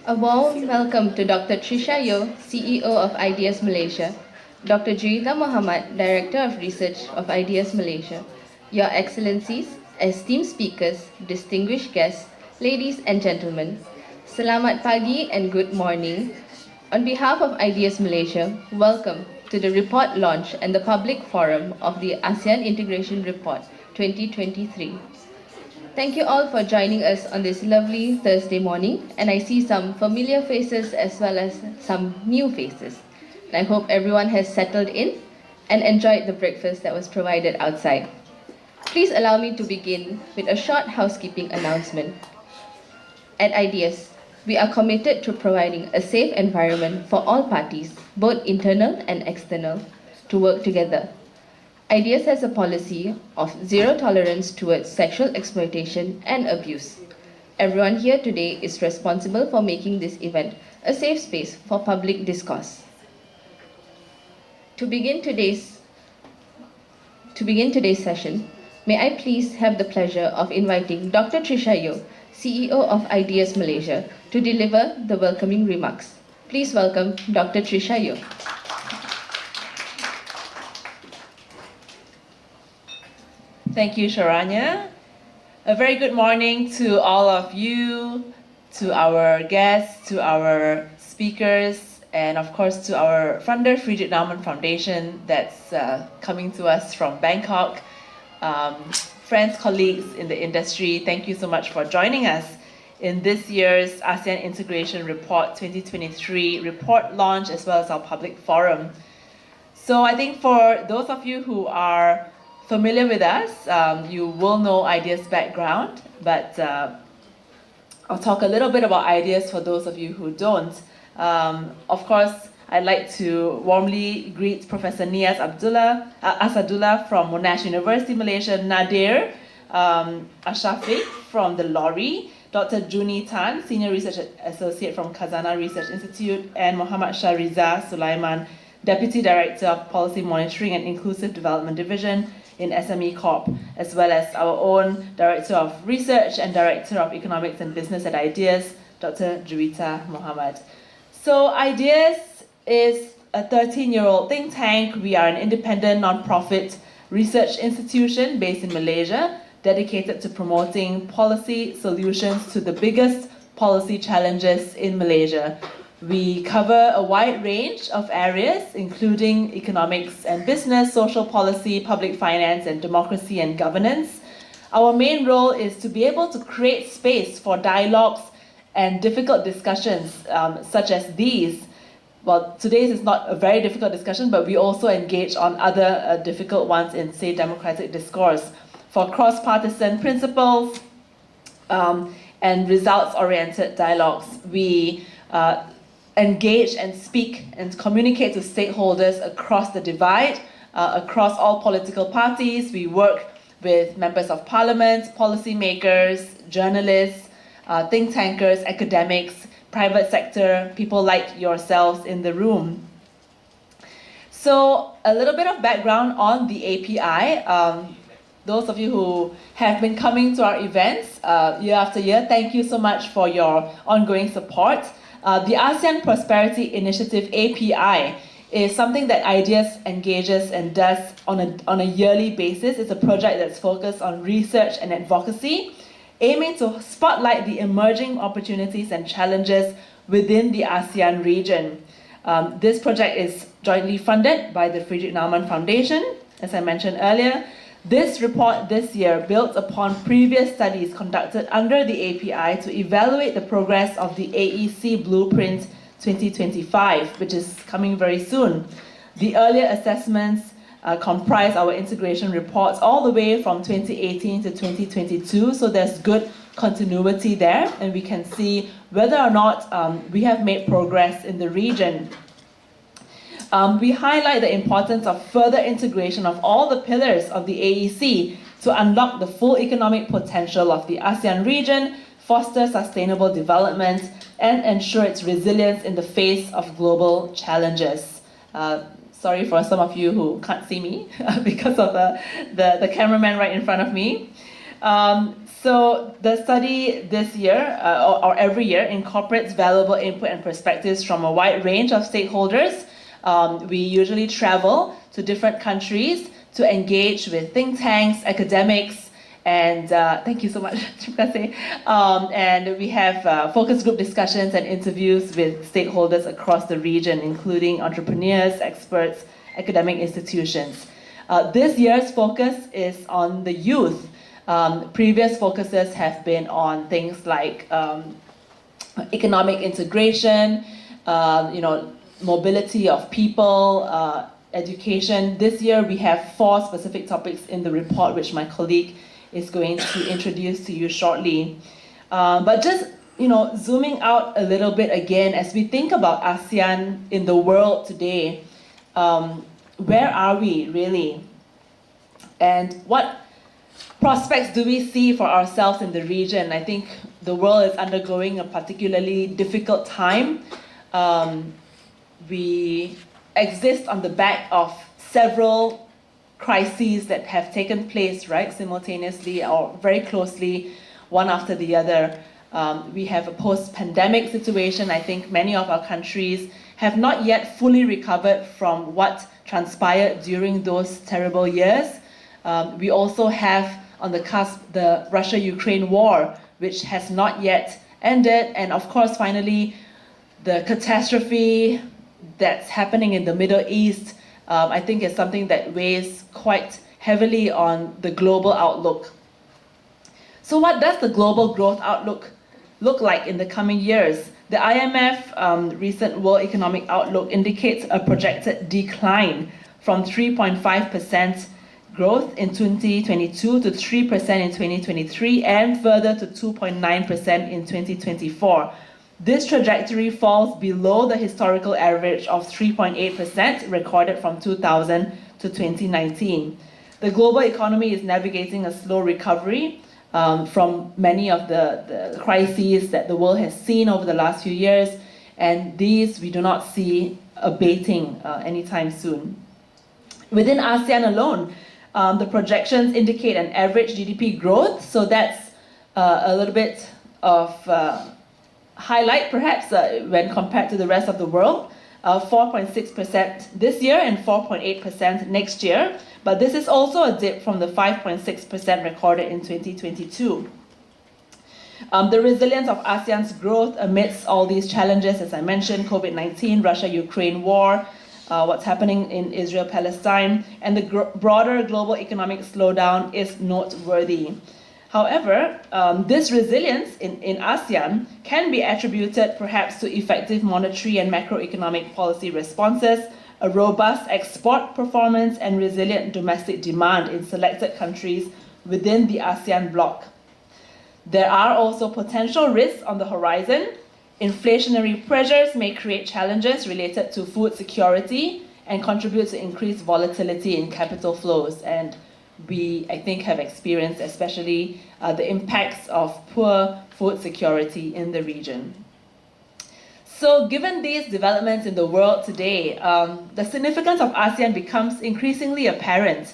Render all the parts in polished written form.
A warm welcome to Dr. Trisha Yeo, CEO of IDS Malaysia, Dr. Juwita Muhammad, Director of Research of IDS Malaysia, Your Excellencies, esteemed speakers, distinguished guests, ladies and gentlemen. Selamat pagi and good morning. On behalf of IDS Malaysia, welcome to the report launch and the public forum of the ASEAN Integration Report 2023. Thank you all for joining us on this lovely Thursday morning, and I see some familiar faces as well as some new faces. And I hope everyone has settled in and enjoyed the breakfast that was provided outside. Please allow me to begin with a short housekeeping announcement. At IDS, we are committed to providing a safe environment for all parties, both internal and external, to work together. IDS has a policy of zero tolerance towards sexual exploitation and abuse. Everyone here today is responsible for making this event a safe space for public discourse. To begin today's session, may I please have the pleasure of inviting Dr. Trisha Yeo, CEO of IDS Malaysia, to deliver the welcoming remarks. Please welcome Dr. Trisha Yeo. Thank you, Sharanya. A very good morning to all of you, to our guests, to our speakers, and of course to our funder, Friedrich Naumann Foundation, that's coming to us from Bangkok. Friends, colleagues in the industry, thank you so much for joining us in this year's ASEAN Integration Report 2023 report launch, as well as our public forum. So I think for those of you who are familiar with us, you will know IDS' background, but I'll talk a little bit about IDS for those of you who don't. Of course, I'd like to warmly greet Professor Niaz Asadullah from Monash University, Malaysia, Nadir Ashafiq from the Lorry, Dr. Juni Tan, Senior Research Associate from Khazanah Research Institute, and Muhammad Shahriza Sulaiman, Deputy Director of Policy Monitoring and Inclusive Development Division in SME Corp, as well as our own Director of Research and Director of Economics and Business at IDEAS, Dr. Juwita Muhammad. So IDEAS is a 13-year-old think tank. We are an independent non-profit research institution based in Malaysia, dedicated to promoting policy solutions to the biggest policy challenges in Malaysia. We cover a wide range of areas, including economics and business, social policy, public finance, and democracy and governance. Our main role is to be able to create space for dialogues and difficult discussions such as these. Well, today's is not a very difficult discussion, but we also engage on other difficult ones in, say, democratic discourse. For cross-partisan principles and results-oriented dialogues, we engage and speak and communicate to stakeholders across the divide, across all political parties. We work with members of parliament, policymakers, journalists, think tankers, academics, private sector, people like yourselves in the room. So a little bit of background on the API. Those of you who have been coming to our events year after year, thank you so much for your ongoing support. The ASEAN Prosperity Initiative API is something that IDEAS engages and does on a yearly basis. It's a project that's focused on research and advocacy, aiming to spotlight the emerging opportunities and challenges within the ASEAN region. This project is jointly funded by the Friedrich Naumann Foundation, as I mentioned earlier. This report this year builds upon previous studies conducted under the API to evaluate the progress of the AEC Blueprint 2025, which is coming very soon. The earlier assessments comprise our integration reports all the way from 2018 to 2022, so there's good continuity there, and we can see whether or not we have made progress in the region. We highlight the importance of further integration of all the pillars of the AEC to unlock the full economic potential of the ASEAN region, foster sustainable development, and ensure its resilience in the face of global challenges. Sorry for some of you who can't see me because of the cameraman right in front of me. So the study this year, or every year, incorporates valuable input and perspectives from a wide range of stakeholders. We usually travel to different countries to engage with think tanks, academics, and thank you so much, terima kasih. And we have focus group discussions and interviews with stakeholders across the region, including entrepreneurs, experts, academic institutions. This year's focus is on the youth. Previous focuses have been on things like economic integration, mobility of people, education. This year we have 4 specific topics in the report, which my colleague is going to introduce to you shortly. But just zooming out a little bit again, as we think about ASEAN in the world today, where are we really? And what prospects do we see for ourselves in the region? I think the world is undergoing a particularly difficult time. We exist on the back of several crises that have taken place, right, simultaneously or very closely, one after the other. We have a post-pandemic situation. I think many of our countries have not yet fully recovered from what transpired during those terrible years. We also have on the cusp the Russia-Ukraine war, which has not yet ended. And of course, finally, the catastrophe that's happening in the Middle East, I think is something that weighs quite heavily on the global outlook. So what does the global growth outlook look like in the coming years? The IMF recent World Economic Outlook indicates a projected decline from 3.5% growth in 2022 to 3% in 2023 and further to 2.9% in 2024. This trajectory falls below the historical average of 3.8% recorded from 2000 to 2019. The global economy is navigating a slow recovery from many of the crises that the world has seen over the last few years, and these we do not see abating anytime soon. Within ASEAN alone, the projections indicate an average GDP growth, so that's a little bit of highlight perhaps when compared to the rest of the world, 4.6% this year and 4.8% next year, but this is also a dip from the 5.6% recorded in 2022. The resilience of ASEAN's growth amidst all these challenges, as I mentioned, COVID-19, Russia-Ukraine war, what's happening in Israel-Palestine, and the broader global economic slowdown is noteworthy. However, this resilience in ASEAN can be attributed perhaps to effective monetary and macroeconomic policy responses, a robust export performance, and resilient domestic demand in selected countries within the ASEAN bloc. There are also potential risks on the horizon. Inflationary pressures may create challenges related to food security and contribute to increased volatility in capital flows. And we, I think, have experienced especially the impacts of poor food security in the region. So given these developments in the world today, the significance of ASEAN becomes increasingly apparent,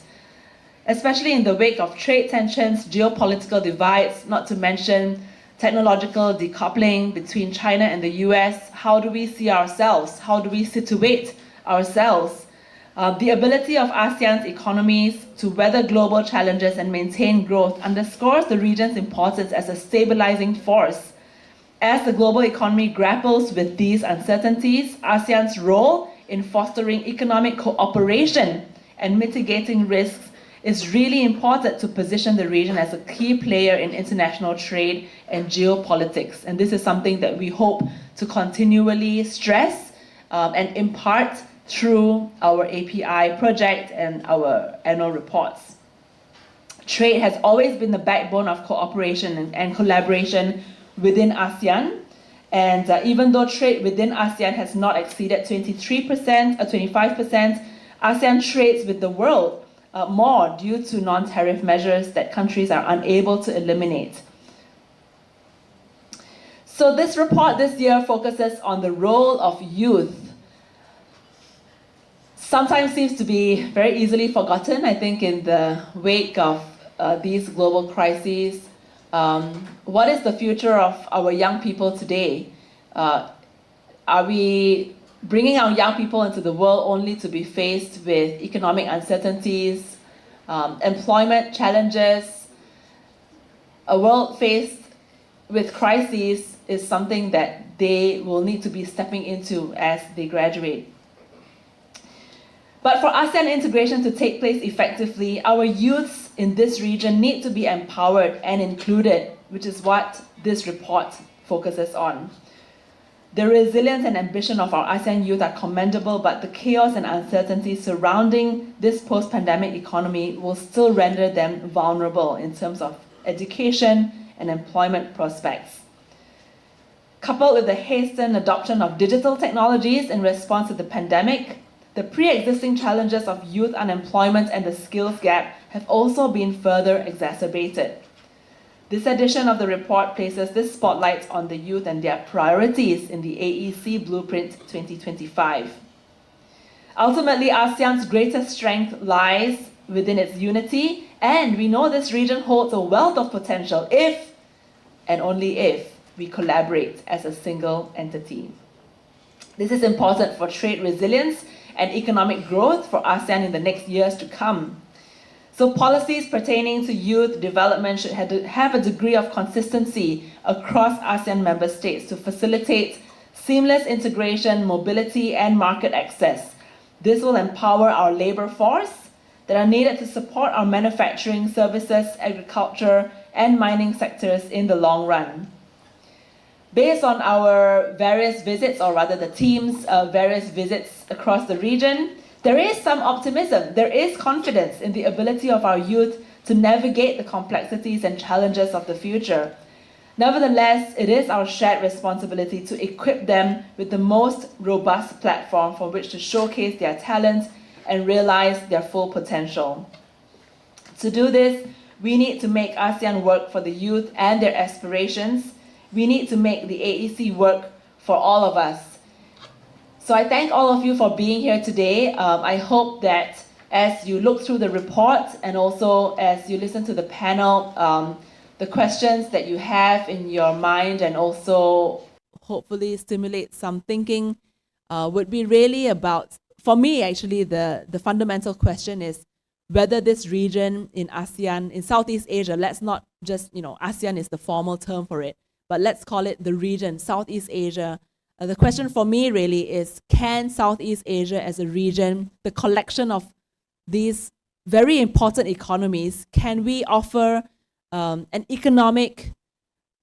especially in the wake of trade tensions, geopolitical divides, not to mention technological decoupling between China and the US. How do we see ourselves? How do we situate ourselves? The ability of ASEAN's economies to weather global challenges and maintain growth underscores the region's importance as a stabilizing force. As the global economy grapples with these uncertainties, ASEAN's role in fostering economic cooperation and mitigating risks is really important to position the region as a key player in international trade and geopolitics. And this is something that we hope to continually stress and impart through our API project and our annual reports. Trade has always been the backbone of cooperation and collaboration within ASEAN. And even though trade within ASEAN has not exceeded 23% or 25%, ASEAN trades with the world more due to non-tariff measures that countries are unable to eliminate. So this report this year focuses on the role of youth. Sometimes seems to be very easily forgotten, I think, in the wake of these global crises. What is the future of our young people today? Are we bringing our young people into the world only to be faced with economic uncertainties, employment challenges? A world faced with crises is something that they will need to be stepping into as they graduate. But for ASEAN integration to take place effectively, our youths in this region need to be empowered and included, which is what this report focuses on. The resilience and ambition of our ASEAN youth are commendable, but the chaos and uncertainty surrounding this post-pandemic economy will still render them vulnerable in terms of education and employment prospects. Coupled with the hastened adoption of digital technologies in response to the pandemic, the pre-existing challenges of youth unemployment and the skills gap have also been further exacerbated. This edition of the report places this spotlight on the youth and their priorities in the AEC Blueprint 2025. Ultimately, ASEAN's greatest strength lies within its unity, and we know this region holds a wealth of potential if, and only if, we collaborate as a single entity. This is important for trade resilience and economic growth for ASEAN in the next years to come. So policies pertaining to youth development should have a degree of consistency across ASEAN member states to facilitate seamless integration, mobility, and market access. This will empower our labor force that are needed to support our manufacturing, services, agriculture, and mining sectors in the long run. Based on our various visits, or rather the team's various visits across the region, there is some optimism, there is confidence in the ability of our youth to navigate the complexities and challenges of the future. Nevertheless, it is our shared responsibility to equip them with the most robust platform for which to showcase their talents and realize their full potential. To do this, we need to make ASEAN work for the youth and their aspirations. We need to make the AEC work for all of us. So I thank all of you for being here today. I hope that as you look through the report and also as you listen to the panel, the questions that you have in your mind and also hopefully stimulate some thinking would be really about, for me actually, the fundamental question is whether this region in ASEAN, in Southeast Asia, let's not just, ASEAN is the formal term for it, but let's call it the region, Southeast Asia. The question for me really is, can Southeast Asia as a region, the collection of these very important economies, can we offer an economic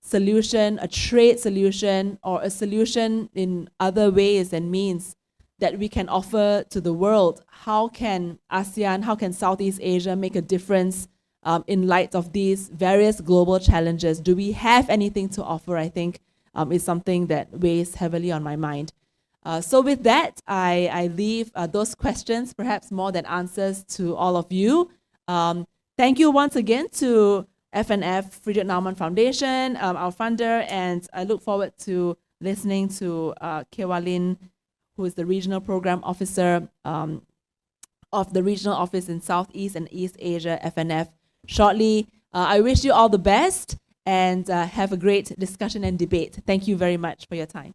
solution, a trade solution, or a solution in other ways and means that we can offer to the world? How can ASEAN, how can Southeast Asia make a difference in light of these various global challenges? Do we have anything to offer, I think, is something that weighs heavily on my mind. So with that, I leave those questions, perhaps more than answers, to all of you. Thank you once again to FNF, Friedrich Naumann Foundation, our funder, and I look forward to listening to Kewalin, who is the Regional Program Officer of the Regional Office in Southeast and East Asia, FNF, shortly. I wish you all the best and have a great discussion and debate. Thank you very much for your time.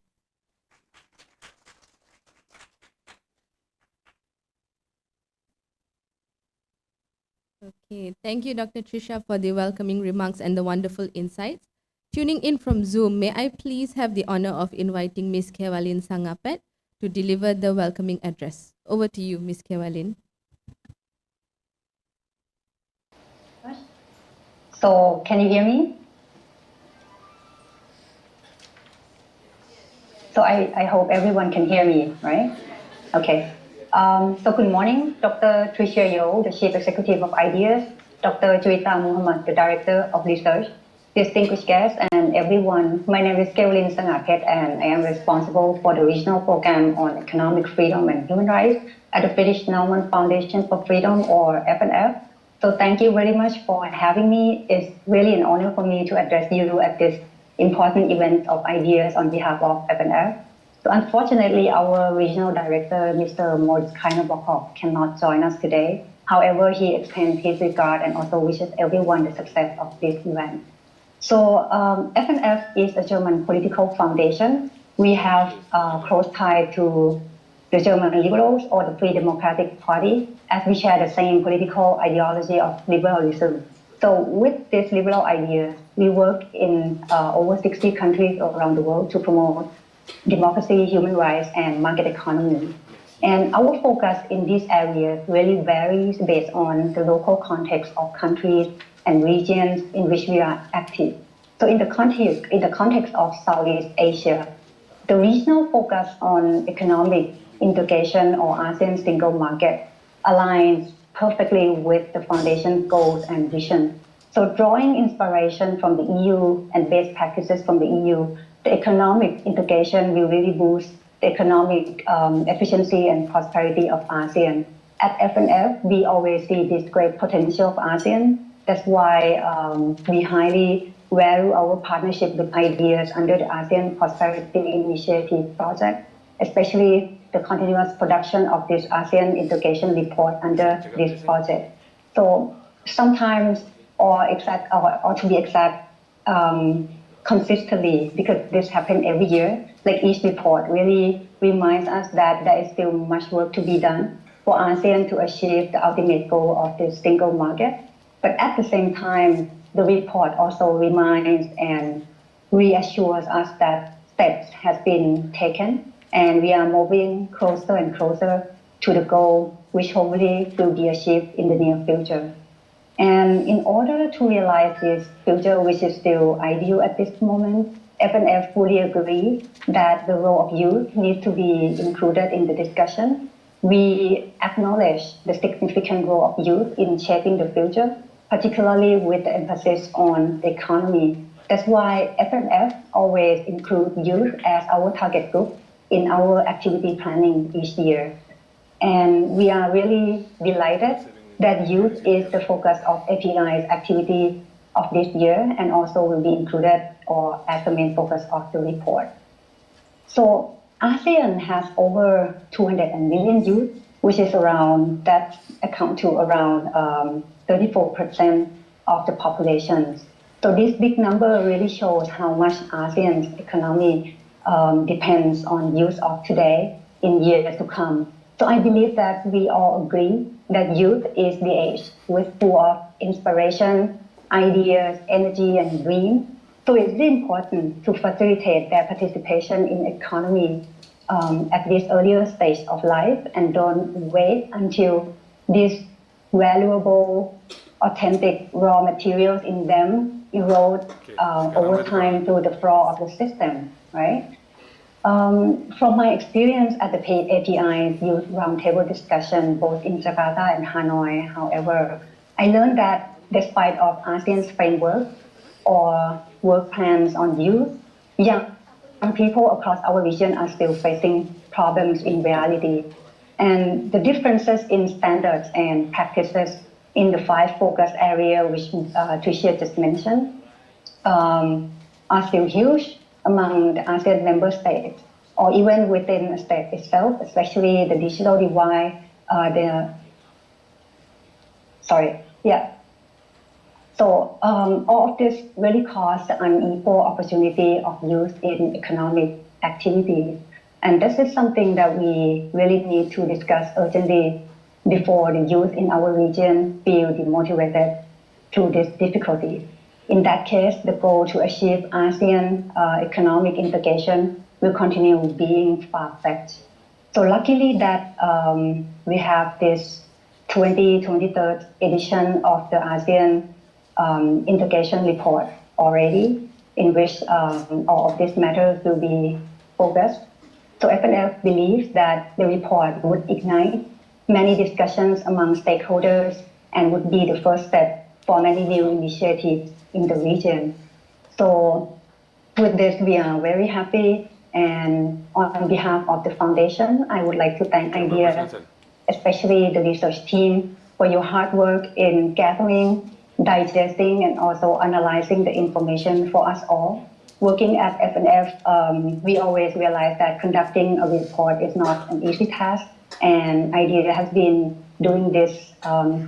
Okay, thank you, Dr. Trisha, for the welcoming remarks and the wonderful insights. Tuning in from Zoom, may I please have the honor of inviting Ms. Kewalin Sangapet to deliver the welcoming address. Over to you, Ms. Kewalin. So, can you hear me? So I hope everyone can hear me, right? Okay. So good morning, Dr. Tricia Yeoh, the Chief Executive of IDEAS, Dr. Juwita Muhammad, the Director of Research, distinguished guests, and everyone. My name is Kewalin Sangapet, and I am responsible for the Regional Program on Economic Freedom and Human Rights at the Friedrich Naumann Foundation for Freedom, or FNF. So thank you very much for having me. It's really an honor for me to address you at this important event of IDEAS on behalf of FNF. So unfortunately, our regional director, Mr. Moritz Kainer-Bockhoff, cannot join us today. However, he extends his regard and also wishes everyone the success of this event. So FNF is a German political foundation. We have close tie to the German liberals or the Free Democratic Party, as we share the same political ideology of liberalism. So with this liberal idea, we work in over 60 countries around the world to promote democracy, human rights, and market economy. And our focus in these areas really varies based on the local context of countries and regions in which we are active. So in the context of Southeast Asia, the regional focus on economic integration or ASEAN single market aligns perfectly with the foundation's goals and vision. So drawing inspiration from the EU and best practices from the EU, the economic integration will really boost the economic efficiency and prosperity of ASEAN. At FNF, we always see this great potential of ASEAN. That's why we highly value our partnership with ideas under the ASEAN Prosperity Initiative project, especially the continuous production of this ASEAN integration report under this project. So sometimes, or to be exact, consistently, because this happens every year, like each report really reminds us that there is still much work to be done for ASEAN to achieve the ultimate goal of the single market. But at the same time, the report also reminds and reassures us that steps have been taken and we are moving closer and closer to the goal, which hopefully will be achieved in the near future. And in order to realize this future, which is still ideal at this moment, FNF fully agree that the role of youth needs to be included in the discussion. We acknowledge the significant role of youth in shaping the future, particularly with the emphasis on the economy. That's why FNF always includes youth as our target group in our activity planning each year. And we are really delighted that youth is the focus of API's activity of this year and also will be included or as the main focus of the report. So ASEAN has over 200 million youth, which is around, that account to around 34% of the population. So this big number really shows how much ASEAN's economy depends on youth of today in years to come. So I believe that we all agree that youth is the age with full of inspiration, ideas, energy, and dream. So it's really important to facilitate their participation in economy at this earlier stage of life and don't wait until these valuable, authentic raw materials in them erode over time through the flaw of the system, right? From my experience at the API's Youth Roundtable discussion, both in Jakarta and Hanoi, however, I learned that despite of ASEAN's framework or work plans on youth, young people across our region are still facing problems in reality. And the differences in standards and practices in the 5 focus areas, which Tricia just mentioned, are still huge among the ASEAN member states, or even within the state itself, especially the digital divide, So all of this really caused the unequal opportunity of youth in economic activities. And this is something that we really need to discuss urgently before the youth in our region feel demotivated through this difficulty. In that case, the goal to achieve ASEAN economic integration will continue being far-fetched. So luckily that we have this 2023 edition of the ASEAN integration report already, in which all of these matters will be focused. So FNF believes that the report would ignite many discussions among stakeholders and would be the first step for many new initiatives in the region. So with this, we are very happy. And on behalf of the foundation, I would like to thank IDEA, especially the research team, for your hard work in gathering, digesting, and also analyzing the information for us all. Working at FNF, we always realize that conducting a report is not an easy task, and IDEA has been doing this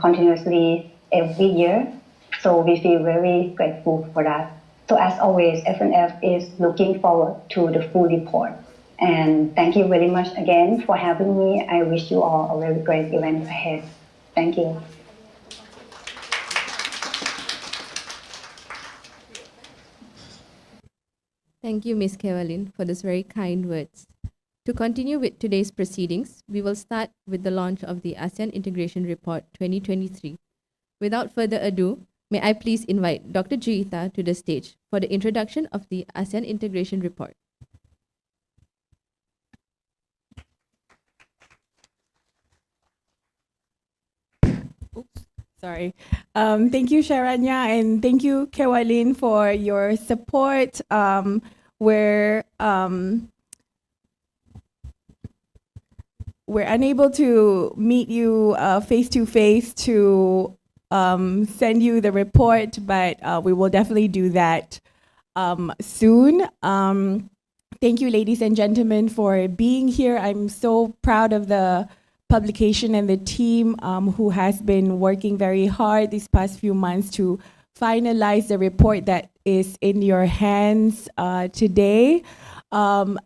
continuously every year. So we feel very grateful for that. So as always, FNF is looking forward to the full report. And thank you very much again for having me. I wish you all a very great event ahead. Thank you. Thank you, Ms. Kewalin, for those very kind words. To continue with today's proceedings, we will start with the launch of the ASEAN Integration Report 2023. Without further ado, may I please invite Dr. Juita to the stage for the introduction of the ASEAN Integration Report. Sorry. Thank you, Sharanya, and thank you, Kewalin, for your support. We're unable to meet you face to face to send you the report, but we will definitely do that soon. Thank you, ladies and gentlemen, for being here. I'm so proud of the publication and the team who has been working very hard these past few months to finalize the report that is in your hands today. I'm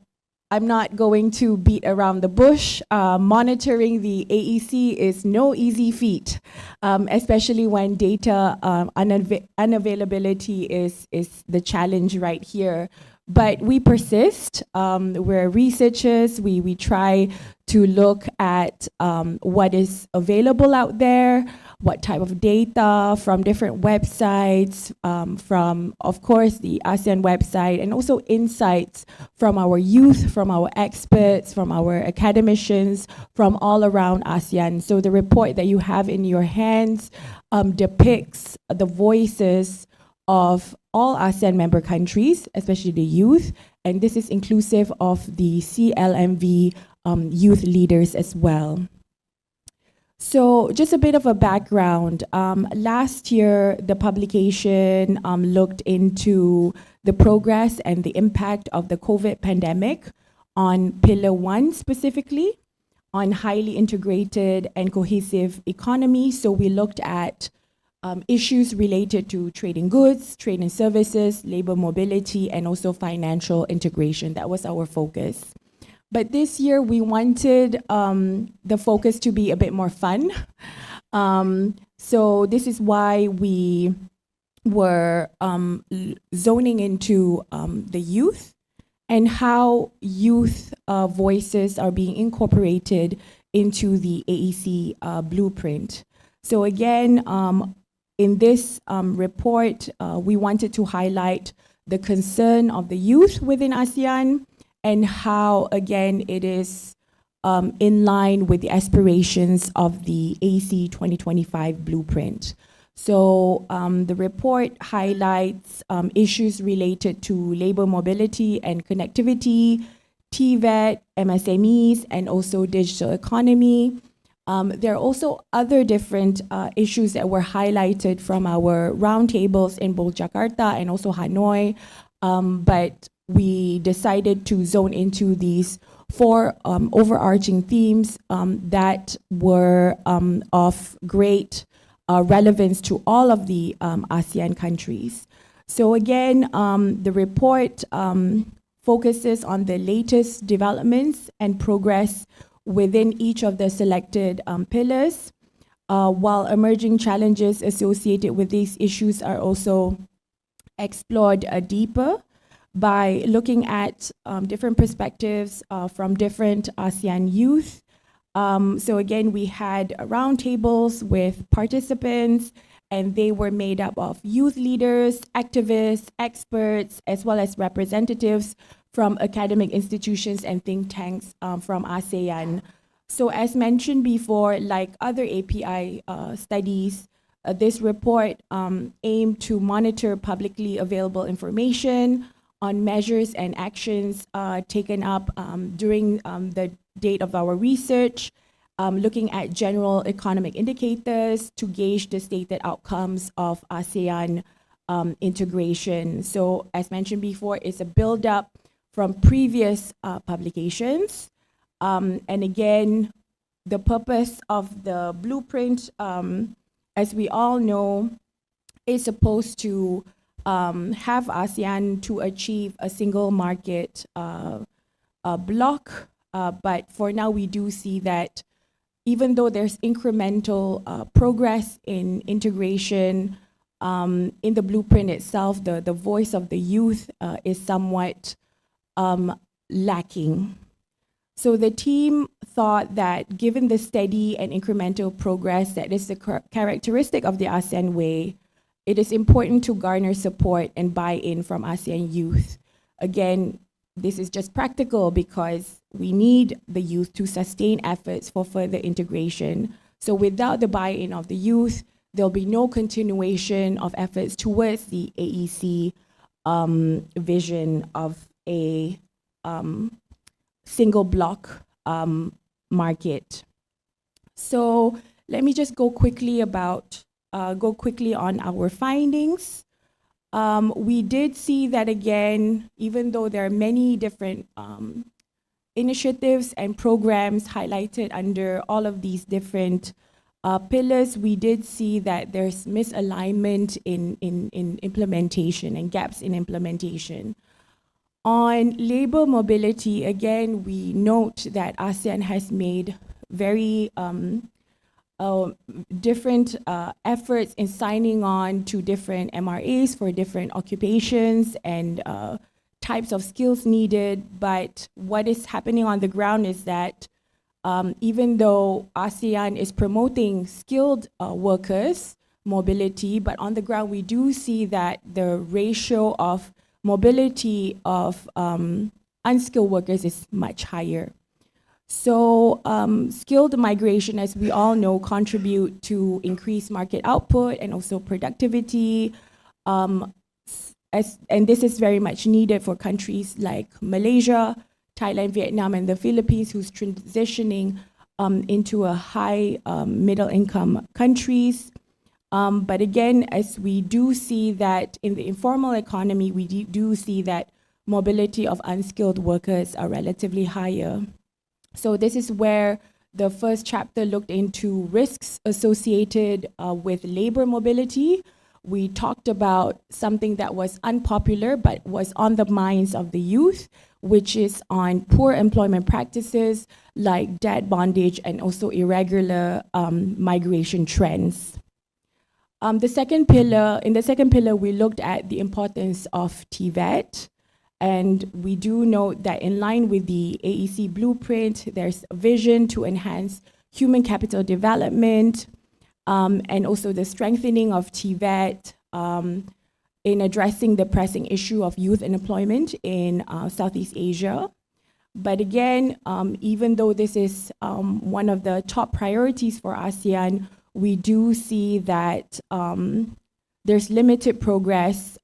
not going to beat around the bush. Monitoring the AEC is no easy feat, especially when data unavailability is the challenge right here. But we persist. We're researchers. We try to look at what is available out there, what type of data from different websites, from, of course, the ASEAN website, and also insights from our youth, from our experts, from our academicians, from all around ASEAN. So the report that you have in your hands depicts the voices of all ASEAN member countries, especially the youth, and this is inclusive of the CLMV youth leaders as well. So just a bit of a background. Last year, the publication looked into the progress and the impact of the COVID pandemic on Pillar 1 specifically, on highly integrated and cohesive economy. So we looked at issues related to trade in goods, trade in services, labor mobility, and also financial integration. That was our focus. But this year we wanted the focus to be a bit more fun. So this is why we were zoning into the youth and how youth voices are being incorporated into the AEC blueprint. So again, in this report, we wanted to highlight the concern of the youth within ASEAN and how, again, it is in line with the aspirations of the AEC 2025 blueprint. So the report highlights issues related to labor mobility and connectivity, TVET, MSMEs, and also digital economy. There are also other different issues that were highlighted from our roundtables in both Jakarta and also Hanoi, but we decided to zone into these four overarching themes that were of great relevance to all of the ASEAN countries. So again, the report focuses on the latest developments and progress within each of the selected pillars, while emerging challenges associated with these issues are also explored deeper by looking at different perspectives from different ASEAN youth. So again, we had roundtables with participants, and they were made up of youth leaders, activists, experts, as well as representatives from academic institutions and think tanks from ASEAN. So as mentioned before, like other API studies, this report aimed to monitor publicly available information on measures and actions taken up during the date of our research, looking at general economic indicators to gauge the stated outcomes of ASEAN integration. So as mentioned before, it's a build-up from previous publications. And again, the purpose of the blueprint, as we all know, is supposed to have ASEAN to achieve a single market block. But for now, we do see that even though there's incremental progress in integration, in the blueprint itself, the voice of the youth is somewhat lacking. So the team thought that given the steady and incremental progress that is the characteristic of the ASEAN way, it is important to garner support and buy-in from ASEAN youth. Again, this is just practical because we need the youth to sustain efforts for further integration. So without the buy-in of the youth, there'll be no continuation of efforts towards the AEC vision of a single block market. So let me just go quickly on our findings. We did see that again, even though there are many different initiatives and programs highlighted under all of these different pillars, we did see that there's misalignment in implementation and gaps in implementation. On labor mobility, again, we note that ASEAN has made very different efforts in signing on to different MRAs for different occupations and types of skills needed. But what is happening on the ground is that even though ASEAN is promoting skilled workers mobility, but on the ground we do see that the ratio of mobility of unskilled workers is much higher. So skilled migration, as we all know, contribute to increased market output and also productivity. And this is very much needed for countries like Malaysia, Thailand, Vietnam, and the Philippines, who's transitioning into a high middle income countries. But again, as we do see that in the informal economy, we do see that mobility of unskilled workers are relatively higher. So this is where the first chapter looked into risks associated with labor mobility. We talked about something that was unpopular but was on the minds of the youth, which is on poor employment practices like debt bondage and also irregular migration trends. In the second pillar, we looked at the importance of TVET. And we do note that in line with the AEC blueprint, there's a vision to enhance human capital development and also the strengthening of TVET in addressing the pressing issue of youth unemployment in Southeast Asia. But again, even though this is one of the top priorities for ASEAN, we do see that there's limited progress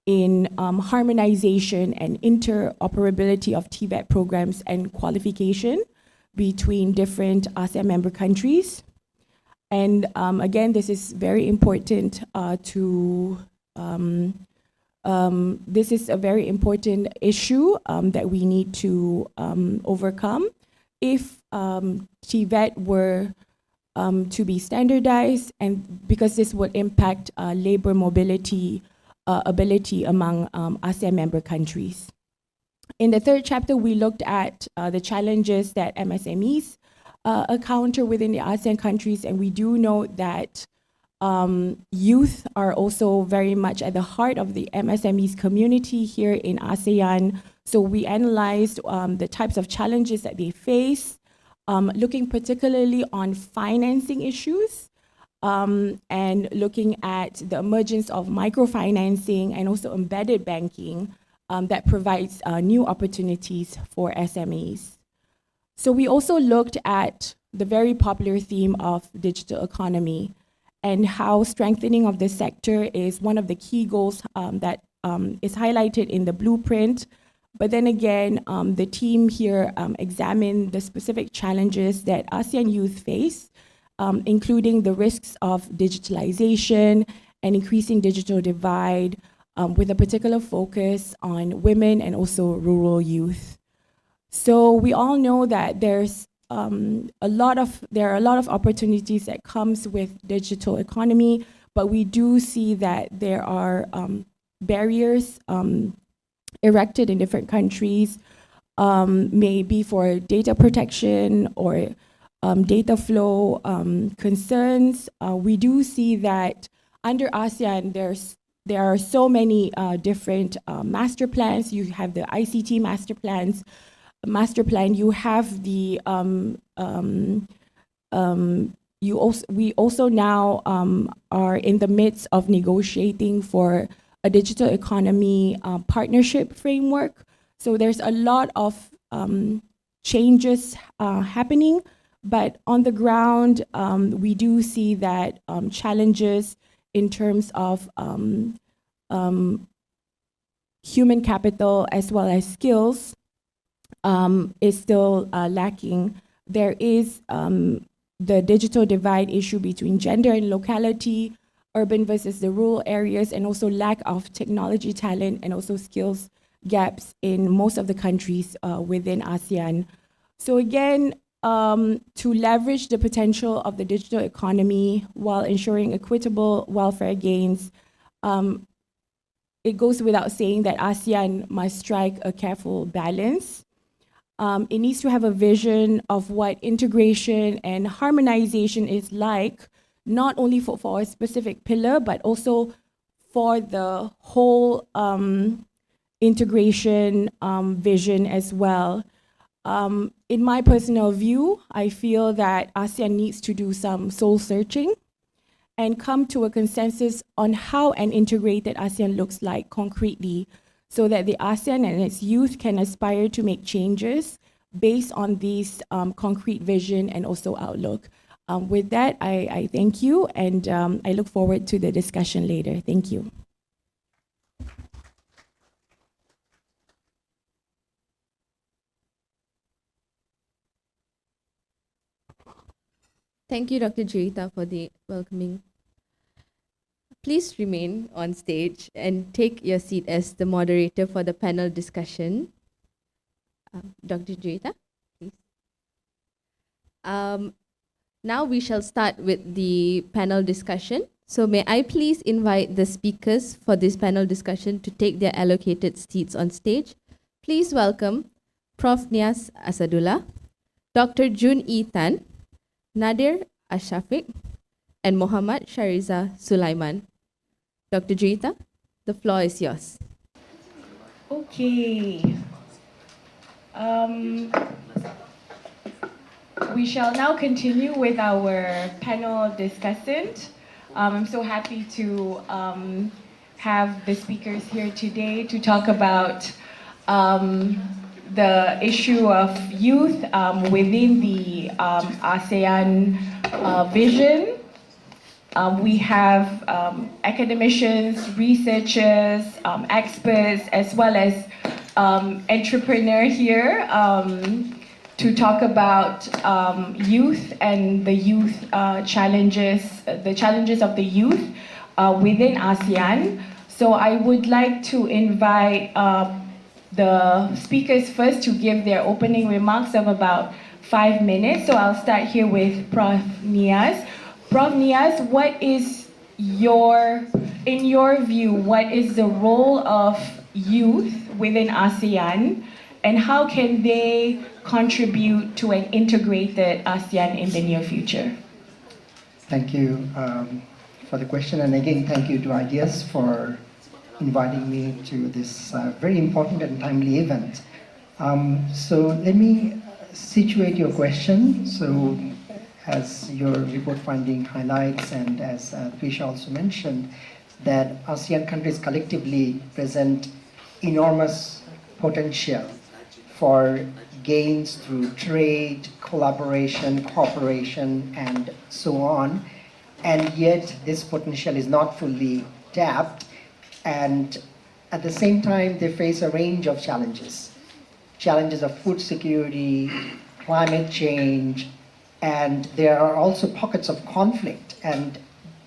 in harmonization and interoperability of TVET programs and qualification between different ASEAN member countries. And again, this is very important this is a very important issue that we need to overcome. If TVET were to be standardized, and because this would impact labor mobility ability among ASEAN member countries. In the third chapter, we looked at the challenges that MSMEs encounter within the ASEAN countries, and we do know that youth are also very much at the heart of the MSMEs community here in ASEAN. So we analyzed the types of challenges that they face, looking particularly on financing issues, and looking at the emergence of microfinancing and also embedded banking that provides new opportunities for SMEs. So we also looked at the very popular theme of digital economy and how strengthening of this sector is one of the key goals that is highlighted in the blueprint. But then again, the team here examined the specific challenges that ASEAN youth face, including the risks of digitalization and increasing digital divide, with a particular focus on women and also rural youth. So we all know that there are a lot of opportunities that comes with digital economy, but we do see that there are barriers erected in different countries, maybe for data protection or data flow concerns. We do see that under ASEAN, there are so many different master plans. You have the ICT master plan. You have the we also now are in the midst of negotiating for a digital economy partnership framework. So there's a lot of changes happening, but on the ground, we do see that challenges in terms of human capital as well as skills is still lacking. There is the digital divide issue between gender and locality, urban versus the rural areas, and also lack of technology talent and also skills gaps in most of the countries within ASEAN. So again, to leverage the potential of the digital economy while ensuring equitable welfare gains, it goes without saying that ASEAN must strike a careful balance. It needs to have a vision of what integration and harmonization is like, not only for a specific pillar, but also for the whole integration vision as well. In my personal view, I feel that ASEAN needs to do some soul searching and come to a consensus on how an integrated ASEAN looks like concretely, so that the ASEAN and its youth can aspire to make changes based on these concrete vision and also outlook. With that, I thank you, and I look forward to the discussion later. Thank you. Thank you, Dr. Jirita, for the welcoming. Please remain on stage and take your seat as the moderator for the panel discussion. Dr. Jirita, please. Now we shall start with the panel discussion. So may I please invite the speakers for this panel discussion to take their allocated seats on stage. Please welcome Prof. Nias Asadullah, Dr. Jun E. Tan, Nadir Ashafiq, and Muhammad Shariza Sulaiman. Dr. Jirita, the floor is yours. Okay. We shall now continue with our panel discussion. I'm so happy to have the speakers here today to talk about the issue of youth within the ASEAN vision. We have academicians, researchers, experts, as well as entrepreneur here to talk about youth and the youth challenges, the challenges of the youth within ASEAN. So I would like to invite the speakers first to give their opening remarks of about 5 minutes. So I'll start here with Prof. Nias. Prof. Nias, what is in your view, what is the role of youth within ASEAN, and how can they contribute to an integrated ASEAN in the near future? Thank you for the question, and again, thank you to IDEAS for inviting me to this very important and timely event. So let me situate your question. So as your report finding highlights, and as Trisha also mentioned, that ASEAN countries collectively present enormous potential for gains through trade, collaboration, cooperation, and so on. And yet this potential is not fully tapped. And at the same time, they face a range of challenges. Challenges of food security, climate change, and there are also pockets of conflict. And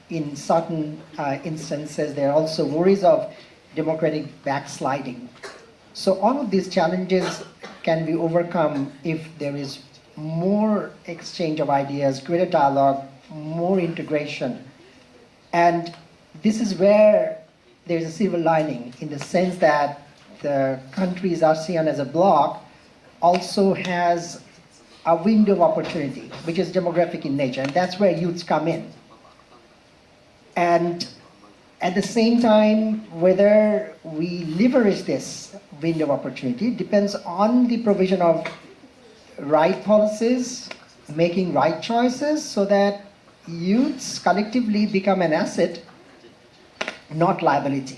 in certain instances, there are also worries of democratic backsliding. So all of these challenges can be overcome if there is more exchange of ideas, greater dialogue, more integration. And this is where there's a silver lining in the sense that the countries ASEAN as a bloc also has a window of opportunity, which is demographic in nature, and that's where youths come in. And at the same time, whether we leverage this window of opportunity depends on the provision of right policies, making right choices so that youths collectively become an asset, not liability.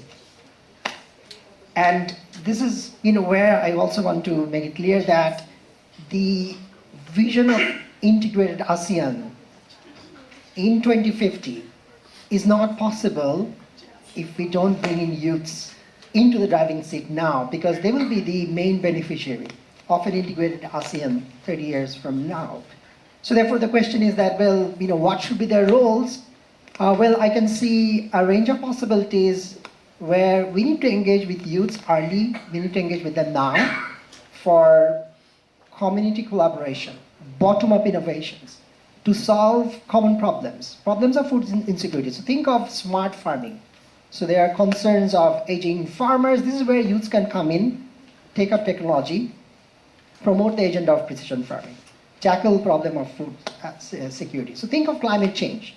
And this is where I also want to make it clear that the vision of integrated ASEAN in 2050 is not possible if we don't bring in youths into the driving seat now, because they will be the main beneficiary of an integrated ASEAN 30 years from now. So therefore the question is that, well, what should be their roles? Well, I can see a range of possibilities where we need to engage with youths early, we need to engage with them now for community collaboration, bottom-up innovations, to solve common problems of food insecurity. So think of smart farming. So there are concerns of aging farmers. This is where youths can come in, take up technology, promote the agenda of precision farming, tackle problem of food security. So think of climate change,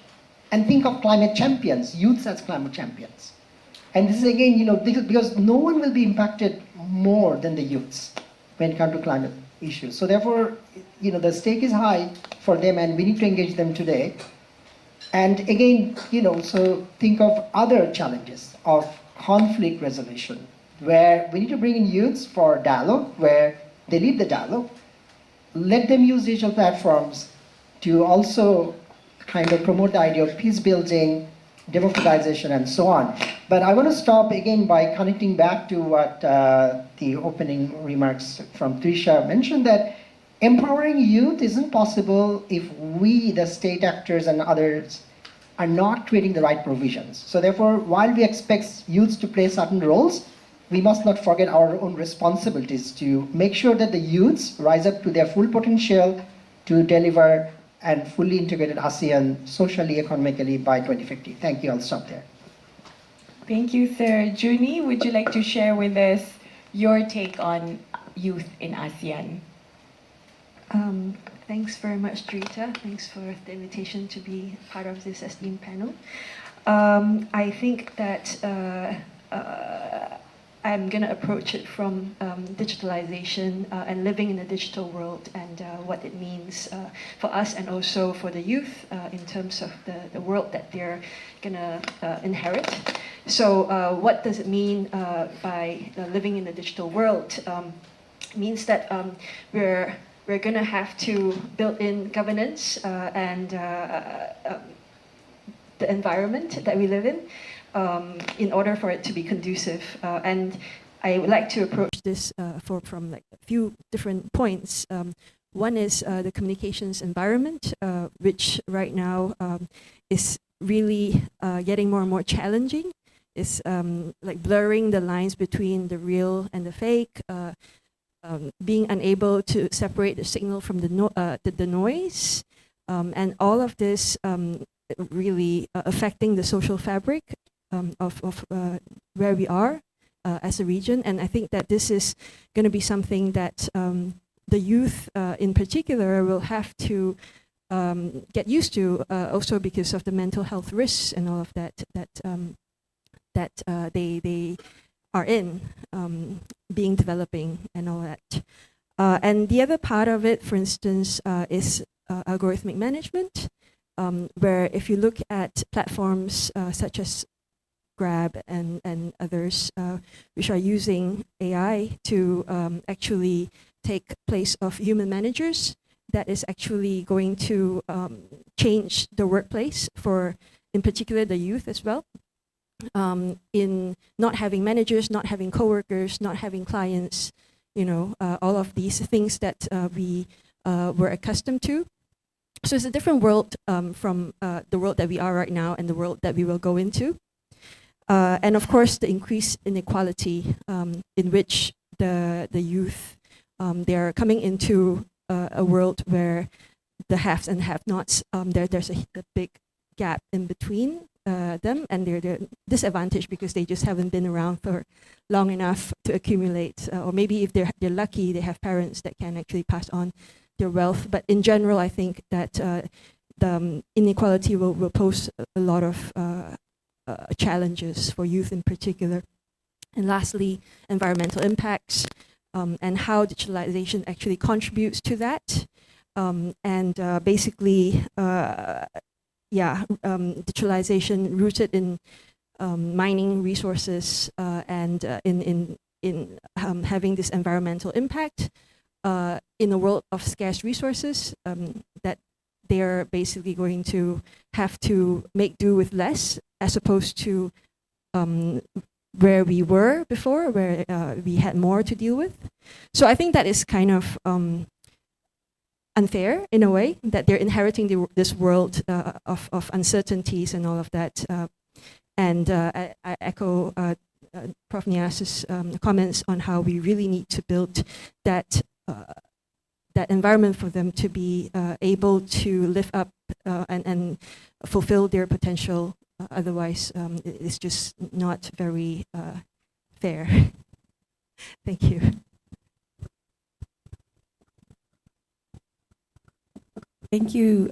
and think of climate champions, youths as climate champions. And this is again, because no one will be impacted more than the youths when it comes to climate issues. So therefore, the stake is high for them, and we need to engage them today. And again, so think of other challenges of conflict resolution, where we need to bring in youths for dialogue, where they lead the dialogue. Let them use digital platforms to also kind of promote the idea of peace building, democratization, and so on. But I want to stop again by connecting back to what the opening remarks from Trisha mentioned, that empowering youth isn't possible if we, the state actors and others, are not creating the right provisions. So therefore, while we expect youths to play certain roles, we must not forget our own responsibilities to make sure that the youths rise up to their full potential to deliver and fully integrated ASEAN socially, economically by 2050. Thank you. I'll stop there. Thank you, sir. Juni, would you like to share with us your take on youth in ASEAN? Thanks very much, Drita. Thanks for the invitation to be part of this esteemed panel. I think that I'm going to approach it from digitalization and living in a digital world, and what it means for us and also for the youth in terms of the world that they're going to inherit. So what does it mean by living in a digital world? It means that we're going to have to build in governance and the environment that we live in order for it to be conducive. And I would like to approach this from like a few different points. One is the communications environment, which right now is really getting more and more challenging. It's like blurring the lines between the real and the fake, being unable to separate the signal from the noise, and all of this really affecting the social fabric of where we are as a region. And I think that this is going to be something that the youth in particular will have to get used to, also because of the mental health risks and all of that they are in, developing and all that. And the other part of it, for instance, is algorithmic management, where if you look at platforms such as Grab and others, which are using AI to actually take place of human managers, that is actually going to change the workplace for, in particular, the youth as well. In not having managers, not having coworkers, not having clients, all of these things that we were accustomed to. So it's a different world from the world that we are right now and the world that we will go into. And of course, the increased inequality in which the youth, they are coming into a world where the haves and have-nots, there's a big gap in between, them, and they're disadvantaged because they just haven't been around for long enough to accumulate, or maybe if they're lucky, they have parents that can actually pass on their wealth. But in general, I think that the inequality will pose a lot of challenges for youth in particular. And lastly, environmental impacts, and how digitalization actually contributes to that. Basically, digitalization rooted in mining resources and in having this environmental impact in a world of scarce resources, that they're basically going to have to make do with less, as opposed to where we were before, where we had more to deal with. So I think that is kind of unfair in a way, that they're inheriting this world of uncertainties and all of that. I echo Prof. Nias's comments on how we really need to build that environment for them to be able to live up and fulfill their potential. Otherwise, it's just not very fair. Thank you. Thank you,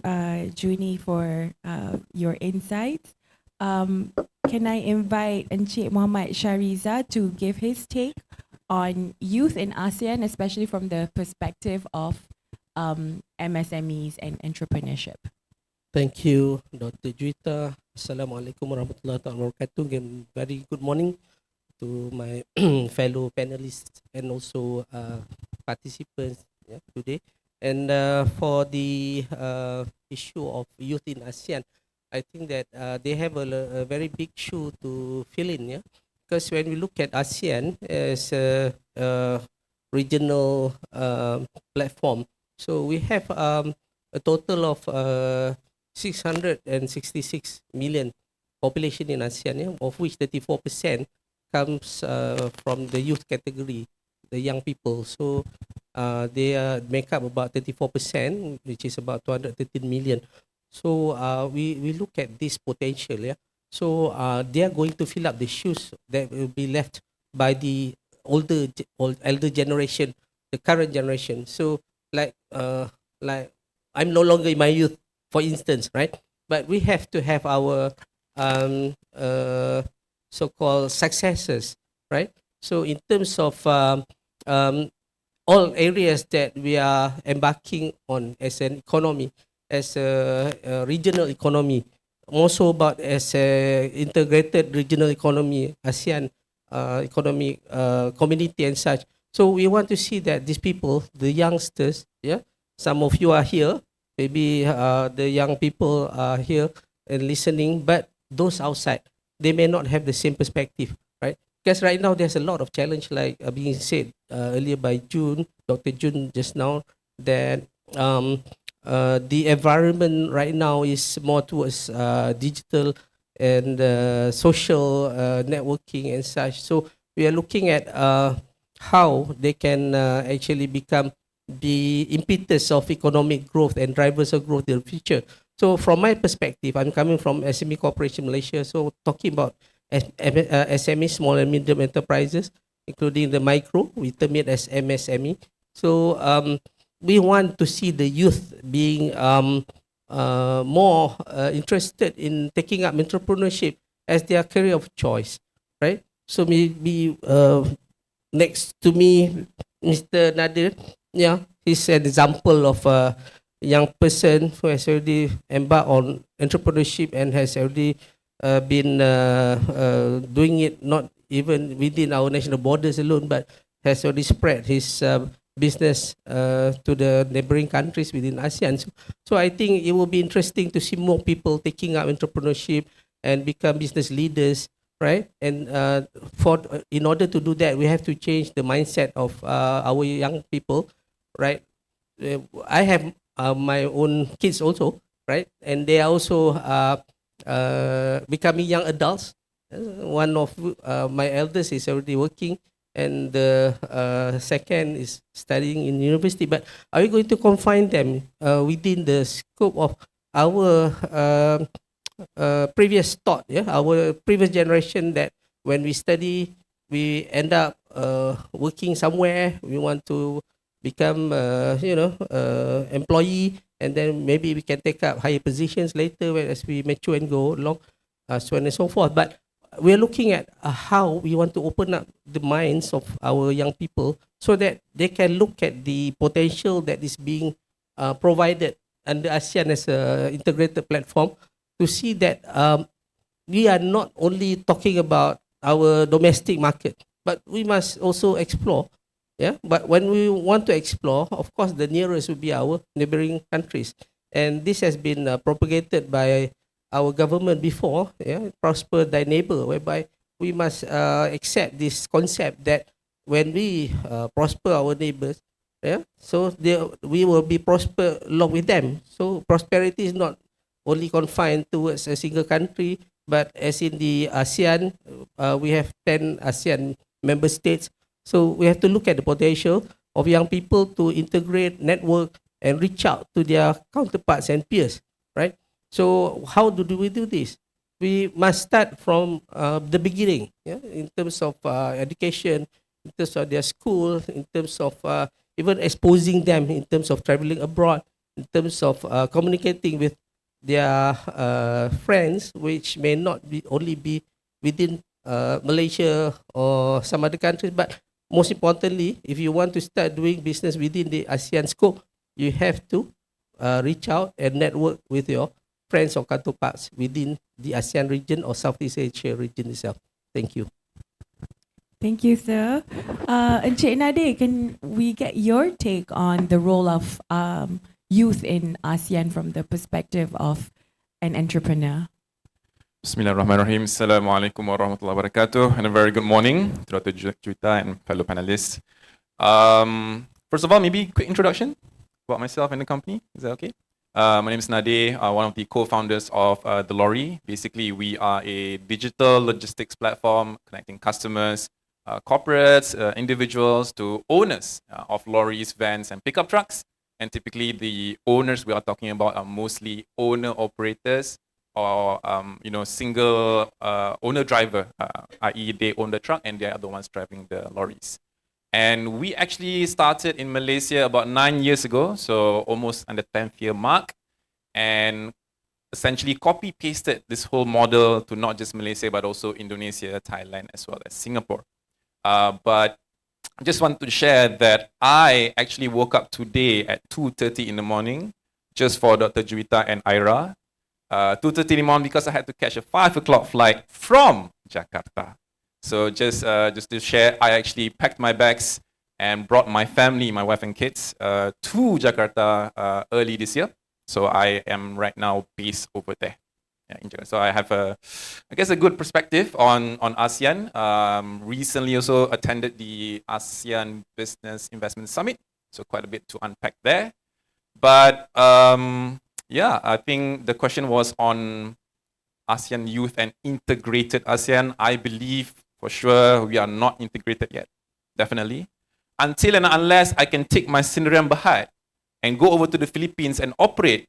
Junie, for your insights. Can I invite Encik Muhammad Shariza to give his take on youth in ASEAN, especially from the perspective of MSMEs and entrepreneurship? Thank you, Dr. Juwita. Assalamualaikum warahmatullahi wabarakatuh. Again, very good morning to my fellow panelists and also participants today. And for the issue of youth in ASEAN, I think that they have a very big shoe to fill in, because when we look at ASEAN as a regional platform, so we have a total of 666 million population in ASEAN, of which 34% comes from the youth category, the young people. So they make up about 34%, which is about 213 million. So we look at this potential, So they are going to fill up the shoes that will be left by the elder generation, the current generation. So like I'm no longer in my youth, for instance, right? But we have to have our so-called successors, right? So in terms of all areas that we are embarking on as an economy, as a regional economy, also about as a integrated regional economy, ASEAN economic community and such. So we want to see that these people, the youngsters, some of you are here, maybe the young people are here and listening, but those outside, they may not have the same perspective, right? Because right now there's a lot of challenge, like being said earlier by Dr. June just now, that the environment right now is more towards digital and social networking and such. So we are looking at how they can actually become the impetus of economic growth and drivers of growth in the future. So from my perspective, I'm coming from SME Corporation Malaysia, so talking about SME, small and medium enterprises, including the micro, we term it as MSME. So we want to see the youth being more interested in taking up entrepreneurship as their career of choice, right? So maybe next to me, Mr. Nadir, he's an example of a young person who has already embarked on entrepreneurship and has already been doing it not even within our national borders alone, but has already spread his business to the neighboring countries within ASEAN. So I think it will be interesting to see more people taking up entrepreneurship and become business leaders, right? And in order to do that, we have to change the mindset of our young people, right? I have my own kids also, right? And they are also becoming young adults. One of my eldest is already working, and the second is studying in university. But are we going to confine them within the scope of our previous thought, yeah, our previous generation, that when we study, we end up working somewhere. We want to become, employee, and then maybe we can take up higher positions later as we mature and go along, so on and so forth. But we're looking at how we want to open up the minds of our young people so that they can look at the potential that is being provided under ASEAN as an integrated platform, to see that we are not only talking about our domestic market, but we must also explore. Yeah, but when we want to explore, of course, the nearest will be our neighboring countries, and this has been propagated by our government before. Yeah, prosper thy neighbor, whereby we must accept this concept that when we prosper our neighbors, yeah, so we will be prosper along with them. So prosperity is not only confined towards a single country, but as in the ASEAN, we have 10 ASEAN member states. So we have to look at the potential of young people to integrate, network, and reach out to their counterparts and peers, right? So how do we do this? We must start from the beginning, yeah, in terms of education, in terms of their school, in terms of even exposing them in terms of traveling abroad, in terms of communicating with their friends, which may not be only be within Malaysia or some other countries, but most importantly, if you want to start doing business within the ASEAN scope, you have to reach out and network with your friends or counterparts within the ASEAN region or Southeast Asia region itself. Thank you. Thank you, sir. Encik Nadir, can we get your take on the role of youth in ASEAN from the perspective of an entrepreneur? Bismillahirrahmanirrahim. Assalamualaikum warahmatullahi wabarakatuh. And a very good morning to Dr. Juwita and fellow panelists. First of all, maybe quick introduction about myself and the company. Is that okay? My name is Nadir, one of the co-founders of The Lorry. Basically, we are a digital logistics platform connecting customers, corporates, individuals to owners of lorries, vans, and pickup trucks. And typically, the owners we are talking about are mostly owner-operators or single owner-driver, i.e. they own the truck and they are the ones driving the lorries. And we actually started in Malaysia about 9 years ago, so almost on the 10th year mark, and essentially copy-pasted this whole model to not just Malaysia, but also Indonesia, Thailand, as well as Singapore. But I just want to share that I actually woke up today at 2:30 in the morning, just for Dr. Juwita and Ira. 2:30 in the morning because I had to catch a 5 o'clock flight from Jakarta. So just to share, I actually packed my bags and brought my family, my wife and kids, to Jakarta early this year. So I am right now based over there. Yeah, in Jakarta. So I have a good perspective on ASEAN. Recently also attended the ASEAN Business Investment Summit. So quite a bit to unpack there. But yeah, I think the question was on ASEAN youth and integrated ASEAN. I believe for sure we are not integrated yet, definitely. Until and unless I can take my Sdn Bhd and go over to the Philippines and operate,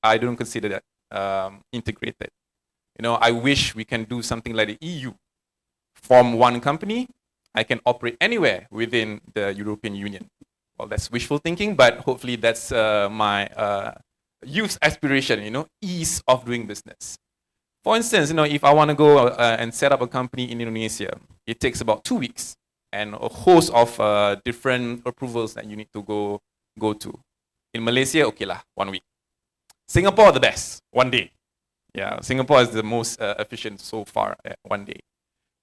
I don't consider that integrated. I wish we can do something like the EU. Form one company, I can operate anywhere within the European Union. Well, that's wishful thinking, but hopefully that's my youth aspiration, ease of doing business. For instance, if I want to go and set up a company in Indonesia, it takes about 2 weeks and a host of different approvals that you need to go to. In Malaysia, okay lah, 1 week. Singapore, the best, 1 day. Yeah, Singapore is the most efficient so far at 1 day.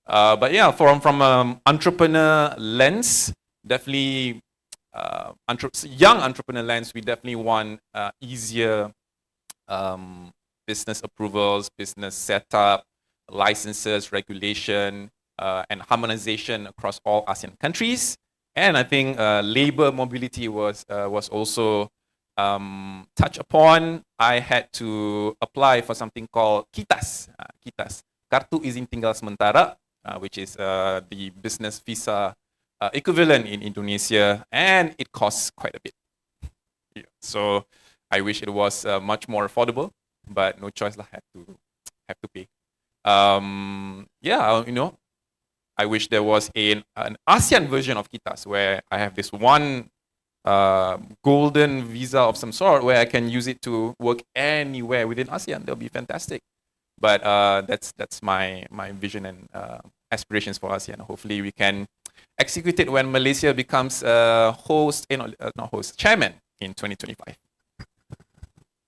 But yeah, from entrepreneur lens, definitely young entrepreneur lens, we definitely want easier business approvals, business setup, licenses, regulation, and harmonization across all ASEAN countries. And I think labor mobility was also touched upon. I had to apply for something called KITAS, Kartu Izin Tinggal Sementara, which is the business visa equivalent in Indonesia, and it costs quite a bit. Yeah. So I wish it was much more affordable, but no choice, I had to have to pay. Yeah, I wish there was an ASEAN version of KITAS where I have this one golden visa of some sort where I can use it to work anywhere within ASEAN. That'll be fantastic. But that's my vision and aspirations for ASEAN. Hopefully we can execute it when Malaysia becomes chairman in 2025.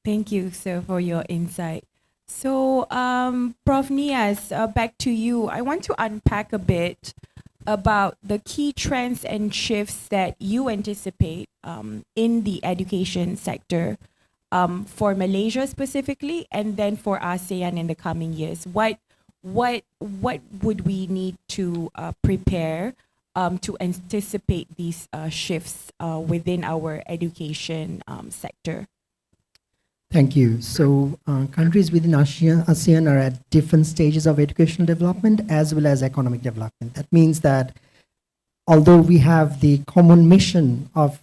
Thank you, sir, for your insight. So, Prof. Niaz, back to you. I want to unpack a bit about the key trends and shifts that you anticipate in the education sector for Malaysia specifically, and then for ASEAN in the coming years. What would we need to prepare to anticipate these shifts within our education sector? Thank you. So countries within ASEAN are at different stages of educational development as well as economic development. That means that although we have the common mission of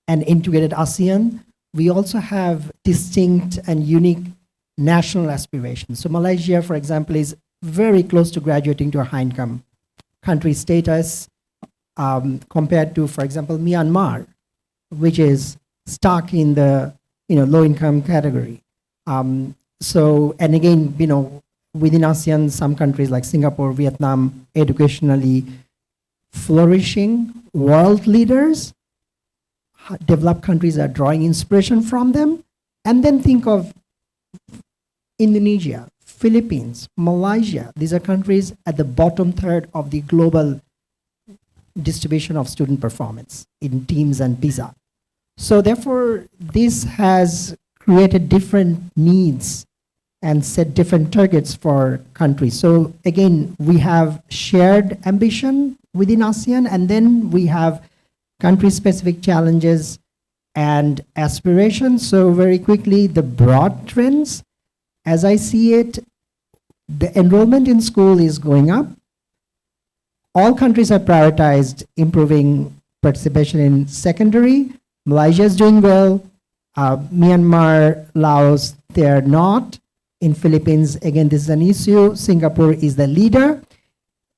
an integrated ASEAN, we also have distinct and unique national aspirations. So Malaysia, for example, is very close to graduating to a high-income country status compared to, for example, Myanmar, which is stuck in the low-income category. So, and again, within ASEAN, some countries like Singapore, Vietnam, educationally flourishing world leaders, developed countries are drawing inspiration from them. And then think of Indonesia, Philippines, Malaysia. These are countries at the bottom third of the global distribution of student performance in teams and PISA. So therefore, this has created different needs and set different targets for countries. So again, we have shared ambition within ASEAN, and then we have country-specific challenges and aspirations. So very quickly, the broad trends, as I see it, the enrollment in school is going up. All countries have prioritized improving participation in secondary. Malaysia is doing well. Myanmar, Laos, they are not. In Philippines, again, this is an issue. Singapore is the leader.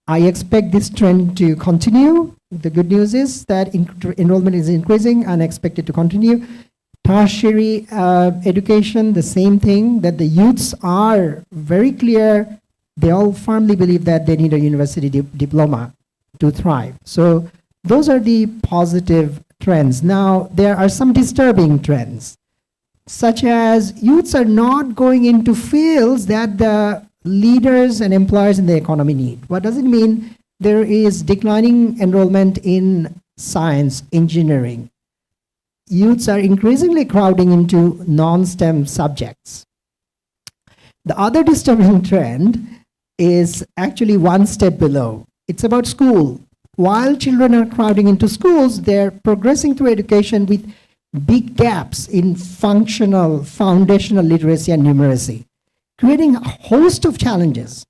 I expect this trend to continue. The good news is that enrollment is increasing and expected to continue. Tertiary education, the same thing, that the youths are very clear. They all firmly believe that they need a university diploma to thrive. So those are the positive trends. Now, there are some disturbing trends, such as youths are not going into fields that the leaders and employers in the economy need. What does it mean? There is declining enrollment in science, engineering. Youths are increasingly crowding into non-STEM subjects. The other disturbing trend is actually one step below. It's about school. While children are crowding into schools, they're progressing through education with big gaps in functional, foundational literacy and numeracy, creating a host of challenges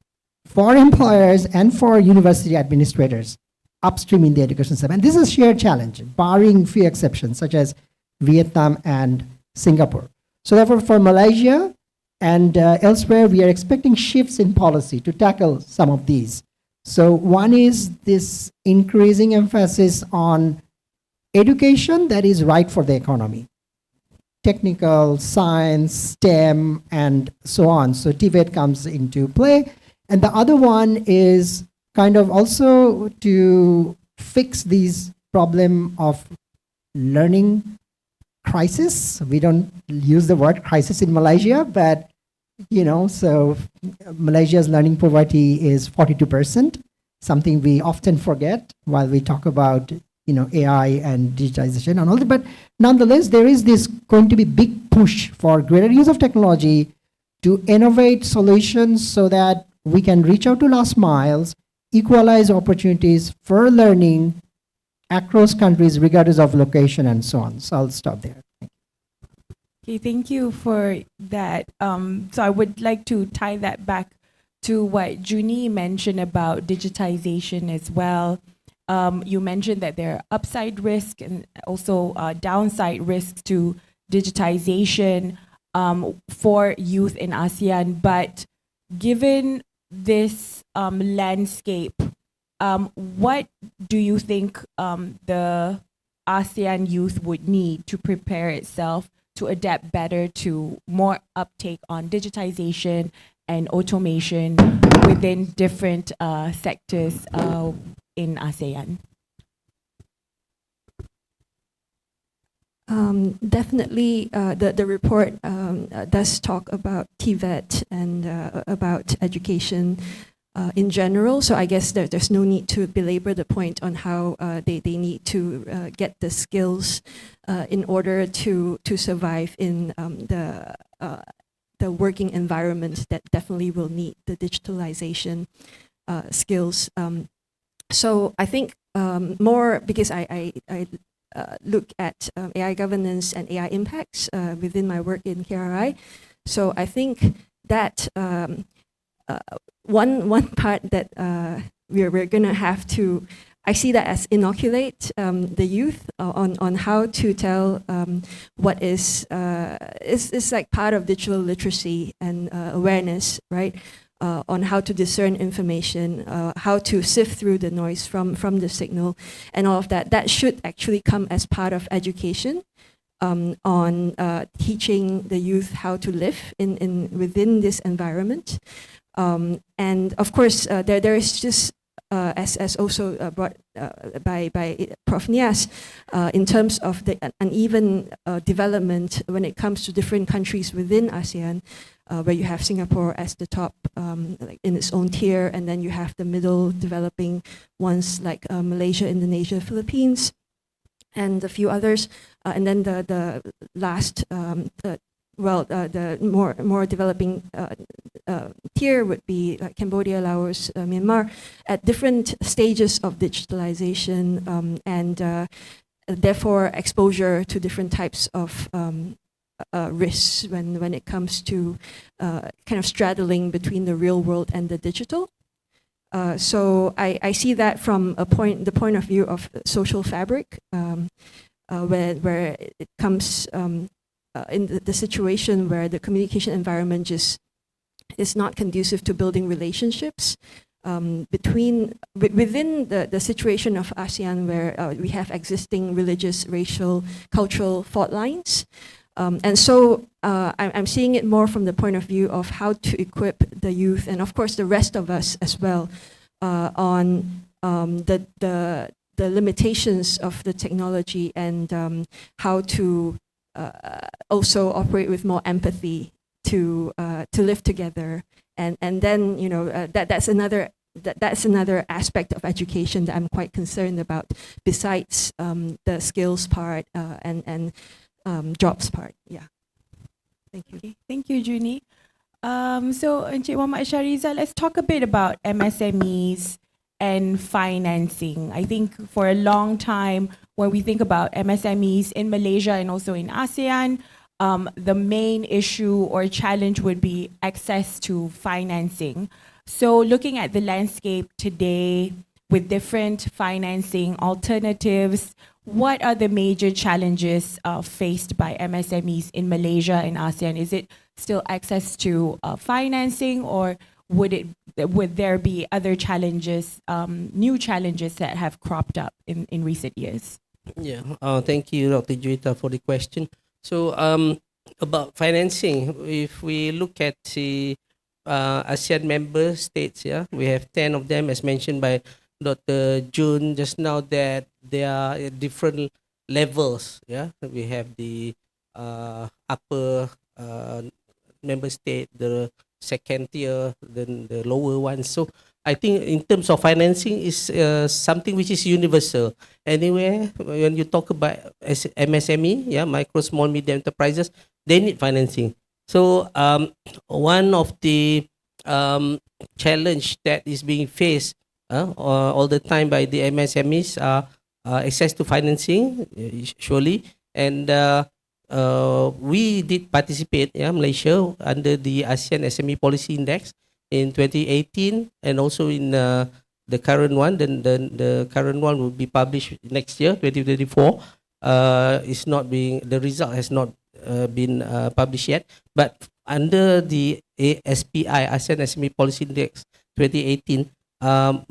for employers and for university administrators upstream in the education system. And this is a shared challenge, barring few exceptions, such as Vietnam and Singapore. So therefore, for Malaysia and elsewhere, we are expecting shifts in policy to tackle some of these. So one is this increasing emphasis on education that is right for the economy. Technical, science, STEM, and so on. So TVET comes into play. And the other one is kind of also to fix these problem of learning crisis. We don't use the word crisis in Malaysia, but so Malaysia's learning poverty is 42%, something we often forget while we talk about AI and digitization and all that. But nonetheless, there is this going to be big push for greater use of technology to innovate solutions so that we can reach out to last miles, equalize opportunities for learning across countries regardless of location and so on. So I'll stop there. Okay, thank you for that. So I would like to tie that back to what Junie mentioned about digitization as well. You mentioned that there are upside risks and also downside risks to digitization for youth in ASEAN, but given this landscape, what do you think the ASEAN youth would need to prepare itself to adapt better to more uptake on digitization and automation within different sectors in ASEAN? Definitely, the report does talk about TVET and about education in general. So I guess there's no need to belabor the point on how they need to get the skills in order to survive in the working environment that definitely will need the digitalization skills. So I think more because I look at AI governance and AI impacts within my work in KRI. So I think that one part that we're gonna have to, I see that as inoculate the youth on how to tell what is like part of digital literacy and awareness, right? On how to discern information, how to sift through the noise from the signal, and all of that. That should actually come as part of education on teaching the youth how to live within this environment. And of course, there is just as also brought by Prof. Nias, in terms of the uneven development when it comes to different countries within ASEAN, where you have Singapore as the top like in its own tier, and then you have the middle developing ones like Malaysia, Indonesia, Philippines, and a few others, and then the last, the more developing tier would be like Cambodia, Laos, Myanmar, at different stages of digitalization and therefore exposure to different types of risks when it comes to kind of straddling between the real world and the digital. So I see that from the point of view of social fabric, where it comes in the situation where the communication environment just is not conducive to building relationships within the situation of ASEAN, where we have existing religious, racial, cultural fault lines. And so I'm seeing it more from the point of view of how to equip the youth, and of course the rest of us as well, on the limitations of the technology and how to also operate with more empathy to live together, and then that's another aspect of education that I'm quite concerned about, besides the skills part and jobs part. Yeah. Thank you. Okay, thank you, Junie. So, Encik Muhammad Shahriza, let's talk a bit about MSMEs and financing. I think for a long time, when we think about MSMEs in Malaysia and also in ASEAN, the main issue or challenge would be access to financing. So looking at the landscape today with different financing alternatives, what are the major challenges faced by MSMEs in Malaysia and ASEAN? Is it still access to financing, or would there be other challenges, new challenges that have cropped up in recent years? Yeah, thank you, Dr. Juita, for the question. So about financing, if we look at the ASEAN member states, yeah, we have 10 of them, as mentioned by Dr. Jun just now, that they are at different levels. Yeah, we have the upper member state, the second tier, then the lower one. So I think in terms of financing is something which is universal. Anywhere when you talk about MSME, yeah, micro, small, medium enterprises, they need financing. So one of the challenge that is being faced all the time by the MSMEs are access to financing, surely, and we did participate, yeah, Malaysia, under the ASEAN SME Policy Index in 2018, and also in the current one. Then the current one will be published next year, 2024. It's not being, the result has not been published yet. But under the ASPI, ASEAN SME Policy Index 2018,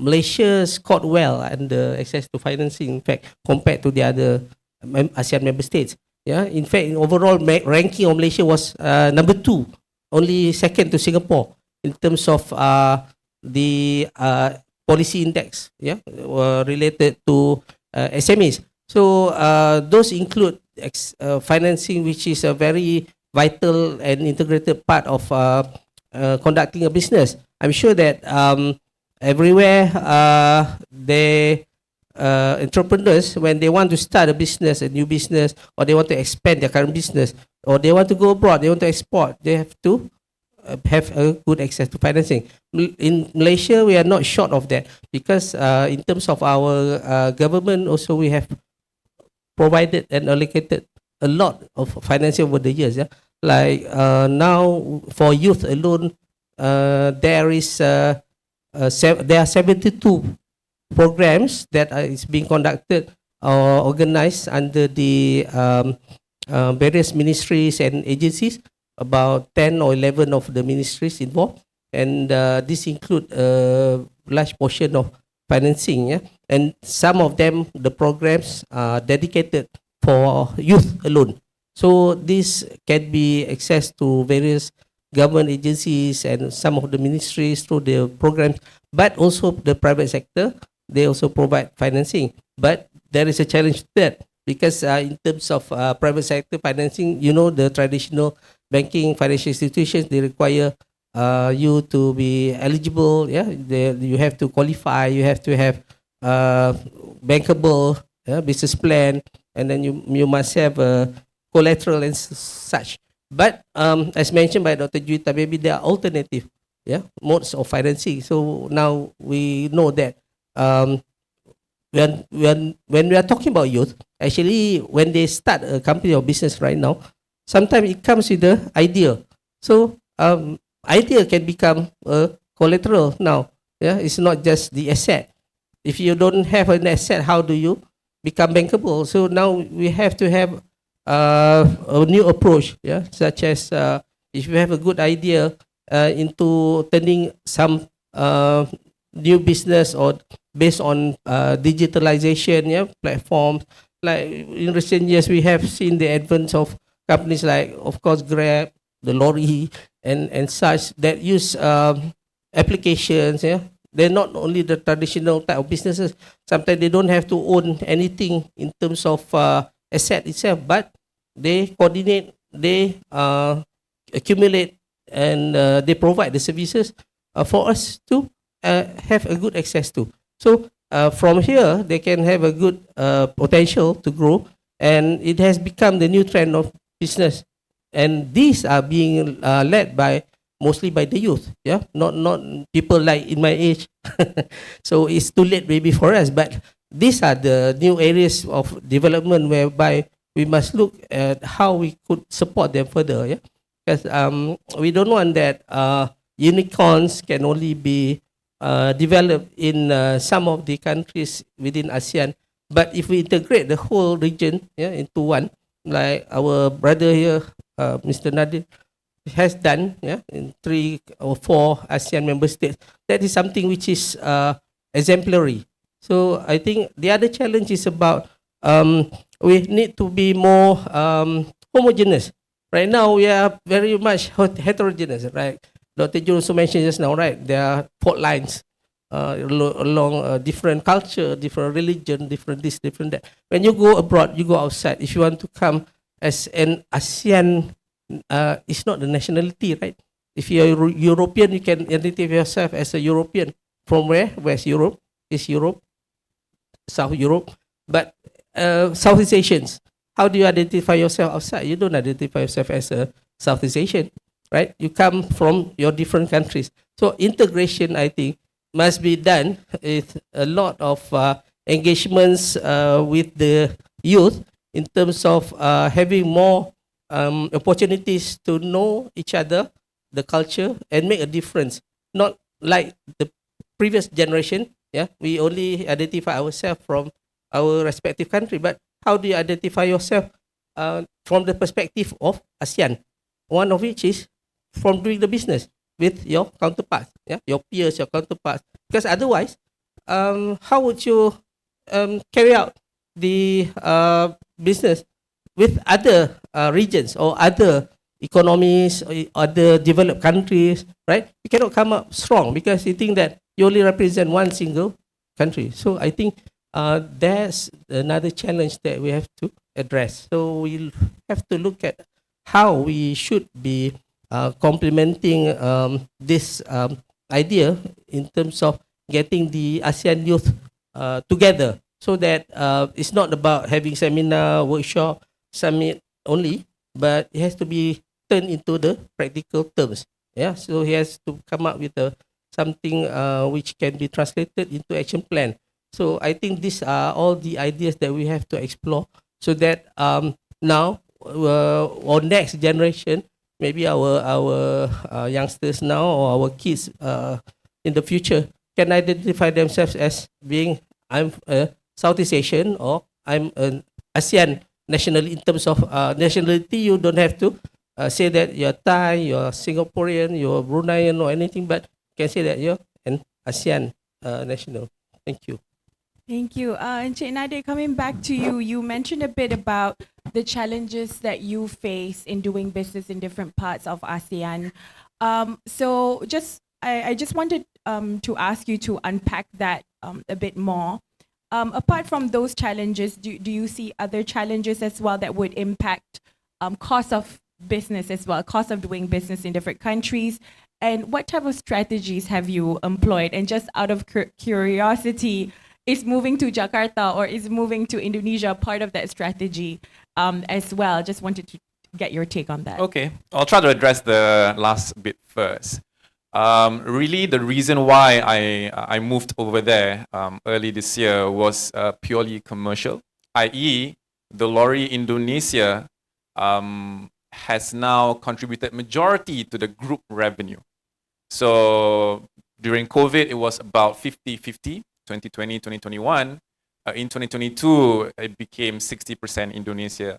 Malaysia scored well under access to financing, in fact, compared to the other ASEAN member states. Yeah, in fact, in overall ranking of Malaysia was number 2, only second to Singapore in terms of the policy index, yeah, related to SMEs. So those include financing, which is a very vital and integrated part of conducting a business. I'm sure that everywhere entrepreneurs, when they want to start a business, a new business, or they want to expand their current business, or they want to go abroad, they want to export, they have to have a good access to financing. In Malaysia, we are not short of that, because in terms of our government, also we have provided and allocated a lot of financing over the years. Yeah? Like now, for youth alone, there are 72 programs that is being conducted or organized under the various ministries and agencies, about 10 or 11 of the ministries involved, and this include a large portion of financing, yeah? And some of them, the programs are dedicated for youth alone. So this can be accessed to various government agencies and some of the ministries through the programs, but also the private sector, they also provide financing. But there is a challenge to that, because in terms of private sector financing, you know, the traditional banking financial institutions, they require you to be eligible. Yeah, you have to qualify. You have to have bankable business plan, and then you must have collateral and such. But as mentioned by Dr. Juita, maybe there are alternative modes of financing. So now we know that when we are talking about youth, actually when they start a company or business right now, sometimes it comes with the idea. So idea can become a collateral now. Yeah, it's not just the asset. If you don't have an asset, how do you become bankable? So now we have to have a new approach. Yeah, such as if you have a good idea into turning some new business or based on digitalization platforms. Like in recent years, we have seen the advent of companies like, of course, Grab, the lorry, and such that use applications. Yeah, they're not only the traditional type of businesses. Sometimes they don't have to own anything in terms of asset itself, but they coordinate, they accumulate, and they provide the services for us to have a good access to. So from here, they can have a good potential to grow, and it has become the new trend of business. And these are being led by mostly by the youth, yeah, not people like in my age. So it's too late maybe for us, but these are the new areas of development whereby we must look at how we could support them further, yeah, because we don't want that unicorns can only be developed in some of the countries within ASEAN, but if we integrate the whole region, yeah, into one, like our brother here, Mr. Nadir, has done, yeah, in 3 or 4 ASEAN member states, that is something which is exemplary. So I think the other challenge is about we need to be more homogeneous. Right now we are very much heterogeneous, right? Dr. Jun also mentioned just now, right? There are fault lines along different culture, different religion, different this, different that. When you go abroad, you go outside. If you want to come as an ASEAN, it's not the nationality, right? If you're European, you can identify yourself as a European. From where? Where's Europe? Is Europe, South Europe. But Southeast Asians, how do you identify yourself outside? You don't identify yourself as a Southeast Asian, right? You come from your different countries. So integration, I think, must be done with a lot of engagements with the youth in terms of having more opportunities to know each other, the culture, and make a difference. Not like the previous generation, yeah, we only identify ourselves from our respective country, but how do you identify yourself from the perspective of ASEAN? One of which is from doing the business with your counterparts, yeah, your peers, your counterparts. Because otherwise, how would you carry out the business with other regions or other economies or other developed countries, right? You cannot come up strong because you think that you only represent one single country. So I think that's another challenge that we have to address. So we'll have to look at how we should be complementing this idea in terms of getting the ASEAN youth together, so that it's not about having seminar, workshop, summit only, but it has to be turned into the practical terms. Yeah, so he has to come up with something which can be translated into action plan. So I think these are all the ideas that we have to explore, so that now or next generation, maybe our youngsters now or our kids in the future can identify themselves as being, I'm a Southeast Asian or I'm an ASEAN national. In terms of nationality, you don't have to say that you're Thai, you're Singaporean, you're Bruneian or anything, but you can say that you're an ASEAN national. Thank you. Thank you. Encik Nadir, coming back to you, you mentioned a bit about the challenges that you face in doing business in different parts of ASEAN. So I just wanted to ask you to unpack that a bit more. Apart from those challenges, do you see other challenges as well that would impact cost of business as well, cost of doing business in different countries? And what type of strategies have you employed? And just out of curiosity, is moving to Jakarta or is moving to Indonesia part of that strategy as well? Just wanted to get your take on that. Okay, I'll try to address the last bit first. Really, the reason why I moved over there early this year was purely commercial, i.e. the lorry Indonesia has now contributed majority to the group revenue. So during COVID, it was about 50-50, 2020, 2021. In 2022, it became 60% Indonesia,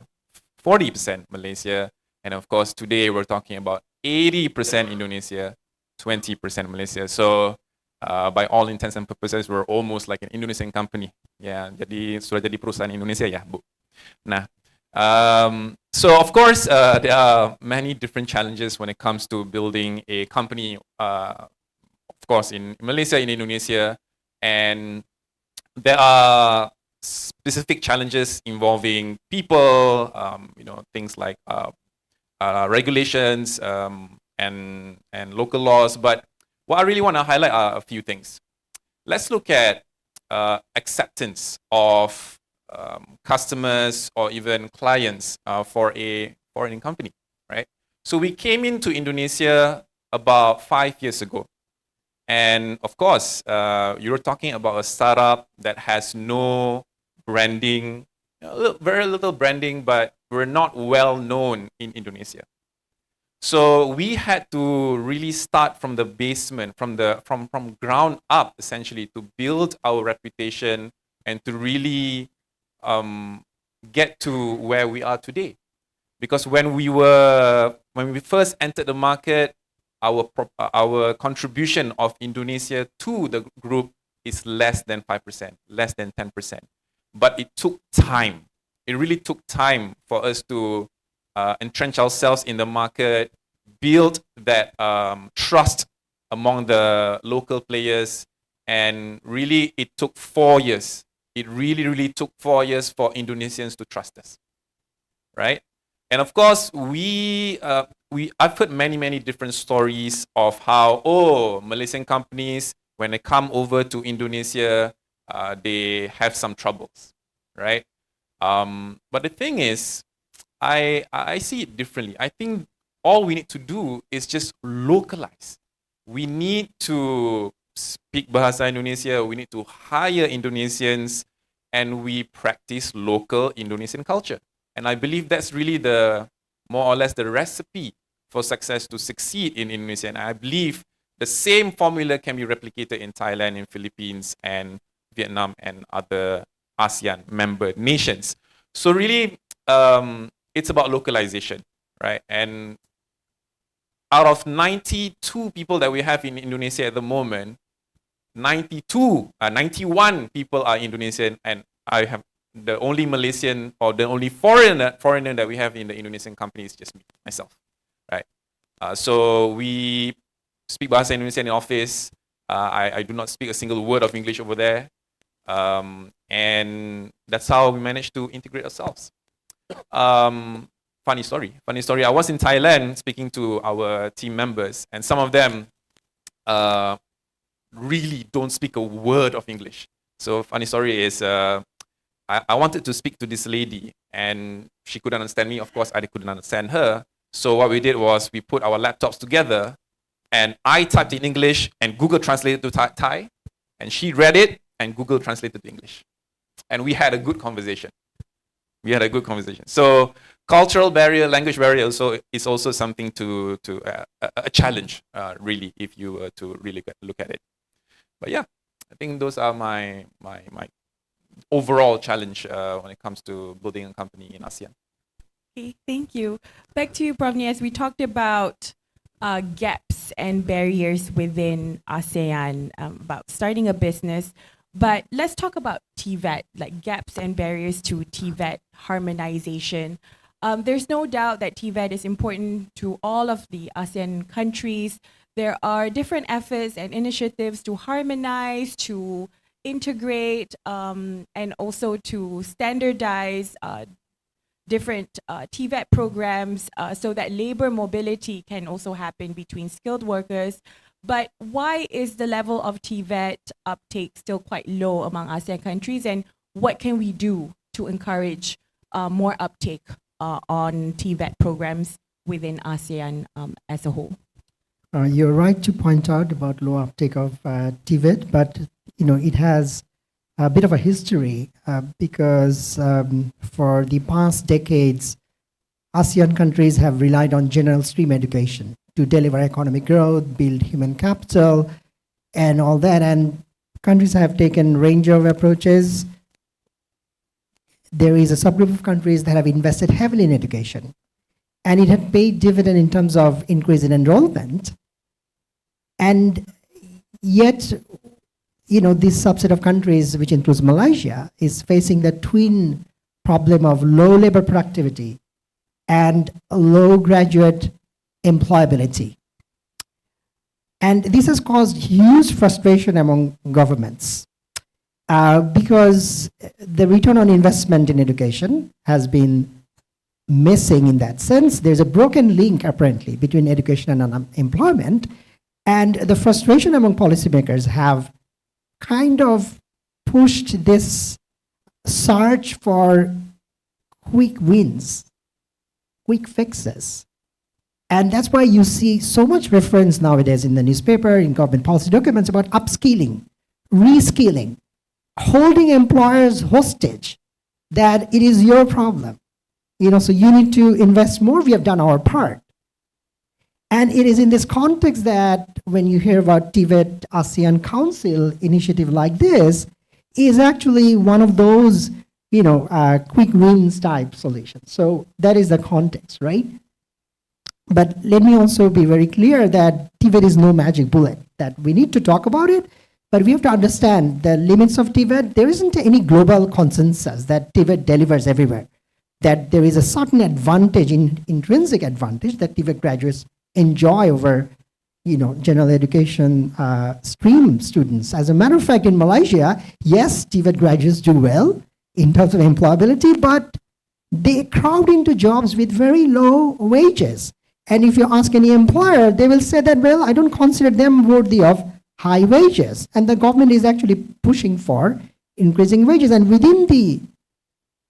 40% Malaysia. And of course, today we're talking about 80% Indonesia, 20% Malaysia. So by all intents and purposes, we're almost like an Indonesian company. Ya, jadi sudah jadi perusahaan Indonesia ya, Bu. Nah, so of course, there are many different challenges when it comes to building a company, of course, in Malaysia, in Indonesia. And there are specific challenges involving people, things like regulations and local laws. But what I really want to highlight are a few things. Let's look at acceptance of customers or even clients for a foreign company, right? So we came into Indonesia about 5 years ago. And of course, you're talking about a startup that has no branding, very little branding, but we're not well known in Indonesia. So we had to really start from the basement, from ground up, essentially, to build our reputation and to really get to where we are today. Because when we first entered the market, our contribution of Indonesia to the group is less than 5%, less than 10%. But it took time. It really took time for us to entrench ourselves in the market, build that trust among the local players, and really it took 4 years. It really took 4 years for Indonesians to trust us, right? And of course, I've heard many different stories of how, Malaysian companies, when they come over to Indonesia, they have some troubles, right? But the thing is, I see it differently. I think all we need to do is just localize. We need to speak Bahasa Indonesia, we need to hire Indonesians, and we practice local Indonesian culture. And I believe that's really more or less the recipe for success to succeed in Indonesia. And I believe the same formula can be replicated in Thailand, in Philippines, and Vietnam, and other ASEAN member nations. So really, it's about localization, right? And out of 92 people that we have in Indonesia at the moment, 91 people are Indonesian, and I have the only Malaysian or the only foreigner that we have in the Indonesian company is just me, myself, right? So we speak Bahasa Indonesia in the office. I do not speak a single word of English over there. And that's how we managed to integrate ourselves. Funny story. I was in Thailand speaking to our team members, and some of them really don't speak a word of English. So funny story is, I wanted to speak to this lady, and she couldn't understand me. Of course, I couldn't understand her. So what we did was we put our laptops together, and I typed in English, and Google translated to Thai, and she read it, and Google translated to English. And we had a good conversation. So cultural barrier, language barrier is also something to a challenge, really, if you were to really look at it. But yeah, I think those are my overall challenge when it comes to building a company in ASEAN. Okay, thank you. Back to you, Prof. Nias. We talked about gaps and barriers within ASEAN, about starting a business. But let's talk about TVET, like gaps and barriers to TVET harmonization. There's no doubt that TVET is important to all of the ASEAN countries. There are different efforts and initiatives to harmonize, to integrate, and also to standardize different TVET programs so that labor mobility can also happen between skilled workers. But why is the level of TVET uptake still quite low among ASEAN countries, and what can we do to encourage more uptake on TVET programs within ASEAN as a whole? You're right to point out about low uptake of TVET, but it has a bit of a history because for the past decades, ASEAN countries have relied on general stream education to deliver economic growth, build human capital, and all that. And countries have taken a range of approaches. There is a subgroup of countries that have invested heavily in education, and it had paid dividend in terms of increase in enrollment. And yet, this subset of countries, which includes Malaysia, is facing the twin problem of low labor productivity and low graduate employability. And this has caused huge frustration among governments because the return on investment in education has been missing in that sense. There's a broken link, apparently, between education and unemployment. And the frustration among policymakers have kind of pushed this search for quick wins, quick fixes. And that's why you see so much reference nowadays in the newspaper, in government policy documents about upskilling, reskilling, holding employers hostage, that it is your problem. So you need to invest more. We have done our part. And it is in this context that when you hear about TVET ASEAN Council initiative like this, is actually one of those, quick wins type solutions. So that is the context, right? But let me also be very clear that TVET is no magic bullet, that we need to talk about it, but we have to understand the limits of TVET. There isn't any global consensus that TVET delivers everywhere, that there is a certain advantage, intrinsic advantage that TVET graduates enjoy over, general education stream students. As a matter of fact, in Malaysia, yes, TVET graduates do well in terms of employability, but they crowd into jobs with very low wages. And if you ask any employer, they will say that, well, I don't consider them worthy of high wages. And the government is actually pushing for increasing wages. And within the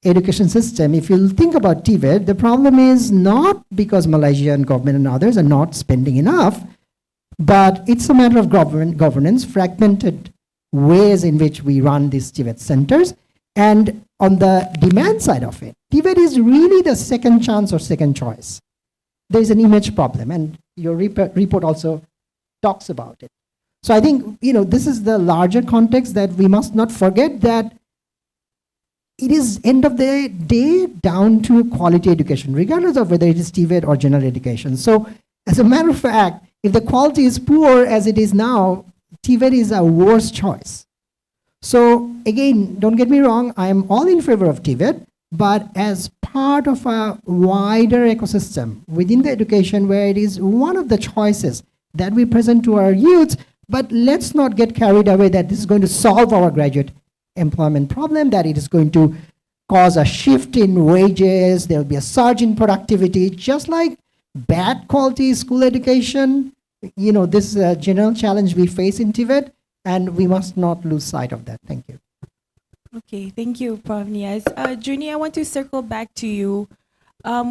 education system, if you think about TVET, the problem is not because Malaysian government and others are not spending enough, but it's a matter of governance, fragmented ways in which we run these TVET centers. And on the demand side of it, TVET is really the second chance or second choice. There is an image problem, and your report also talks about it. So I think, this is the larger context that we must not forget, that it is end of the day down to quality education, regardless of whether it is TVET or general education. So As a matter of fact, if the quality is poor as it is now, TVET is a worse choice. So again, don't get me wrong, I am all in favor of TVET, but as part of a wider ecosystem within the education where it is one of the choices that we present to our youth, but let's not get carried away that this is going to solve our graduate employment problem, that it is going to cause a shift in wages, there will be a surge in productivity, just like bad quality school education. You know, this is a general challenge we face in TVET, and we must not lose sight of that. Thank you. Okay, thank you, Prof. Niaz. Junie, I want to circle back to you.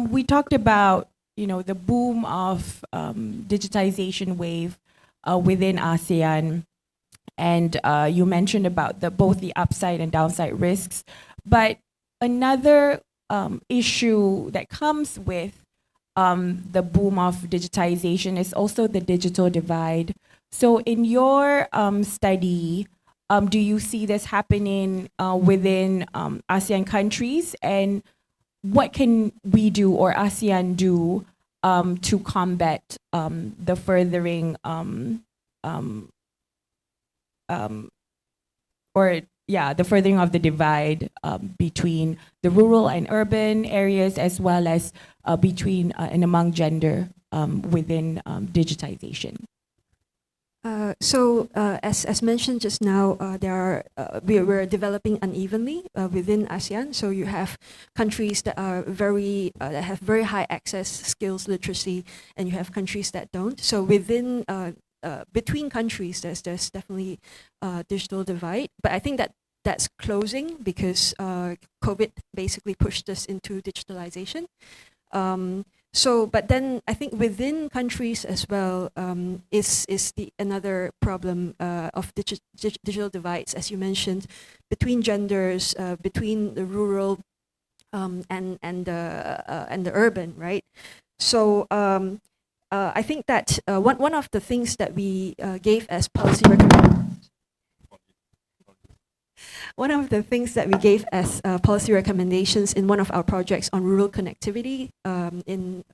We talked about, the boom of digitization wave within ASEAN, and you mentioned about both the upside and downside risks. But another issue that comes with the boom of digitization is also the digital divide. So in your study, do you see this happening within ASEAN countries? And what can we do or ASEAN do to combat the furthering the furthering of the divide between the rural and urban areas, as well as between and among gender within digitization? As mentioned just now, we're developing unevenly within ASEAN. So you have countries that are that have very high access, skills, literacy, and you have countries that don't. So within between countries, there's definitely digital divide. But I think that's closing because COVID basically pushed us into digitalization. But then I think within countries as well is another problem of digital divides, as you mentioned, between genders, between the rural and the urban, right? So I think that one of the things that we gave as policy recommendations. One of the things that we gave as policy recommendations in one of our projects on rural connectivity in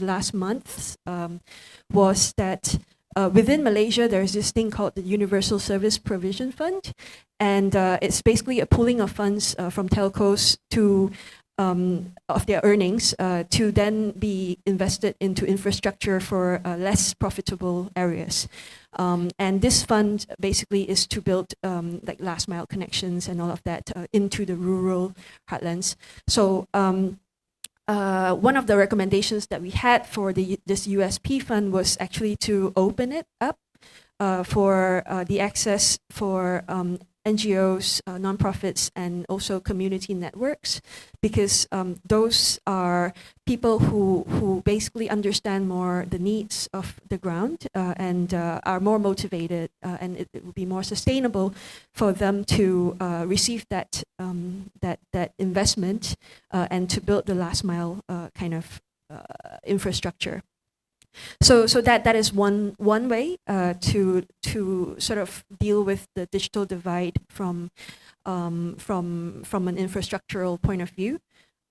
last month was that within Malaysia, there's this thing called the Universal Service Provision Fund. And it's basically a pooling of funds from telcos to of their earnings to then be invested into infrastructure for less profitable areas. And this fund basically is to build like last mile connections and all of that into the rural heartlands. So one of the recommendations that we had for this USP fund was actually to open it up for the access for NGOs, nonprofits, and also community networks, because those are people who basically understand more the needs of the ground and are more motivated, and it will be more sustainable for them to receive that investment and to build the last mile kind of infrastructure. So that is one way to sort of deal with the digital divide from an infrastructural point of view.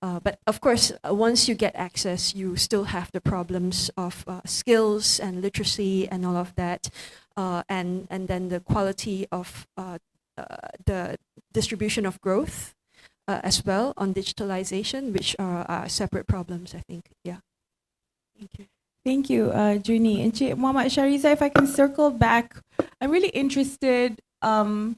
But of course, once you get access, you still have the problems of skills and literacy and all of that, and then the quality of the distribution of growth as well on digitalization, which are separate problems, I think. Yeah. Thank you. Thank you, Junie. And Muhammad Shariza, if I can circle back, I'm really interested to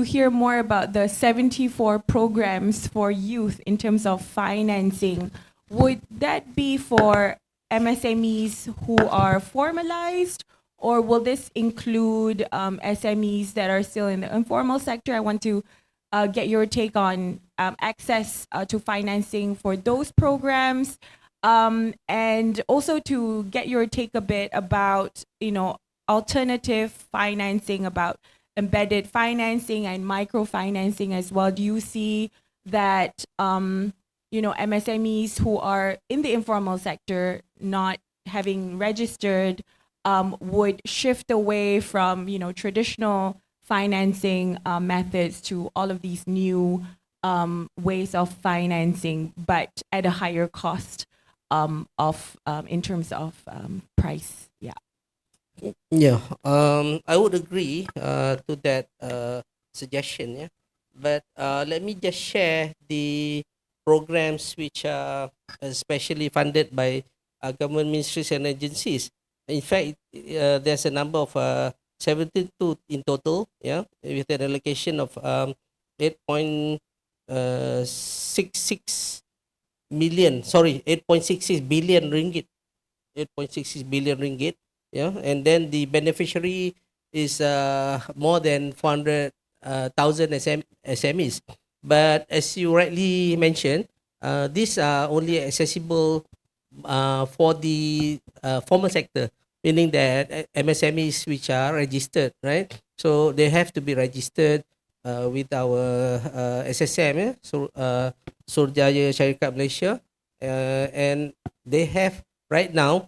hear more about the 74 programs for youth in terms of financing. Would that be for MSMEs who are formalized, or will this include SMEs that are still in the informal sector? I want to get your take on access to financing for those programs. And also to get your take a bit about, alternative financing, about embedded financing and microfinancing as well. Do you see that, MSMEs who are in the informal sector not having registered would shift away from, traditional financing methods to all of these new ways of financing, but at a higher cost? in terms of price. Yeah. Yeah, I would agree to that suggestion. Yeah, but let me just share the programs which are especially funded by government ministries and agencies. In fact, there's a number of 72 in total. Yeah, with an allocation of 8.66 million. Sorry, 8.66 billion ringgit. 8.66 billion ringgit. Yeah, and then the beneficiary is more than 400,000 SMEs. But as you rightly mentioned, these are only accessible for the formal sector, meaning that MSMEs which are registered, right? So they have to be registered with our SSM, yeah? So Surjaya Syarikat Malaysia, and they have right now.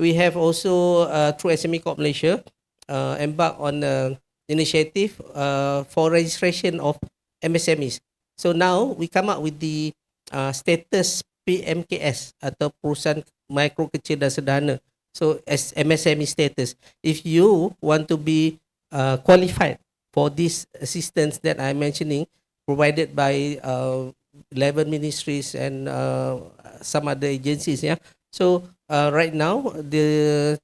We have also through SME Corp Malaysia embarked on an initiative for registration of MSMEs. So now we come up with the status PMKS atau Perusahaan Mikro Kecil dan Sederhana. So as MSME status, if you want to be qualified for this assistance that I'm mentioning, provided by 11 ministries and some other agencies, yeah. So right now, the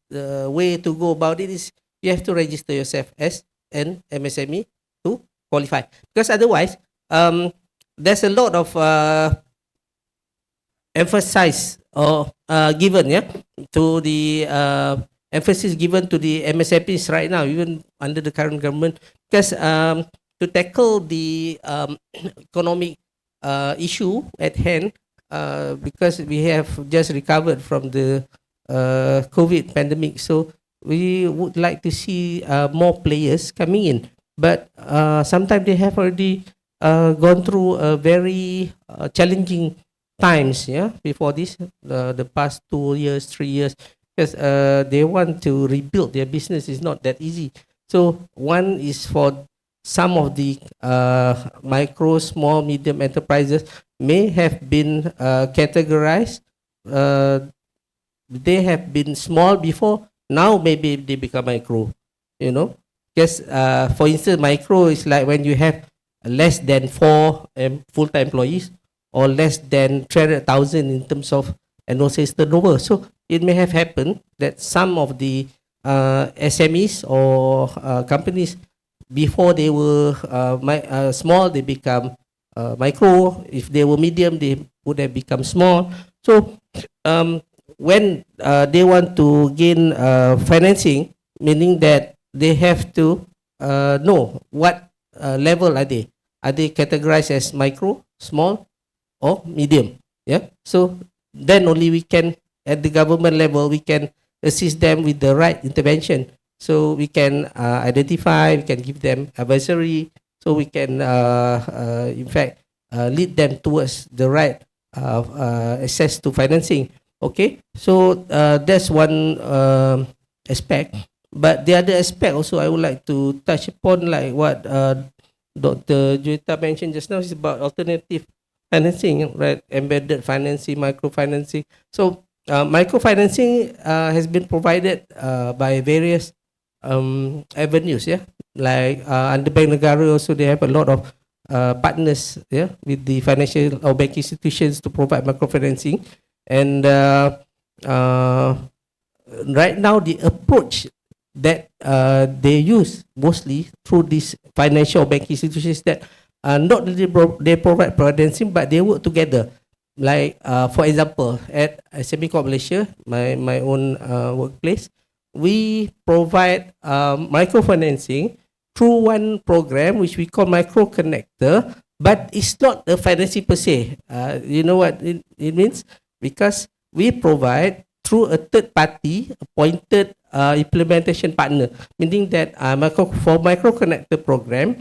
way to go about it is you have to register yourself as an MSME to qualify. Because otherwise, there's a lot of emphasis or given, yeah, to the emphasis given to the MSMEs right now, even under the current government, because to tackle the economic issue at hand, because we have just recovered from the COVID pandemic. So we would like to see more players coming in. But sometimes they have already gone through a very challenging times, yeah, before this, the past 2 years, 3 years, because they want to rebuild their business is not that easy. So one is for some of the micro, small, medium enterprises may have been categorized. They have been small before. Now maybe they become micro. You know, because for instance, micro is like when you have less than 4 full-time employees or less than 300,000 in terms of annual sales turnover. So it may have happened that some of the SMEs or companies, before they were small, they become micro. If they were medium, they would have become small. So when they want to gain financing, meaning that they have to know what level are they. Are they categorized as micro, small, or medium? Yeah. So then only we can, at the government level, we can assist them with the right intervention. So we can identify, we can give them advisory, so we can in fact lead them towards the right access to financing. Okay, so that's one aspect. But the other aspect also I would like to touch upon, like what Dr. Juita mentioned just now, is about alternative financing, right? Embedded financing, microfinancing. So microfinancing has been provided by various avenues, yeah. Like under Bank Negara also, they have a lot of partners, yeah, with the financial or bank institutions to provide microfinancing. And right now, the approach that they use mostly through these financial bank institutions, that not really they provide financing, but they work together. Like for example, at SME Corp Malaysia, my own workplace, we provide microfinancing through one program which we call Micro Connector, but it's not a financing per se. You know what it means? Because we provide through a third party appointed implementation partner, meaning that for Micro Connector program,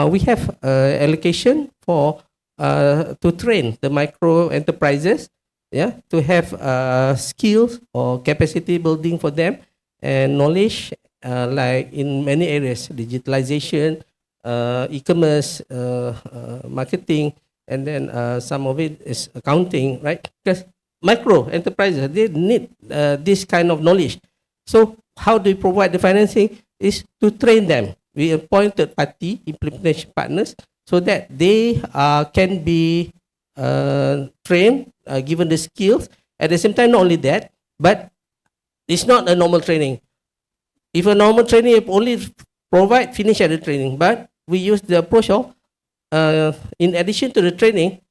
we have allocation for to train the micro enterprises, yeah, to have skills or capacity building for them and knowledge, like in many areas, digitalization, e-commerce, marketing, and then some of it is accounting, right? Because micro enterprises, they need this kind of knowledge. So how do we provide the financing is to train them. We appoint third-party implementation partners so that they can be trained, given the skills. At the same time, not only that, but it's not a normal training. If a normal training only provide finish at the training, but we use the approach of, in addition to the training,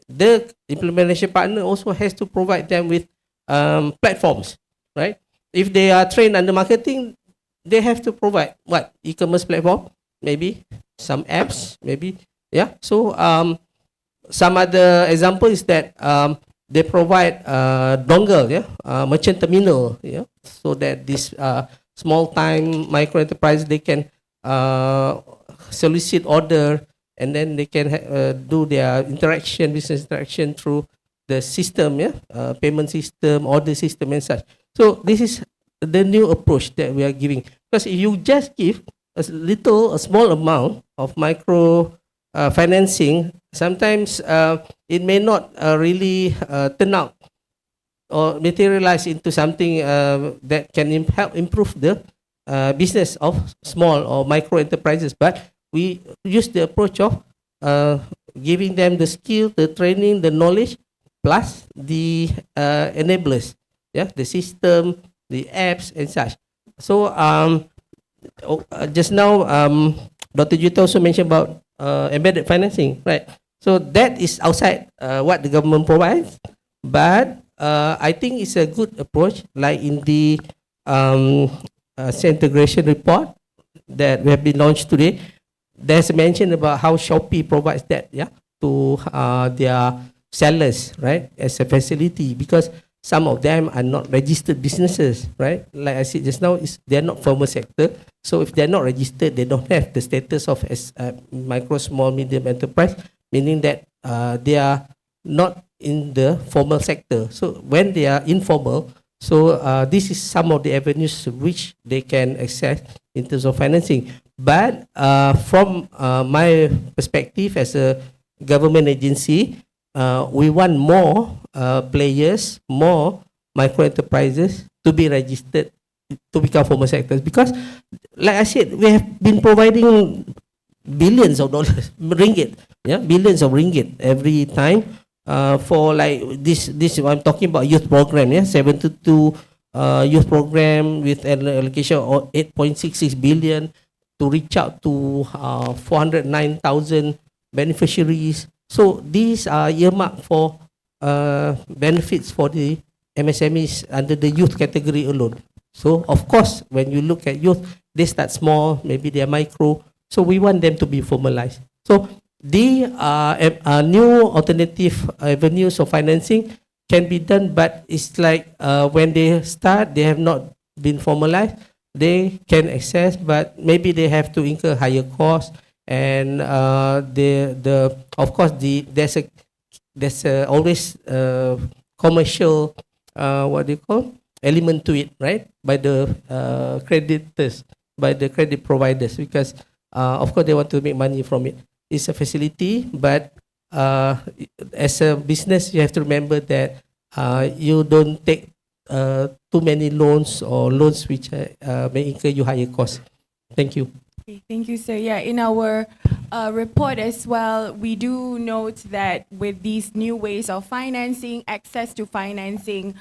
the implementation partner also has to provide them with platforms, right? If they are trained under marketing, they have to provide what? E-commerce platform, maybe some apps, maybe, yeah. So some other example is that they provide dongle, yeah, merchant terminal, yeah, so that this small time micro enterprise, they can solicit order, and then they can do their business interaction through the system, yeah, payment system, order system and such. So this is the new approach that we are giving. Because if you just give a small amount of micro financing, sometimes it may not really turn out or materialize into something that can help improve the business of small or micro enterprises. But we use the approach of giving them the skill, the training, the knowledge, plus the enablers, yeah, the system, the apps and such. So just now, Dr. Juta also mentioned about embedded financing, right? So that is outside what the government provides, but I think it's a good approach, like in the integration report that we have been launched today. There's a mention about how Shopee provides that, yeah, to their sellers, right, as a facility, because some of them are not registered businesses, right? Like I said just now, they're not formal sector. So if they're not registered, they don't have the status of as micro, small, medium enterprise, meaning that they are not in the formal sector. So when they are informal, so this is some of the avenues which they can access in terms of financing. But from my perspective as a government agency, we want more players, more micro enterprises to be registered to become formal sectors, because like I said, we have been providing billions of dollars, ringgit, yeah, billions of ringgit every time for like this I'm talking about youth program, yeah, 72 youth program with an allocation of 8.66 billion to reach out to 409,000 beneficiaries. So these are earmarked for benefits for the MSMEs under the youth category alone. So of course, when you look at youth, they start small, maybe they are micro. So we want them to be formalized. So the new alternative avenues of financing can be done, but it's like when they start, they have not been formalized. They can access, but maybe they have to incur higher costs. And of course there's always commercial what do you call element to it, right, by the creditors, by the credit providers, because of course they want to make money from it. It's a facility, but as a business you have to remember that you don't take too many loans or loans which may incur you higher costs. Thank you. Okay, thank you, sir. Yeah, in our report as well, we do note that with these new ways of financing, access to financing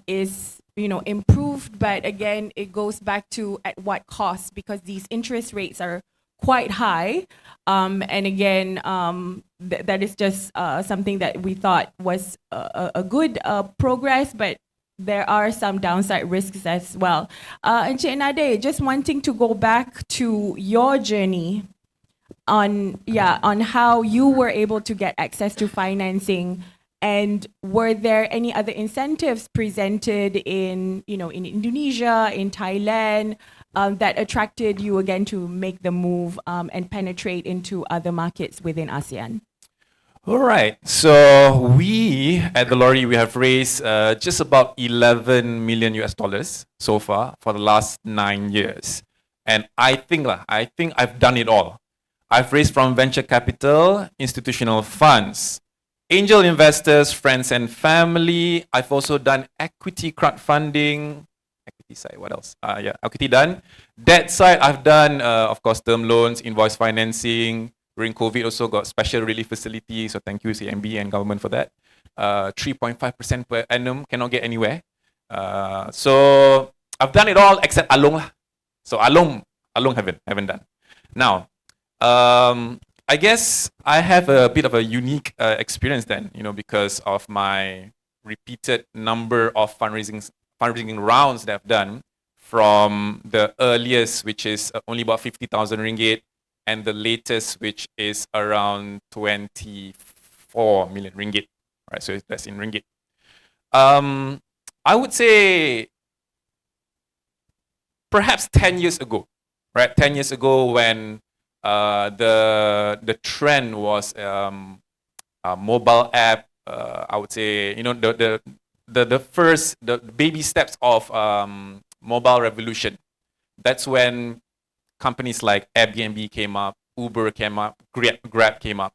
is, improved, but again, it goes back to at what cost, because these interest rates are quite high. And again, that is just something that we thought was a good progress, but there are some downside risks as well. And Cik Nade, just wanting to go back to your journey on how you were able to get access to financing, and were there any other incentives presented in Indonesia, in Thailand, that attracted you again to make the move and penetrate into other markets within ASEAN? All right. So we at the Lorry, we have raised just about 11 million US dollars so far for the last 9 years. And I think I've done it all. I've raised from venture capital, institutional funds, angel investors, friends and family. I've also done equity crowdfunding. Equity side, what else? Yeah, equity done. Debt side, I've done, of course, term loans, invoice financing. During COVID, also got special relief facilities. So thank you, CMB and government for that. 3.5% per annum, cannot get anywhere. So I've done it all except Along lah. So Along haven't done. Now, I guess I have a bit of a unique experience then, because of my repeated number of fundraising rounds that I've done, from the earliest, which is only about 50,000 ringgit, and the latest, which is around 24 million ringgit. Right, so that's in ringgit. I would say perhaps 10 years ago, right? 10 years ago, when the trend was mobile app. I would say, the baby steps of mobile revolution. That's when companies like Airbnb came up, Uber came up, Grab came up,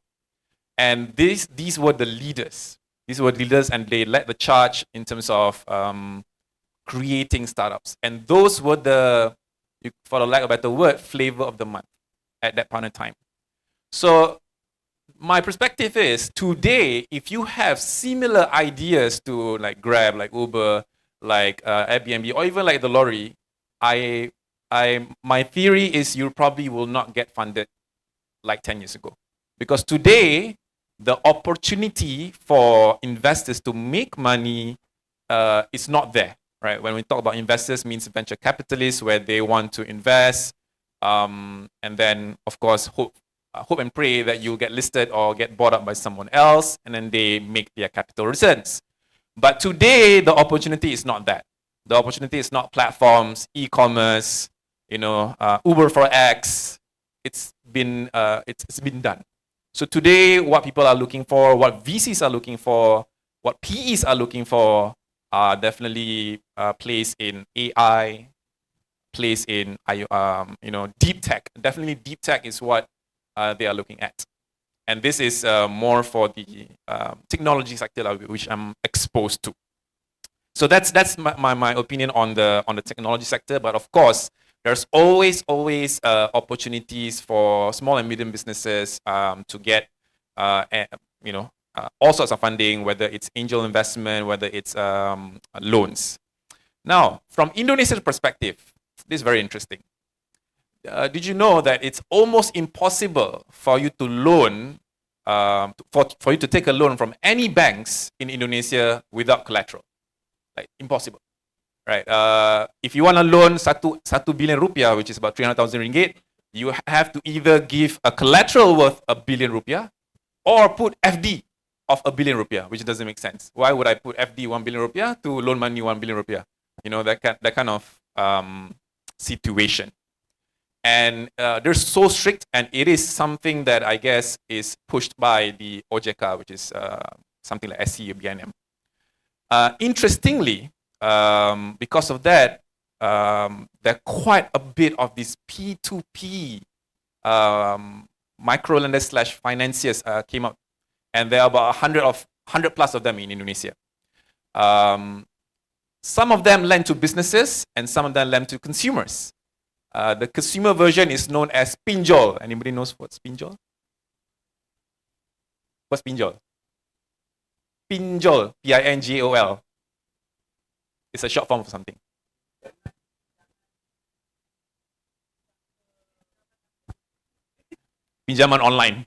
and these were the leaders. These were leaders, and they led the charge in terms of creating startups. And those were the, for the lack of a better word, flavor of the month at that point in time. So my perspective is, today, if you have similar ideas to like Grab, like Uber, like Airbnb, or even like the lorry, my theory is you probably will not get funded like 10 years ago. Because today, the opportunity for investors to make money is not there, right? When we talk about investors, means venture capitalists, where they want to invest, and then, of course, hope and pray that you get listed or get bought up by someone else, and then they make their capital returns. But today, the opportunity is not that. The opportunity is not platforms, e-commerce, Uber for X. It's been done. So today, what people are looking for, what VCs are looking for, what PEs are looking for, definitely plays in AI, plays in deep tech. Definitely, deep tech is what they are looking at, and this is more for the technology sector which I'm exposed to. So that's my opinion on the technology sector. But of course, there's always opportunities for small and medium businesses to get all sorts of funding, whether it's angel investment, whether it's loans. Now, from Indonesia's perspective, this is very interesting. Did you know that it's almost impossible for you to loan, for you to take a loan from any banks in Indonesia without collateral? Like, impossible, right? If you want to loan 1 billion rupiah, which is about 300,000 ringgit, you have to either give a collateral worth 1 billion rupiah or put FD of 1 billion rupiah, which doesn't make sense. Why would I put FD 1 billion rupiah to loan money 1 billion rupiah? That kind of situation. And they're so strict, and it is something that I guess is pushed by the OJK, which is something like SC or BNM. Interestingly, because of that, there are quite a bit of these P2P micro lenders / financiers came up, and there are about 100 plus of them in Indonesia. Some of them lend to businesses, and some of them lend to consumers. The consumer version is known as pinjol. Anybody knows what's pinjol? What's pinjol? Pinjol, P-I-N-J-O-L. It's a short form for something. Pinjaman online.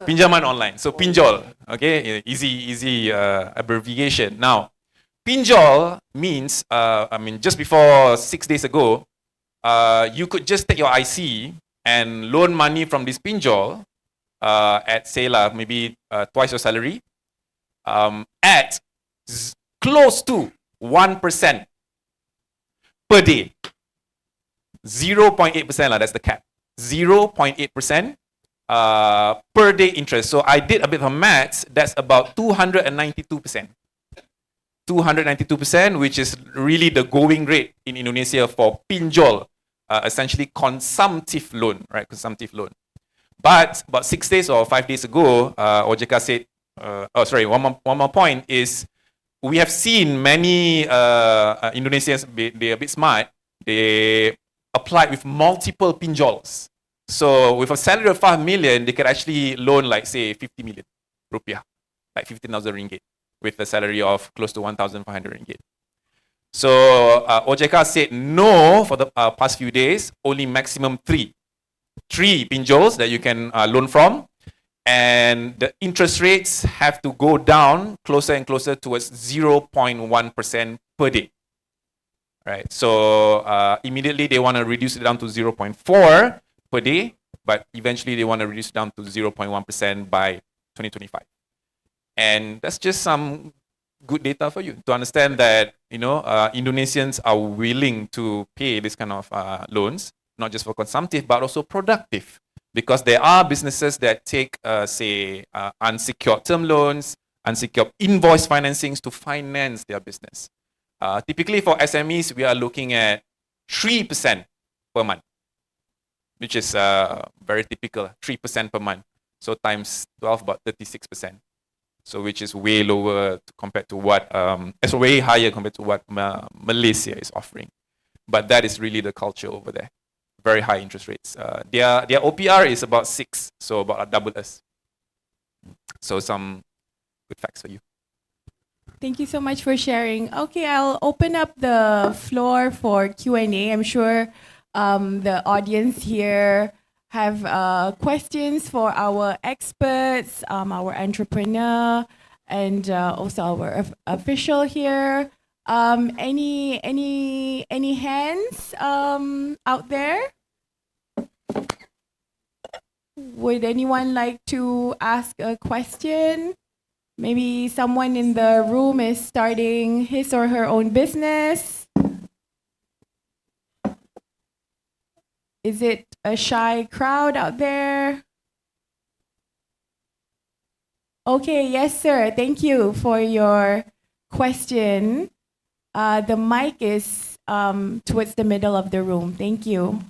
Pinjaman online. So pinjol, okay, easy abbreviation. Now, pinjol means, just before 6 days ago, you could just take your IC and loan money from this pinjol at, say, maybe twice your salary, at close to 1% per day. 0.8%, that's the cap. 0.8% per day interest. So I did a bit of maths. That's about 292%. 292%, which is really the going rate in Indonesia for pinjol, essentially consumptive loan, right? Consumptive loan. But about 6 days or 5 days ago, OJK said one more point is we have seen many Indonesians, they're a bit smart, they applied with multiple pinjols. So with a salary of 5 million, they could actually loan like say 50 million rupiah, like 15,000 ringgit, with a salary of close to 1,500 ringgit. So OJK said no for the past few days, only maximum three pinjols that you can loan from. And the interest rates have to go down closer and closer towards 0.1% per day. Right. So immediately they want to reduce it down to 0.4 per day, but eventually they want to reduce it down to 0.1% by 2025. And that's just some good data for you to understand that, you know, Indonesians are willing to pay this kind of loans, not just for consumptive, but also productive. Because there are businesses that take, unsecured term loans, unsecured invoice financings to finance their business. Typically for SMEs, we are looking at 3% per month, which is very typical, 3% per month. So times 12, about 36%. So which is way lower compared to what, it's way higher compared to what Malaysia is offering. But that is really the culture over there. Very high interest rates. Their OPR is about 6, so about double us. So some good facts for you. Thank you so much for sharing. Okay, I'll open up the floor for Q&A. I'm sure the audience here have questions for our experts, our entrepreneur, and also our official here. Any hands out there? Would anyone like to ask a question? Maybe someone in the room is starting his or her own business. Is it a shy crowd out there? Okay, yes, sir. Thank you for your question. The mic is towards the middle of the room. Thank you.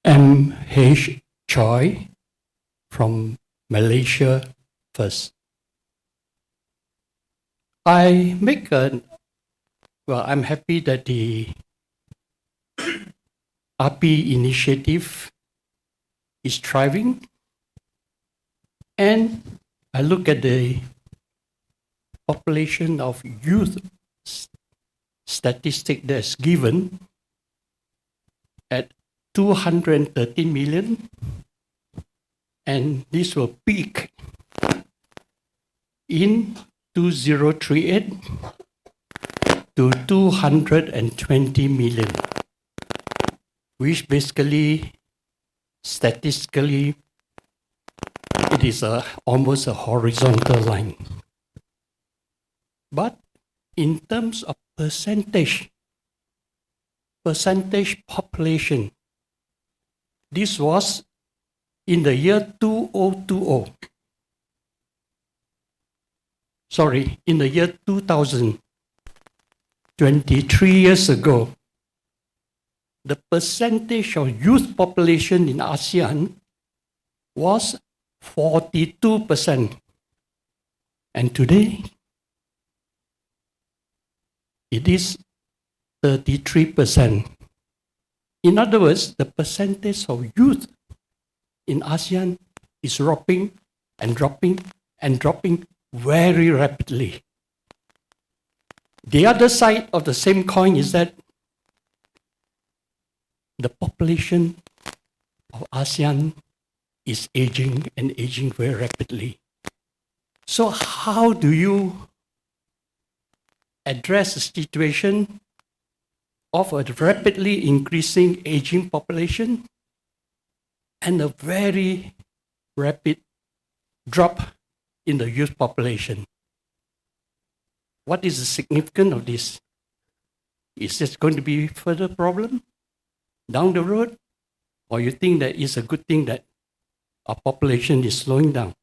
M.H. Choi from Malaysia first. I'm happy that the API initiative is thriving, and I look at the population of youth statistic that's given at 213 million, and this will peak in 2038 to 220 million, which basically, statistically, it is almost a horizontal line. But in terms of percentage population, this was in the year 2020. Sorry, in the year 2000, 23 years ago, the percentage of youth population in ASEAN was 42%. And today, it is 33%. In other words, the percentage of youth in ASEAN is dropping and dropping and dropping very rapidly. The other side of the same coin is that the population of ASEAN is aging and aging very rapidly. So how do you address the situation of a rapidly increasing aging population and a very rapid drop in the youth population? What is the significance of this? Is this going to be a further problem down the road? Or you think that it's a good thing that our population is slowing down?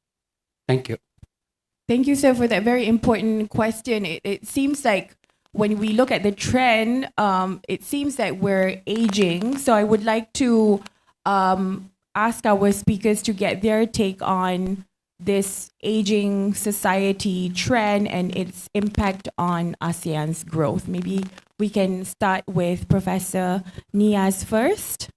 Thank you. Thank you, sir, for that very important question. It seems like when we look at the trend, it seems that we're aging. So I would like to ask our speakers to get their take on this aging society trend and its impact on ASEAN's growth. Maybe we can start with Professor Niaz first.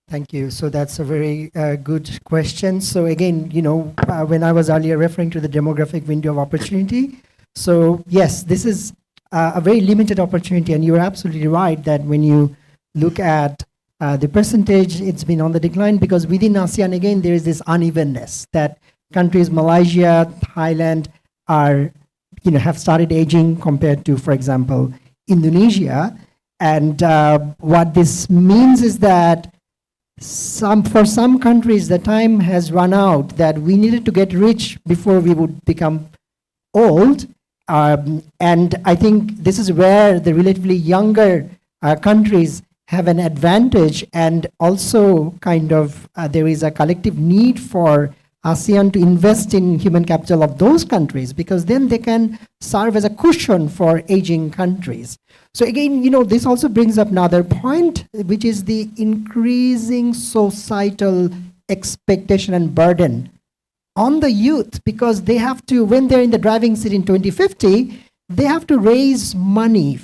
Thank you. So that's a very good question. So again, when I was earlier referring to the demographic window of opportunity, so yes, this is a very limited opportunity, and you're absolutely right that when you look at the percentage, it's been on the decline because within ASEAN, again, there is this unevenness that countries, Malaysia, Thailand, have started aging compared to, for example, Indonesia. And what this means is that for some countries, the time has run out that we needed to get rich before we would become old. And I think this is where the relatively younger countries have an advantage, and also there is a collective need for ASEAN to invest in human capital of those countries, because then they can serve as a cushion for aging countries. So again, this also brings up another point, which is the increasing societal expectation and burden on the youth, because they have to, when they're in the driving seat in 2050, they have to raise money,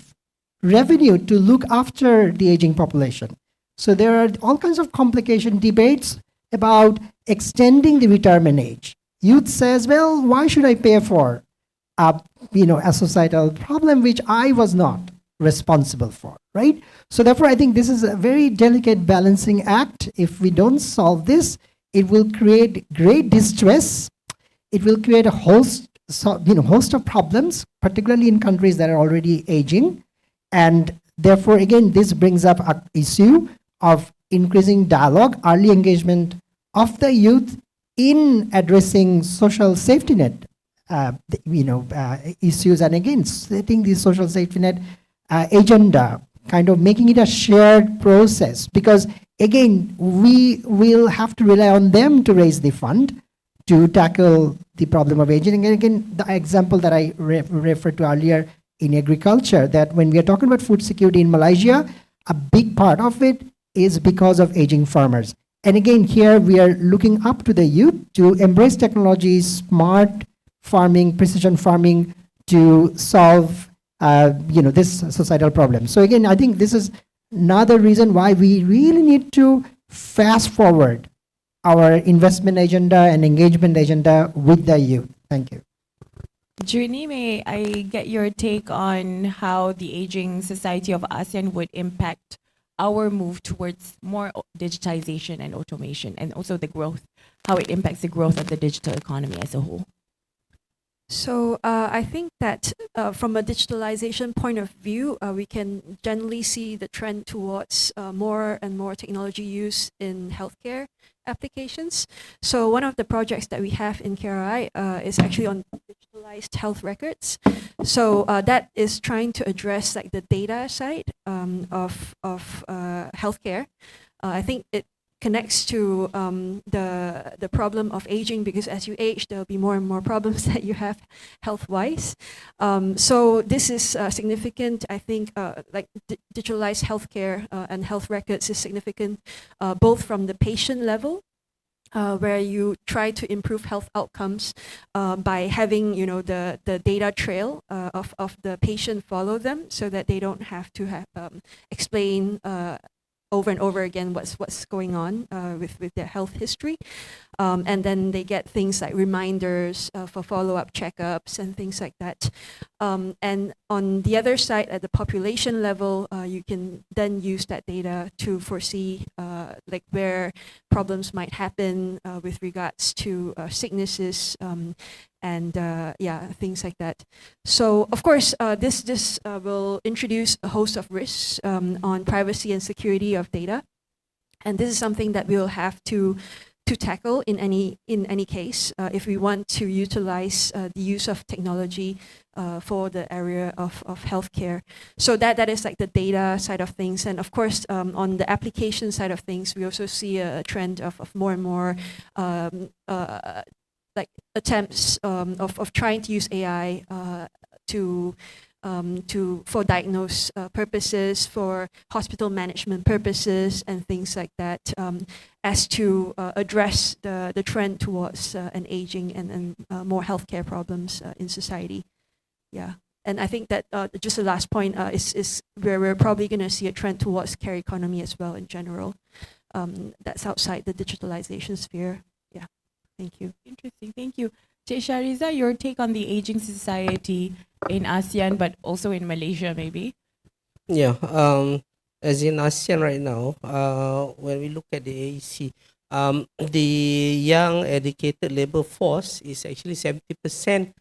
revenue to look after the aging population. So there are all kinds of complication debates about extending the retirement age. Youth says, well, why should I pay for a societal problem which I was not responsible for, right? So therefore, I think this is a very delicate balancing act. If we don't solve this, it will create great distress. It will create a host of problems, particularly in countries that are already aging. And therefore, again, this brings up an issue of increasing dialogue, early engagement of the youth in addressing social safety net, issues, and again, setting the social safety net agenda, kind of making it a shared process, because again, we will have to rely on them to raise the fund to tackle the problem of aging. And again, the example that I referred to earlier in agriculture, that when we are talking about food security in Malaysia, a big part of it is because of aging farmers. And again, here we are looking up to the youth to embrace technology, smart farming, precision farming, to solve this societal problem. So again, I think this is another reason why we really need to fast forward our investment agenda and engagement agenda with the youth. Thank you. Junie, may I get your take on how the aging society of ASEAN would impact our move towards more digitization and automation, and also the growth, how it impacts the growth of the digital economy as a whole? So I think that from a digitalization point of view, we can generally see the trend towards more and more technology use in healthcare applications. So one of the projects that we have in KRI is actually on digitalized health records. So that is trying to address like the data side of healthcare. I think it connects to the problem of aging, because as you age, there'll be more and more problems that you have health-wise. So this is significant. I think like digitalized healthcare and health records is significant both from the patient level, where you try to improve health outcomes by having the data trail of the patient, follow them so that they don't have to explain over and over again what's going on with their health history. And then they get things like reminders for follow-up checkups and things like that. And on the other side, at the population level, you can then use that data to foresee like where problems might happen with regards to sicknesses and things like that. So of course, this will introduce a host of risks on privacy and security of data. And this is something that we'll have to tackle in any case if we want to utilize the use of technology for the area of healthcare. So that is like the data side of things. And of course, on the application side of things, we also see a trend of more and more like attempts of trying to use AI to for diagnose purposes, for hospital management purposes, and things like that, as to address the trend towards an aging and more healthcare problems in society. Yeah. And I think that just the last point is where we're probably going to see a trend towards care economy as well in general. That's outside the digitalization sphere. Yeah, thank you. Interesting, thank you. Cik Shariza, your take on the aging society in ASEAN, but also in Malaysia, maybe? Yeah, as in ASEAN right now, when we look at the AEC, the young educated labor force is actually 70%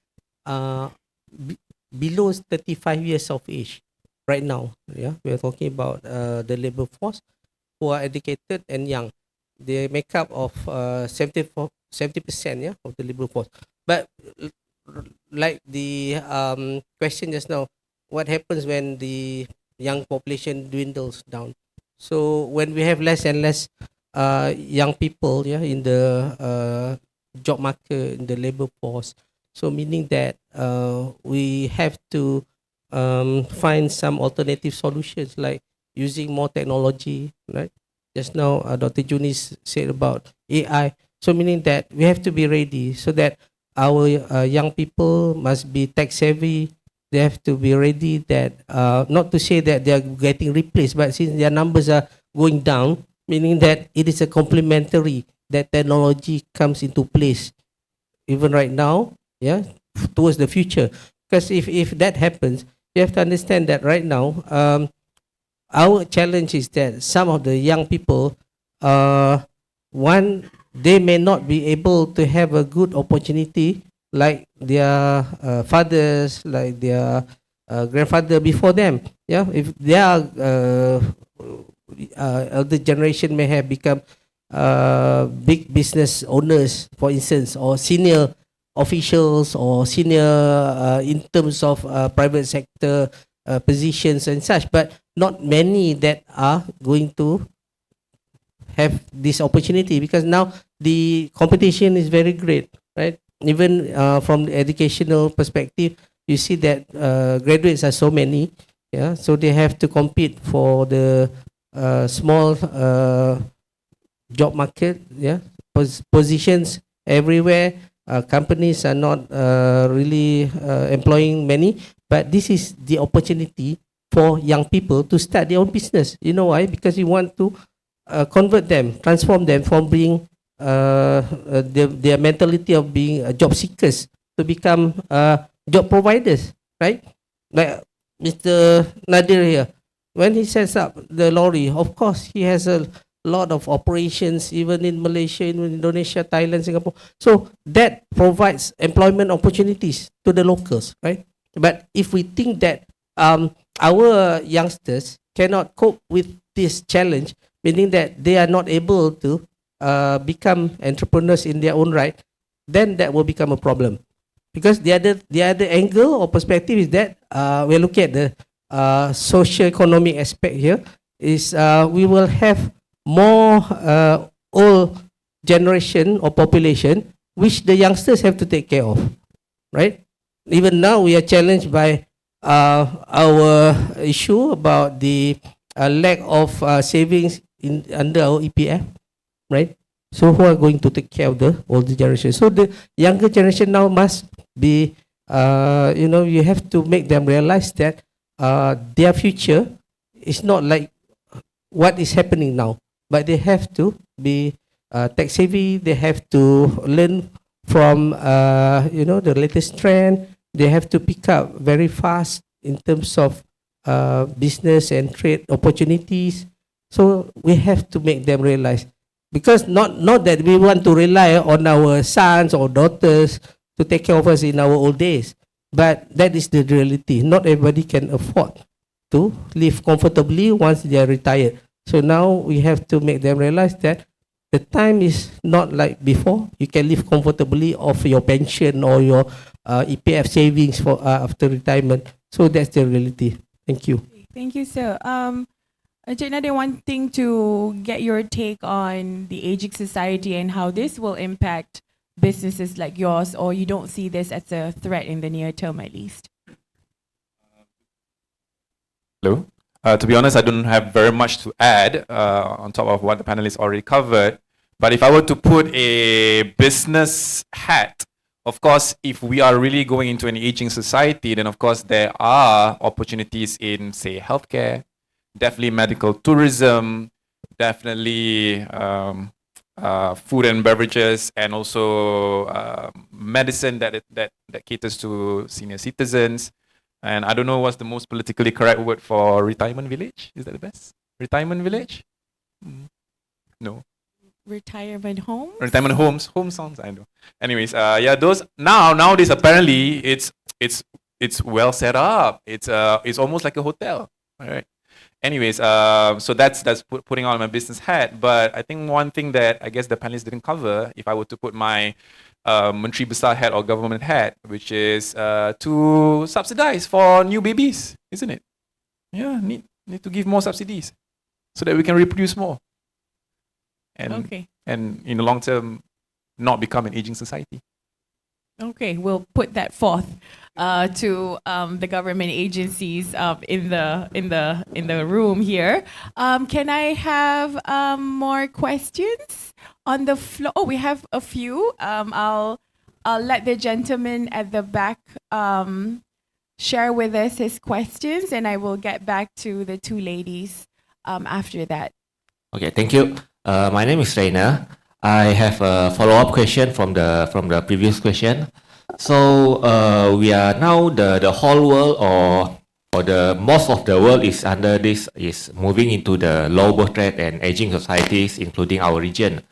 below 35 years of age right now. Yeah, we are talking about the labor force who are educated and young. They make up of 70%, yeah, of the labor force. But like the question just now, what happens when the young population dwindles down? So when we have less and less young people, yeah, in the job market, in the labor force, so meaning that we have to find some alternative solutions, like using more technology, right? Just now, Dr. Junis said about AI. So meaning that we have to be ready, so that our young people must be tech savvy. They have to be ready that, not to say that they are getting replaced, but since their numbers are going down, meaning that it is a complementary, that technology comes into place even right now, yeah, towards the future. Because if that happens, you have to understand that right now, our challenge is that some of the young people, one, they may not be able to have a good opportunity like their fathers, like their grandfather before them. Yeah, if their elder generation may have become big business owners, for instance, or senior officials, or senior in terms of private sector positions and such, but not many that are going to have this opportunity, because now the competition is very great, right? Even from the educational perspective, you see that graduates are so many, yeah, so they have to compete for the small job market, yeah, positions everywhere. Companies are not really employing many, but this is the opportunity for young people to start their own business. You know why? Because you want to convert them, transform them from being their mentality of being job seekers to become job providers, right? Like Mr. Nadir here, when he sets up the lorry, of course he has a lot of operations, even in Malaysia, in Indonesia, Thailand, Singapore. So that provides employment opportunities to the locals, right? But if we think that our youngsters cannot cope with this challenge, meaning that they are not able to become entrepreneurs in their own right, then that will become a problem. Because the other angle or perspective is that we're looking at the socio-economic aspect here, is we will have more old generation or population which the youngsters have to take care of, right? Even now we are challenged by our issue about the lack of savings under our EPF, right? So who are going to take care of the older generation? So the younger generation now must be, you have to make them realize that their future is not like what is happening now, but they have to be tech savvy. They have to learn from the latest trend. They have to pick up very fast in terms of business and trade opportunities. So we have to make them realize, because not that we want to rely on our sons or daughters to take care of us in our old days, but that is the reality. Not everybody can afford to live comfortably once they are retired. So now we have to make them realize that the time is not like before. You can live comfortably off your pension or your EPF savings for after retirement. So that's the reality. Thank you. Thank you, sir. Encik Nadia, wanting to get your take on the aging society and how this will impact businesses like yours, or you don't see this as a threat in the near term at least? Hello. To be honest, I don't have very much to add on top of what the panelists already covered. But if I were to put a business hat, of course, if we are really going into an aging society, then of course there are opportunities in, say, healthcare, definitely medical tourism, definitely food and beverages, and also medicine that caters to senior citizens. And I don't know what's the most politically correct word for retirement village. Is that the best? Retirement village? No. Retirement home? Retirement homes. Home sounds, I know. Anyways, yeah, those nowadays apparently it's well set up. It's almost like a hotel. All right. Anyways, so that's putting on my business hat. But I think one thing that I guess the panelists didn't cover, if I were to put my Menteri Besar hat or government hat, which is to subsidize for new babies, isn't it? Yeah, need to give more subsidies so that we can reproduce more. And in the long term, not become an aging society. Okay, we'll put that forth to the government agencies in the room here. Can I have more questions on the floor? Oh, we have a few. I'll let the gentleman at the back share with us his questions, and I will get back to the two ladies after that. Okay, thank you. My name is Rainer. I have a follow-up question from the previous question. So we are now the whole world or the most of the world is under this is moving into the low birth rate and aging societies, including our region.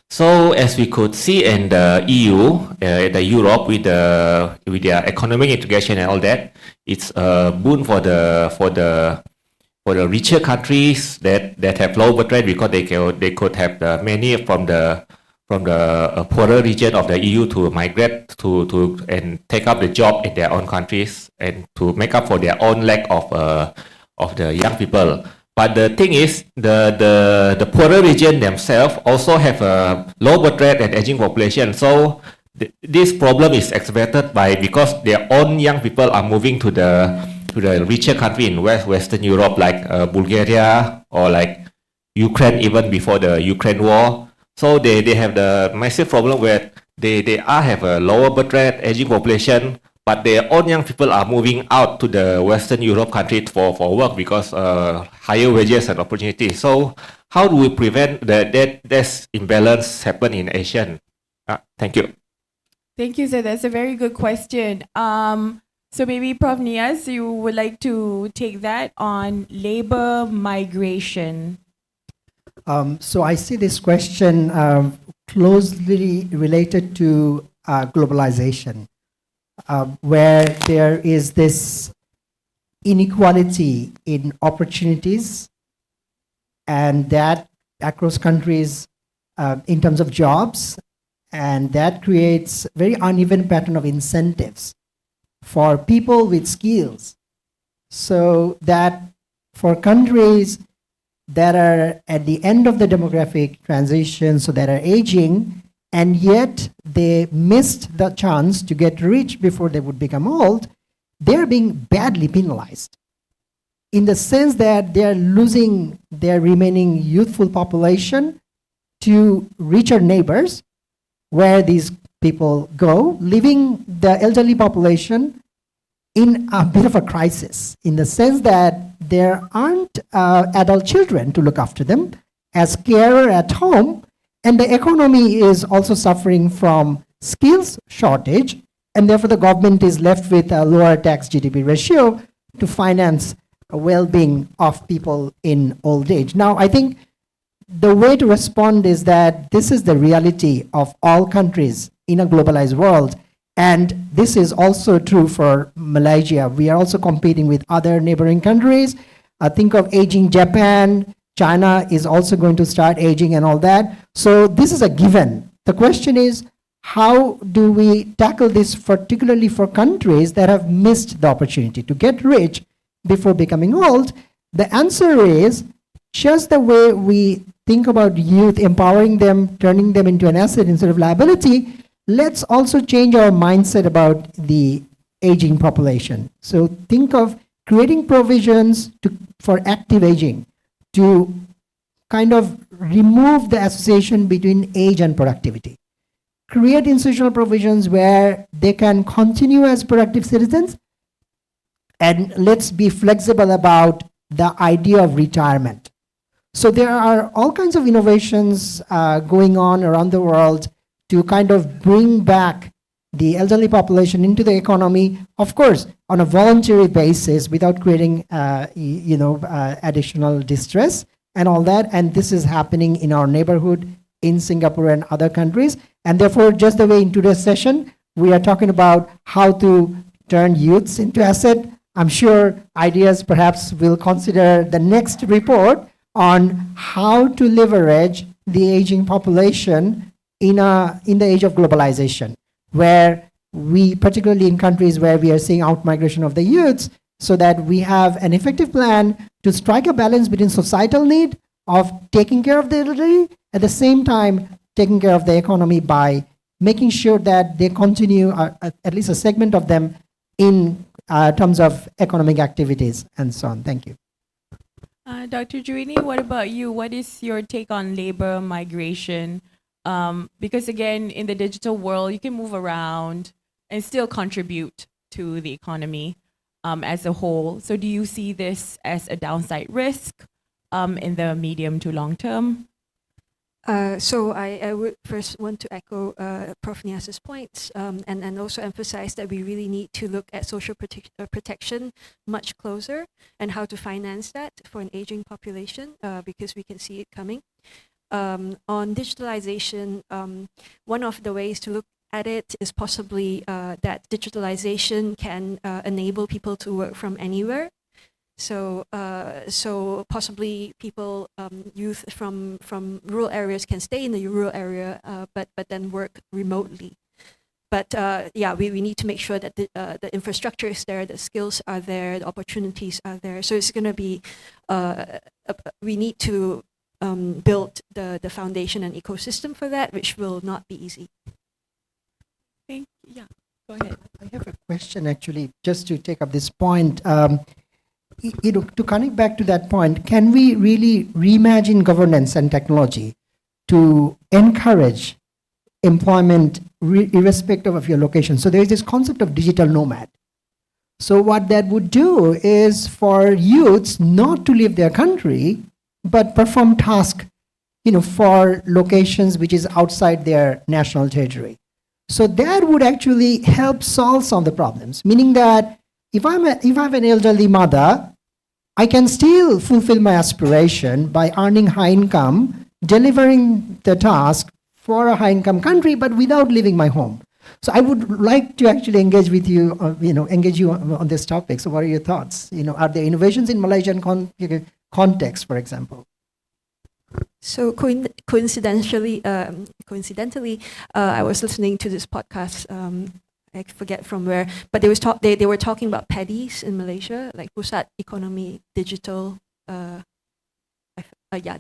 So as we could see in the EU, the Europe with their economic integration and all that, it's a boon for the richer countries that have low birth rate, because they could have many from the poorer region of the EU to migrate to and take up the job in their own countries and to make up for their own lack of the young people. But the thing is, the poorer region themselves also have a low birth rate and aging population. So this problem is exacerbated because their own young people are moving to the richer country in Western Europe, like Bulgaria or like Ukraine, even before the Ukraine war. So they have the massive problem where they have a lower birth rate, aging population, but their own young people are moving out to the Western Europe countries for work because higher wages and opportunities. So how do we prevent that this imbalance happen in ASEAN? Thank you. Thank you, sir. That's a very good question. So maybe Prof. Niaz, you would like to take that on labor migration. So I see this question closely related to globalization, where there is this inequality in opportunities, and that across countries in terms of jobs, and that creates very uneven pattern of incentives for people with skills, so that for countries that are at the end of the demographic transition, so that are aging, and yet they missed the chance to get rich before they would become old, they're being badly penalized, in the sense that they're losing their remaining youthful population to richer neighbors, where these people go, leaving the elderly population in a bit of a crisis, in the sense that there aren't adult children to look after them as carer at home, and the economy is also suffering from skills shortage, and therefore the government is left with a lower tax GDP ratio to finance a well-being of people in old age. Now, I think the way to respond is that this is the reality of all countries in a globalized world. And this is also true for Malaysia. We are also competing with other neighboring countries. Think of aging Japan. China is also going to start aging and all that. So this is a given. The question is, how do we tackle this, particularly for countries that have missed the opportunity to get rich before becoming old? The answer is just the way we think about youth, empowering them, turning them into an asset instead of liability. Let's also change our mindset about the aging population. So think of creating provisions for active aging to kind of remove the association between age and productivity. Create institutional provisions where they can continue as productive citizens, and let's be flexible about the idea of retirement. So there are all kinds of innovations going on around the world to kind of bring back the elderly population into the economy, of course, on a voluntary basis without creating, additional distress and all that. And this is happening in our neighborhood, in Singapore and other countries. And therefore, just the way in today's session, we are talking about how to turn youths into asset. I'm sure ideas perhaps will consider the next report on how to leverage the aging population in the age of globalization, where we, particularly in countries where we are seeing outmigration of the youths, so that we have an effective plan to strike a balance between societal need of taking care of the elderly, at the same time taking care of the economy by making sure that they continue, at least a segment of them, in terms of economic activities and so on. Thank you. Dr. Juini, what about you? What is your take on labor migration? Because again, in the digital world, you can move around and still contribute to the economy as a whole. So do you see this as a downside risk in the medium to long term? So I would first want to echo Prof. Nias's points and also emphasize that we really need to look at social protection much closer and how to finance that for an aging population because we can see it coming. On digitalization, one of the ways to look at it is possibly that digitalization can enable people to work from anywhere. So possibly people, youth from rural areas can stay in the rural area, but then work remotely. But we need to make sure that the infrastructure is there, the skills are there, the opportunities are there. So it's going to be, we need to build the foundation and ecosystem for that, which will not be easy. Yeah, go ahead. I have a question actually, just to take up this point. To connect back to that point, can we really reimagine governance and technology to encourage employment irrespective of your location? So there is this concept of digital nomad. So what that would do is for youths not to leave their country, but perform tasks, for locations which is outside their national territory. So that would actually help solve some of the problems, meaning that if I'm an elderly mother, I can still fulfill my aspiration by earning high income, delivering the task for a high income country, but without leaving my home. So I would like to actually engage with you, engage you on this topic. So what are your thoughts? Are there innovations in Malaysian context, for example? So coincidentally, I was listening to this podcast. I forget from where, but they were talking about PEDIs in Malaysia, like Pusat Ekonomi Digital,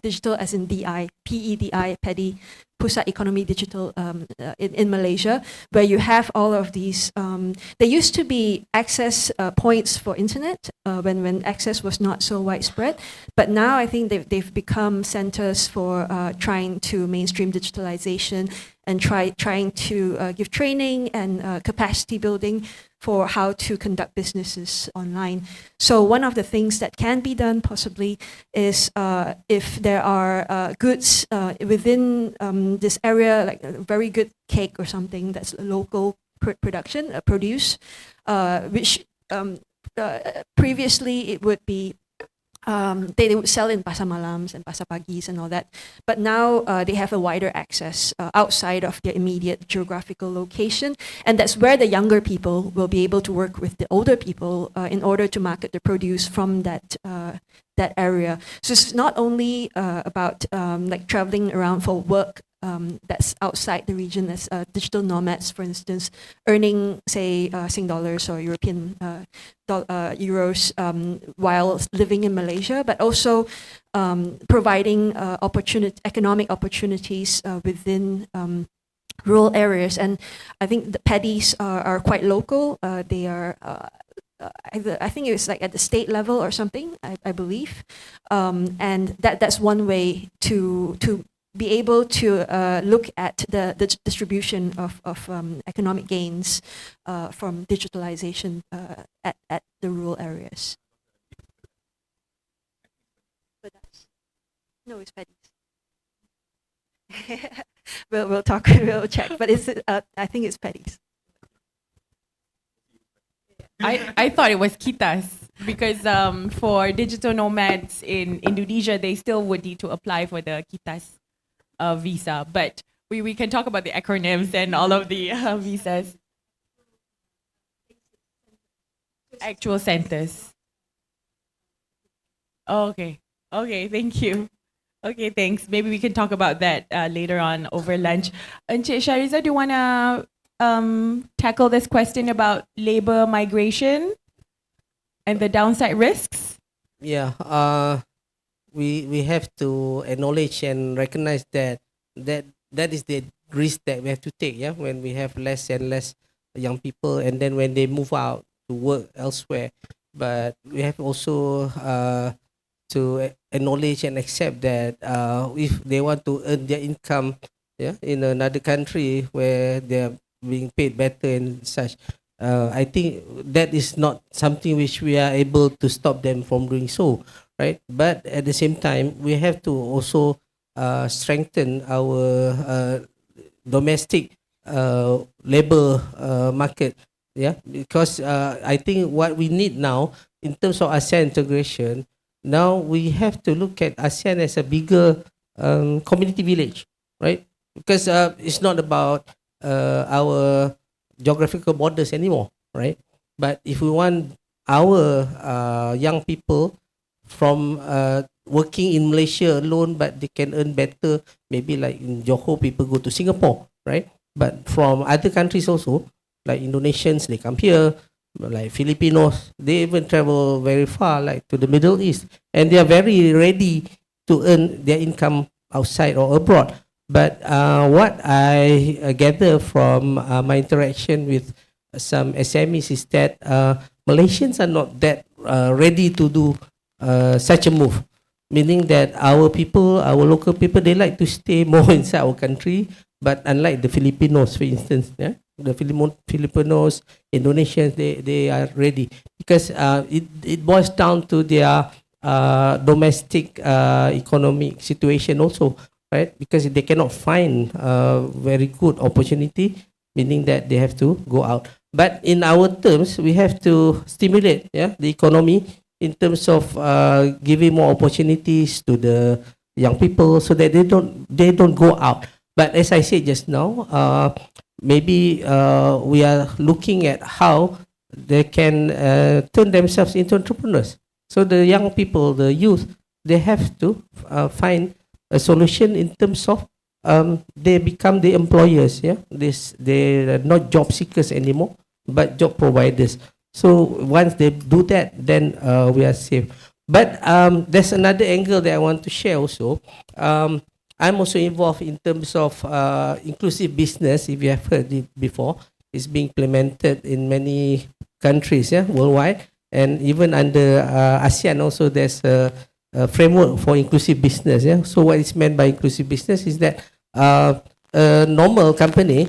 digital as in DI, PEDI, PEDI, Pusat Ekonomi Digital in Malaysia, where you have all of these, there used to be access points for internet when access was not so widespread, but now I think they've become centers for trying to mainstream digitalization and trying to give training and capacity building for how to conduct businesses online. So one of the things that can be done possibly is if there are goods within this area, like a very good cake or something that's local production, produce, which previously it would be they would sell in pasar malams and pasar pagis and all that, but now they have a wider access outside of their immediate geographical location, and that's where the younger people will be able to work with the older people in order to market the produce from that area. So it's not only about like traveling around for work that's outside the region, as digital nomads, for instance, earning, say, Sing dollars or European euros while living in Malaysia, but also providing economic opportunities within rural areas. And I think the PEDIs are quite local. They are I think it was like at the state level or something, I believe. And that's one way to be able to look at the distribution of economic gains from digitalization at the rural areas. No, it's Paddy's. we'll talk. We'll check. But it's I think it's Paddy's. I thought it was Kitas because for digital nomads in Indonesia, they still would need to apply for the Kitas visa. But we can talk about the acronyms and all of the visas. Actual centers. Oh, okay. Okay, thank you. Okay, thanks. Maybe we can talk about that later on over lunch. Encik Shariza, do you want to tackle this question about labor migration and the downside risks? Yeah, we have to acknowledge and recognize that is the risk that we have to take. Yeah, when we have less and less young people, and then when they move out to work elsewhere, but we have also to acknowledge and accept that if they want to earn their income, yeah, in another country where they are being paid better and such, I think that is not something which we are able to stop them from doing so, right? But at the same time, we have to also strengthen our domestic labor market, yeah, because I think what we need now in terms of ASEAN integration, now we have to look at ASEAN as a bigger community village, right? Because it's not about our geographical borders anymore, right? But if we want our young people from working in Malaysia alone, but they can earn better, maybe like in Johor, people go to Singapore, right? But from other countries also, like Indonesians, they come here, like Filipinos, they even travel very far, like to the Middle East, and they are very ready to earn their income outside or abroad. But what I gather from my interaction with some SMEs is that Malaysians are not that ready to do such a move, meaning that our people, our local people, they like to stay more inside our country. But unlike the Filipinos, for instance, yeah, the Filipinos, Indonesians, they are ready because it boils down to their domestic economic situation also, right? Because they cannot find very good opportunity, meaning that they have to go out. But in our terms, we have to stimulate, yeah, the economy in terms of giving more opportunities to the young people so that they don't go out. But as I said just now, maybe we are looking at how they can turn themselves into entrepreneurs. So the young people, the youth, they have to find a solution in terms of they become the employers. Yeah, they're not job seekers anymore, but job providers. So once they do that, then we are safe. But there's another angle that I want to share also. I'm also involved in terms of inclusive business. If you have heard it before, it's being implemented in many countries, yeah, worldwide, and even under ASEAN also there's a framework for inclusive business. Yeah. So what is meant by inclusive business is that a normal company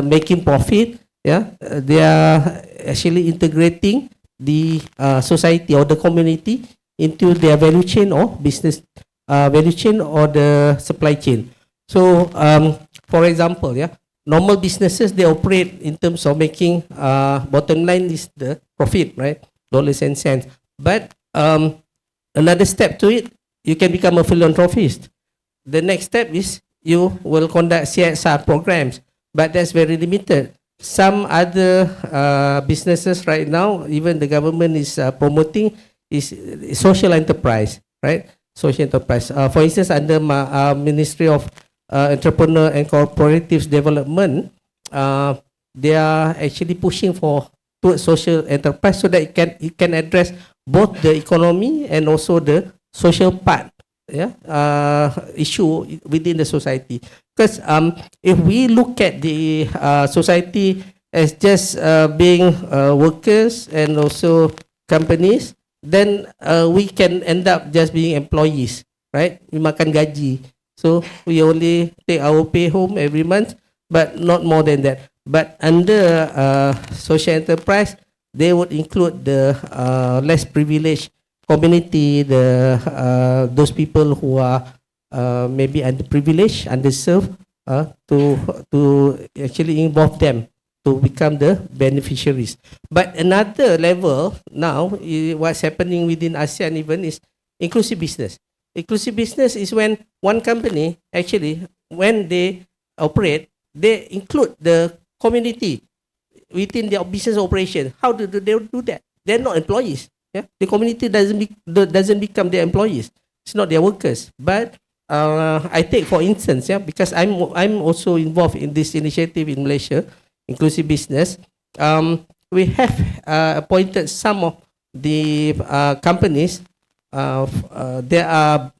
making profit, yeah, they are actually integrating the society or the community into their value chain or business value chain or the supply chain. So, for example, yeah, normal businesses, they operate in terms of making bottom line is the profit, right? Dollars and cents. But another step to it, you can become a philanthropist. The next step is you will conduct CSR programs, but that's very limited. Some other businesses right now, even the government is promoting is social enterprise, right? Social enterprise. For instance, under Ministry of Entrepreneur and Cooperative Development, they are actually pushing for towards social enterprise so that it can address both the economy and also the social part, yeah, issue within the society. Because if we look at the society as just being workers and also companies, then we can end up just being employees, right? We makan gaji. So we only take our pay home every month, but not more than that. But under social enterprise, they would include the less privileged community, those people who are maybe underprivileged, underserved, to actually involve them to become the beneficiaries. But another level now, what's happening within ASEAN even is inclusive business. Inclusive business is when one company actually, when they operate, they include the community within their business operation. How do they do that? They're not employees. Yeah, the community doesn't become their employees. It's not their workers. But I take for instance, yeah, because I'm also involved in this initiative in Malaysia, inclusive business. We have appointed some of the companies. There are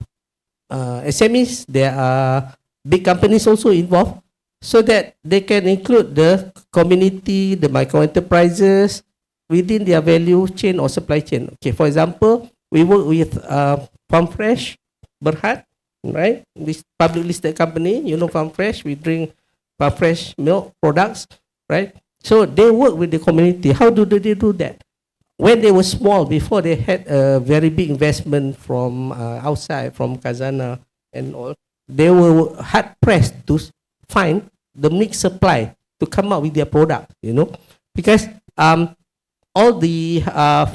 SMEs, there are big companies also involved, so that they can include the community, the micro enterprises within their value chain or supply chain. Okay, for example, we work with Farm Fresh, Berhad, right? This public listed company, you know Farm Fresh, we drink Farm Fresh milk products, right? So they work with the community. How do they do that? When they were small, before they had a very big investment from outside, from Kazana and all, they were hard pressed to find the milk supply to come up with their product, you know, because all the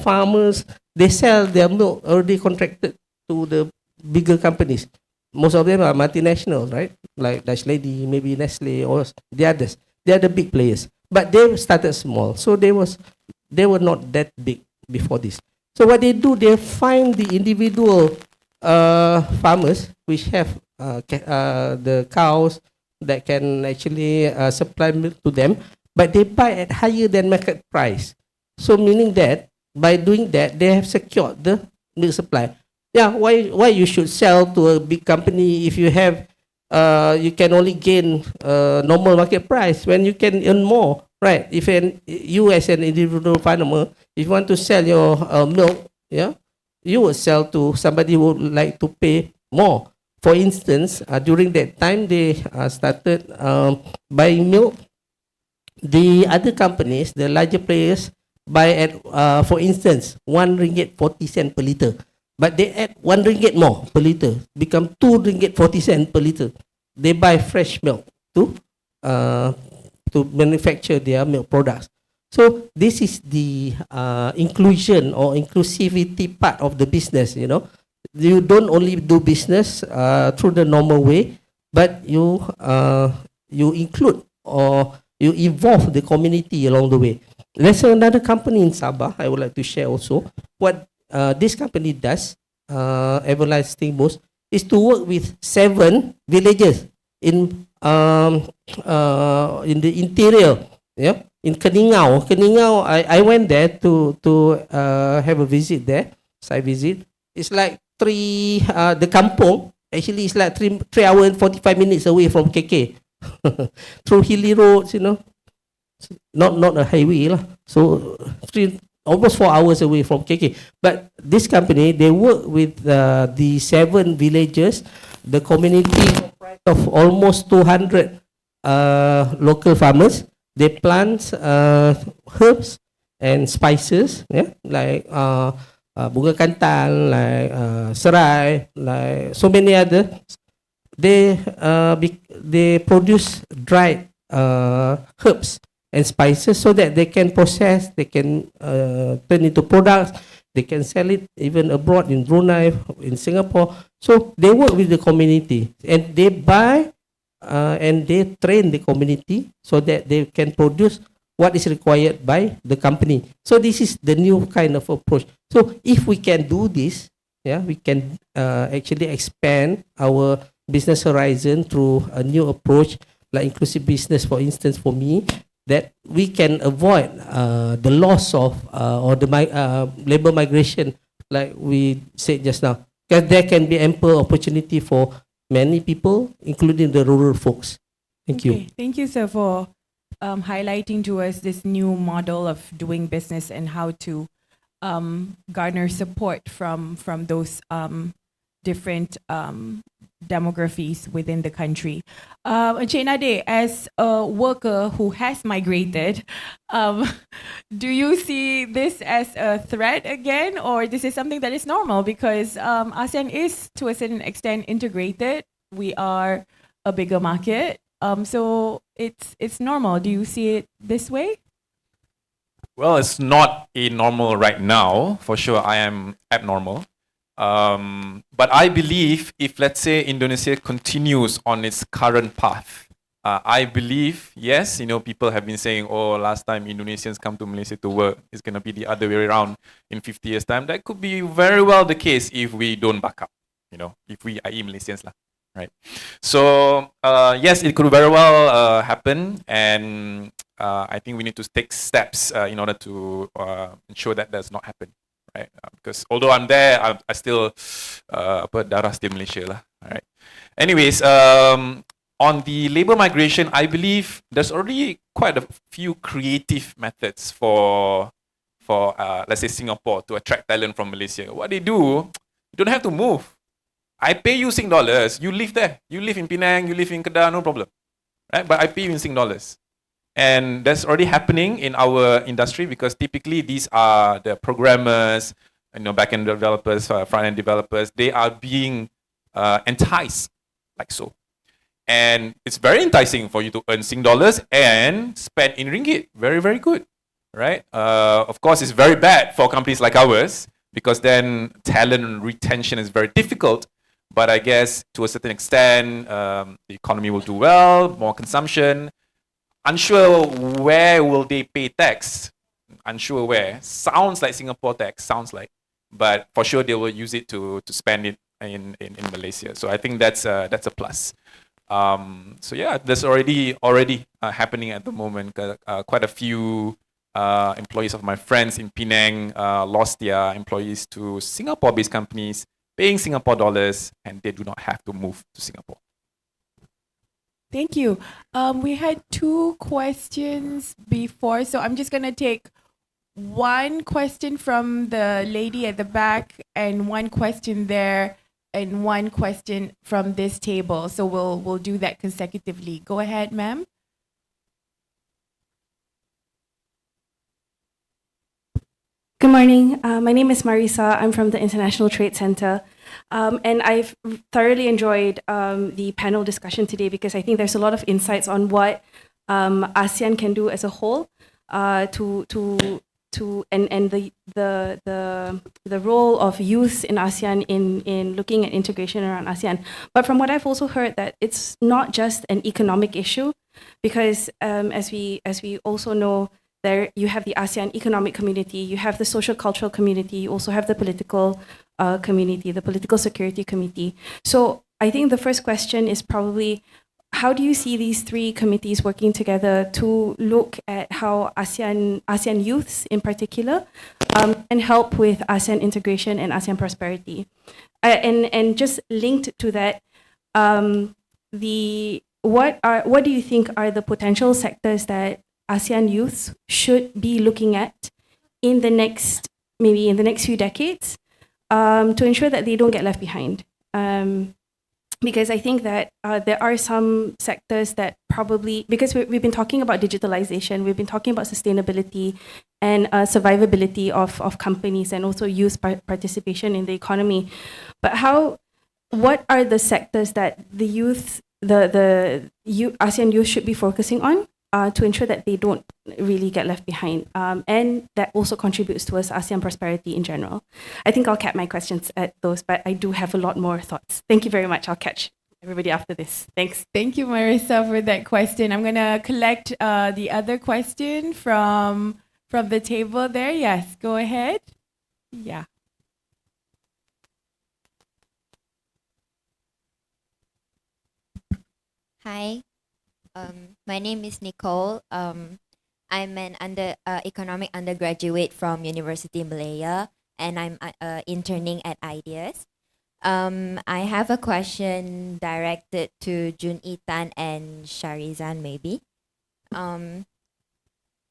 farmers, they sell their milk already contracted to the bigger companies. Most of them are multinational, right? Like Dutch Lady, maybe Nestle or the others. They are the big players. But they started small. So they were not that big before this. So what they do, they find the individual farmers which have the cows that can actually supply milk to them, but they buy at higher than market price. So meaning that by doing that, they have secured the milk supply. Yeah, why you should sell to a big company if you have you can only gain normal market price when you can earn more, right? If you as an individual farmer, if you want to sell your milk, yeah, you would sell to somebody who would like to pay more. For instance, during that time they started buying milk. The other companies, the larger players, buy at for instance RM1.40 per liter. But they add RM1 more per liter, become RM2.40 per liter. They buy fresh milk to manufacture their milk products. So this is the inclusion or inclusivity part of the business. You know, you don't only do business through the normal way, but you include or you involve the community along the way. There's another company in Sabah I would like to share also. What this company does, Everlasting Boast, is to work with 7 villages in the interior, yeah, in Keningau. I went there to have a visit there, site visit. It's like the kampung actually is like 3 hours and 45 minutes away from KK, through hilly roads, you know, not a highway lah. So almost 4 hours away from KK. But this company, they work with the 7 villages, the community comprised of almost 200 local farmers. They plant herbs and spices, yeah, like bunga kantan, like serai, like so many other. They produce dried herbs and spices so that they can process, they can turn into products, they can sell it even abroad in Brunei, in Singapore. So they work with the community and they buy and they train the community so that they can produce what is required by the company. So this is the new kind of approach. So if we can do this, yeah, we can actually expand our business horizon through a new approach like inclusive business, for instance, for me, that we can avoid the loss of or the labor migration, like we said just now, because there can be ample opportunity for many people, including the rural folks. Thank you. Thank you, sir, for highlighting to us this new model of doing business and how to garner support from those different demographies within the country. Encik Nade, as a worker who has migrated, do you see this as a threat again, or this is something that is normal because ASEAN is to a certain extent integrated? We are a bigger market, so it's normal. Do you see it this way? Well, it's not a normal right now. For sure, I am abnormal. But I believe if, let's say, Indonesia continues on its current path, I believe, yes, people have been saying, oh, last time Indonesians come to Malaysia to work, it's going to be the other way around in 50 years' time. That could be very well the case if we don't back up, if we, i.e. Malaysians, right? So, yes, it could very well happen. And I think we need to take steps in order to ensure that does not happen. Right? Because although I'm there, I still darah still Malaysia lah. Right. Anyways, on the labor migration, I believe there's already quite a few creative methods for let's say Singapore to attract talent from Malaysia. What they do, you don't have to move. I pay you Sing dollars. You live there. You live in Penang. You live in Kedah. No problem, right? But I pay you in Sing dollars. And that's already happening in our industry because typically these are the programmers, back-end developers, front-end developers. They are being enticed like so. And it's very enticing for you to earn Sing dollars and spend in ringgit. Very, very good, right? Of course, it's very bad for companies like ours because then talent retention is very difficult. But I guess to a certain extent, the economy will do well, more consumption. Unsure where will they pay tax. Unsure where. Sounds like Singapore tax, sounds like. But for sure they will use it to spend it in Malaysia. So I think that's a plus. So yeah, that's already happening at the moment. Quite a few employees of my friends in Penang lost their employees to Singapore-based companies paying Singapore dollars, and they do not have to move to Singapore. Thank you. We had two questions before, so I'm just going to take one question from the lady at the back and one question there and one question from this table. So we'll do that consecutively. Go ahead, ma'am. Good morning. My name is Marisa. I'm from the International Trade Center. And I've thoroughly enjoyed the panel discussion today because I think there's a lot of insights on what ASEAN can do as a whole and the role of youth in ASEAN in looking at integration around ASEAN. But from what I've also heard, that it's not just an economic issue, because as we also know, there you have the ASEAN economic community, you have the social cultural community, you also have the political community, the political security committee. So I think the first question is probably, how do you see these three committees working together to look at how ASEAN youths in particular can help with ASEAN integration and ASEAN prosperity? And just linked to that, what do you think are the potential sectors that ASEAN youths should be looking at in the next few decades to ensure that they don't get left behind? Because I think that there are some sectors that probably, because we've been talking about digitalization, we've been talking about sustainability and survivability of companies and also youth participation in the economy. But what are the sectors that the ASEAN youth should be focusing on to ensure that they don't really get left behind, and that also contributes towards ASEAN prosperity in general? I think I'll cap my questions at those, but I do have a lot more thoughts. Thank you very much. I'll catch everybody after this. Thanks. Thank you, Marisa, for that question. I'm going to collect the other question from the table there. Yes, go ahead. Yeah. Hi. My name is Nicole. I'm an economic undergraduate from University Malaya, and I'm interning at Ideas. I have a question directed to Jun Itan and Sharizan, maybe.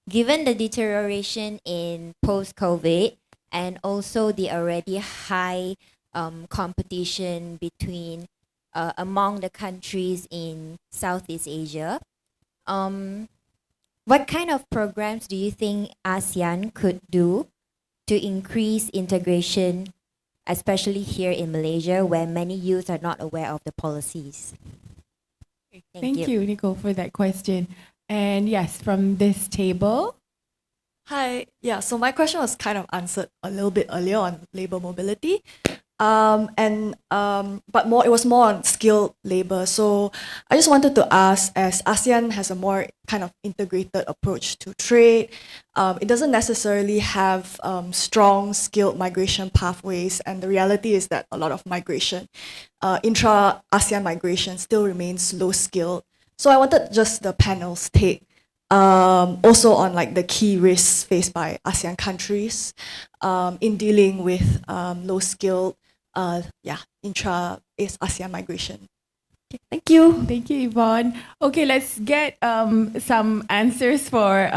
Given the deterioration in post-COVID and also the already high competition between among the countries in Southeast Asia, what kind of programs do you think ASEAN could do to increase integration, especially here in Malaysia, where many youths are not aware of the policies? Thank you, Nicole, for that question. And yes, from this table. Hi, yeah, so my question was kind of answered a little bit earlier on labor mobility. But it was more on skilled labor. So I just wanted to ask, as ASEAN has a more kind of integrated approach to trade, it doesn't necessarily have strong skilled migration pathways, and the reality is that a lot of migration, intra-ASEAN migration, still remains low skilled. So I wanted just the panel's take also on like the key risks faced by ASEAN countries in dealing with low skilled intra-ASEAN migration. Okay, thank you. Thank you, Yvonne. Okay, let's get some answers for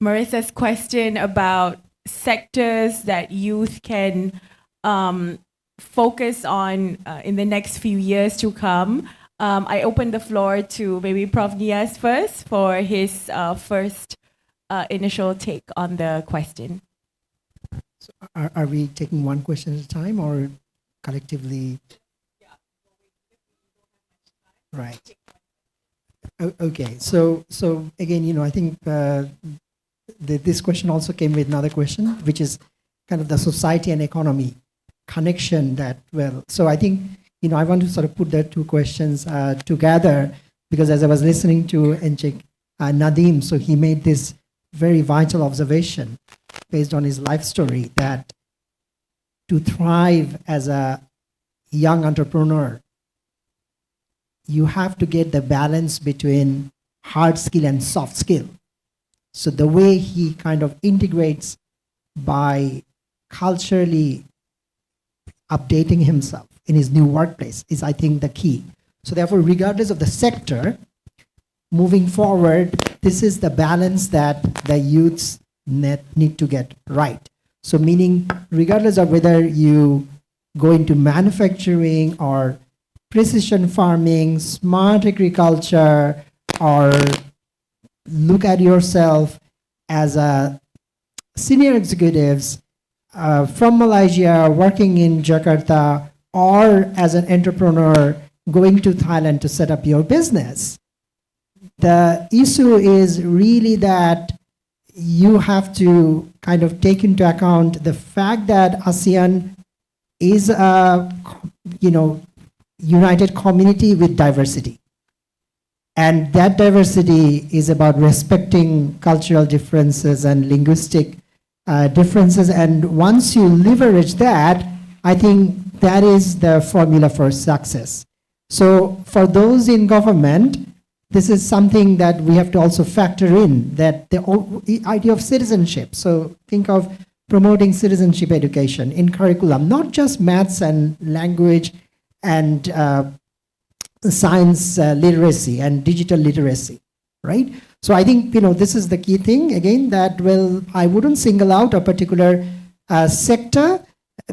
Marissa's question about sectors that youth can focus on in the next few years to come. I open the floor to maybe Prof. Nias first for his first initial take on the question. So are we taking one question at a time or collectively? Right. Okay. So again, I think this question also came with another question, which is kind of the society and economy connection so I think, I want to sort of put the two questions together, because as I was listening to Encik Nadim, so he made this very vital observation based on his life story that to thrive as a young entrepreneur, you have to get the balance between hard skill and soft skill. So the way he kind of integrates by culturally updating himself in his new workplace is, I think, the key. So therefore, regardless of the sector, moving forward, this is the balance that the youths need to get right. So meaning, regardless of whether you go into manufacturing or precision farming, smart agriculture, or look at yourself as a senior executives from Malaysia working in Jakarta, or as an entrepreneur going to Thailand to set up your business. The issue is really that you have to kind of take into account the fact that ASEAN is a, united community with diversity. And that diversity is about respecting cultural differences and linguistic differences. And once you leverage that, I think that is the formula for success. So for those in government, this is something that we have to also factor in, that the idea of citizenship. So think of promoting citizenship education in curriculum, not just maths and language and science literacy and digital literacy, right? So I think, this is the key thing, again, that, I wouldn't single out a particular sector,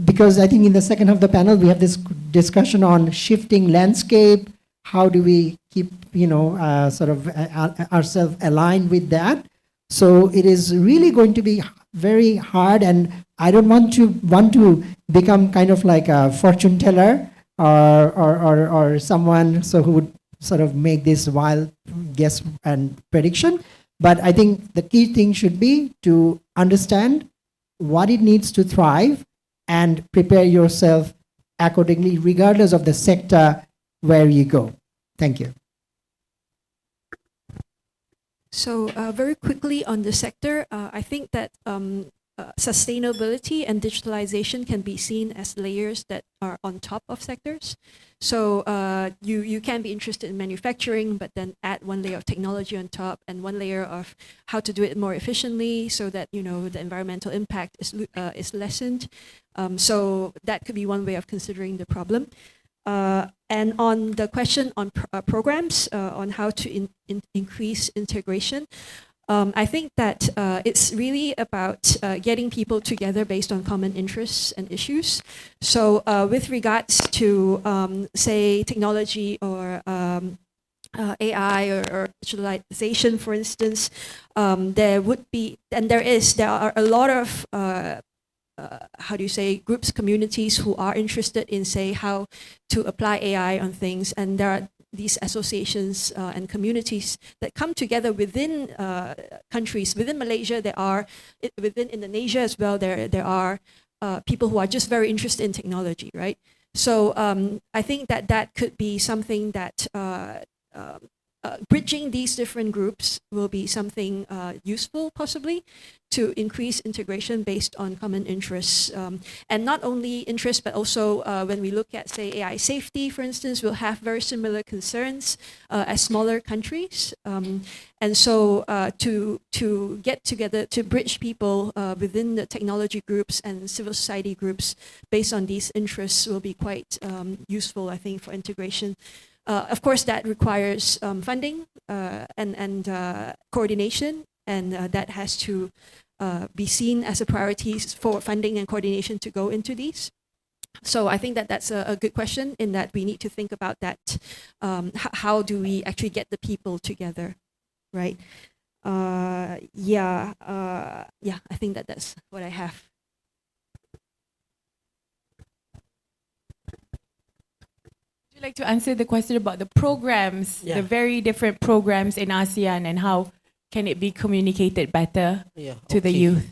because I think in the second half of the panel, we have this discussion on shifting landscape. How do we keep, ourselves aligned with that? So it is really going to be very hard, and I don't want to become kind of like a fortune teller or someone who would sort of make this wild guess and prediction. But I think the key thing should be to understand what it needs to thrive and prepare yourself accordingly, regardless of the sector where you go. Thank you. So very quickly on the sector, I think that sustainability and digitalization can be seen as layers that are on top of sectors. So you can be interested in manufacturing, but then add one layer of technology on top and one layer of how to do it more efficiently so that the environmental impact is lessened. So that could be one way of considering the problem. And on the question on programs, on how to increase integration, I think that it's really about getting people together based on common interests and issues. So with regards to, say, technology or AI or digitalization, for instance, there would be, and there are a lot of how do you say, groups, communities who are interested in, say, how to apply AI on things. And there are these associations and communities that come together within countries. Within Malaysia, within Indonesia as well, there are people who are just very interested in technology, right? So I think that could be something that bridging these different groups will be something useful, possibly, to increase integration based on common interests. And not only interests, but also when we look at, say, AI safety, for instance, we'll have very similar concerns as smaller countries. And so to get together, to bridge people within the technology groups and civil society groups based on these interests will be quite useful, I think, for integration. Of course, that requires funding and coordination, and that has to be seen as a priority for funding and coordination to go into these. So I think that that's a good question, in that we need to think about that. How do we actually get the people together, right? Yeah, I think that's what I have. Would you like to answer the question about the programs, the very different programs in ASEAN, and how can it be communicated better to the youth?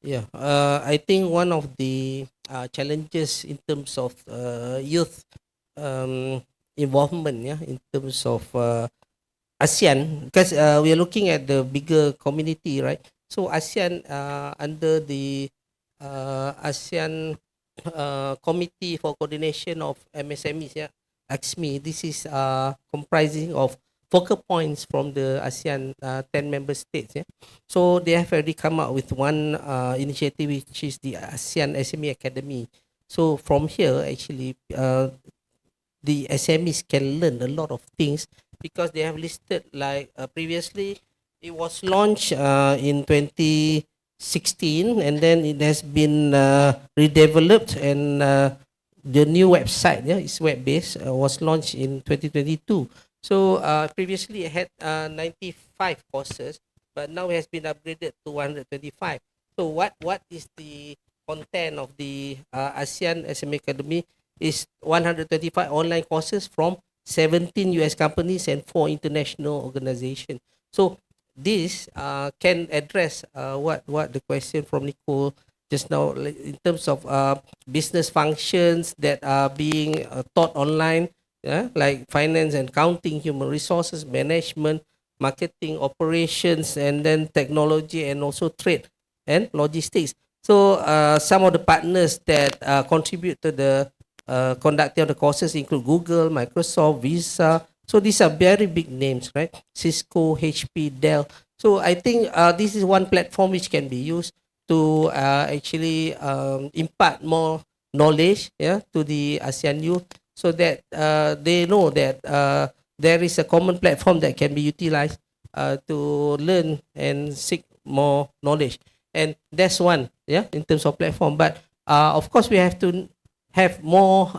Yeah, I think one of the challenges in terms of youth involvement, in terms of ASEAN, because we are looking at the bigger community, right? So ASEAN, under the ASEAN Committee for Coordination of MSMEs, AXME, this is comprising of focal points from the ASEAN 10 member states. So they have already come up with one initiative, which is the ASEAN SME Academy. So from here, actually, the SMEs can learn a lot of things, because they have listed, like previously, it was launched in 2016, and then it has been redeveloped, and the new website, is web-based, was launched in 2022. So previously it had 95 courses, but now it has been upgraded to 125. So what is the content of the ASEAN SME Academy? Is 125 online courses from 17 US companies and 4 international organizations. So this can address what the question from Nicole just now, in terms of business functions that are being taught online, like finance and accounting, human resources, management, marketing, operations, and then technology, and also trade and logistics. So some of the partners that contribute to the conducting of the courses include Google, Microsoft, Visa. So these are very big names, right? Cisco, HP, Dell. So I think this is one platform which can be used to actually impart more knowledge, to the ASEAN youth, so that they know that there is a common platform that can be utilized to learn and seek more knowledge. And that's one, in terms of platform. But of course, we have to have more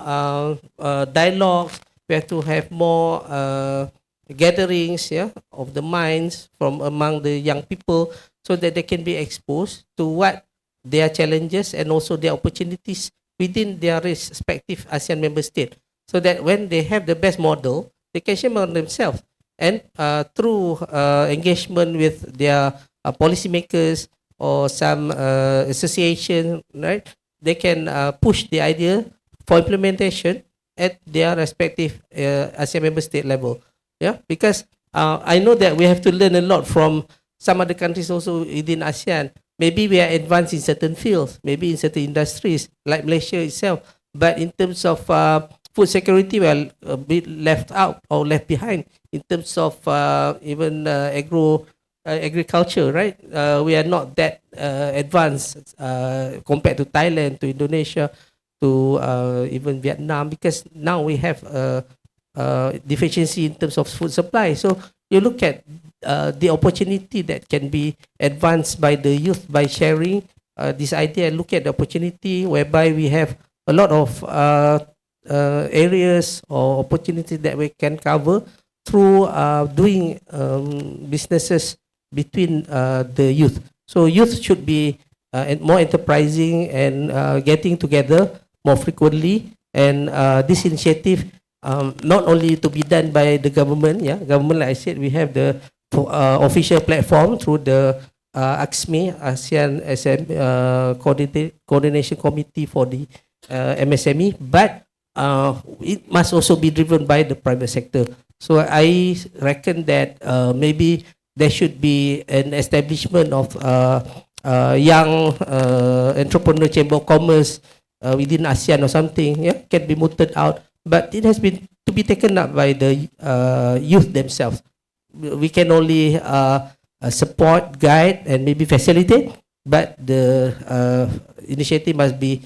dialogues. We have to have more gatherings, of the minds from among the young people, so that they can be exposed to what their challenges and also their opportunities within their respective ASEAN member state, so that when they have the best model, they can share on themselves, and through engagement with their policymakers or some association, right, they can push the idea for implementation at their respective ASEAN member state level. Because I know that we have to learn a lot from some other countries also within ASEAN. Maybe we are advanced in certain fields, maybe in certain industries, like Malaysia itself. But in terms of food security, we are a bit left out or left behind in terms of even agriculture, right? We are not that advanced compared to Thailand, to Indonesia. to even Vietnam, because now we have deficiency in terms of food supply. So you look at the opportunity that can be advanced by the youth by sharing this idea, and look at the opportunity whereby we have a lot of areas or opportunities that we can cover through doing businesses between the youth. So youth should be more enterprising and getting together more frequently. And this initiative not only to be done by the government, government, like I said, we have the official platform through the ASME, ASEAN Coordination Committee for the MSME, but it must also be driven by the private sector. So I reckon that maybe there should be an establishment of young entrepreneur chamber of commerce within ASEAN or something, can be mooted out. But it has been to be taken up by the youth themselves. We can only support, guide, and maybe facilitate, but the initiative must be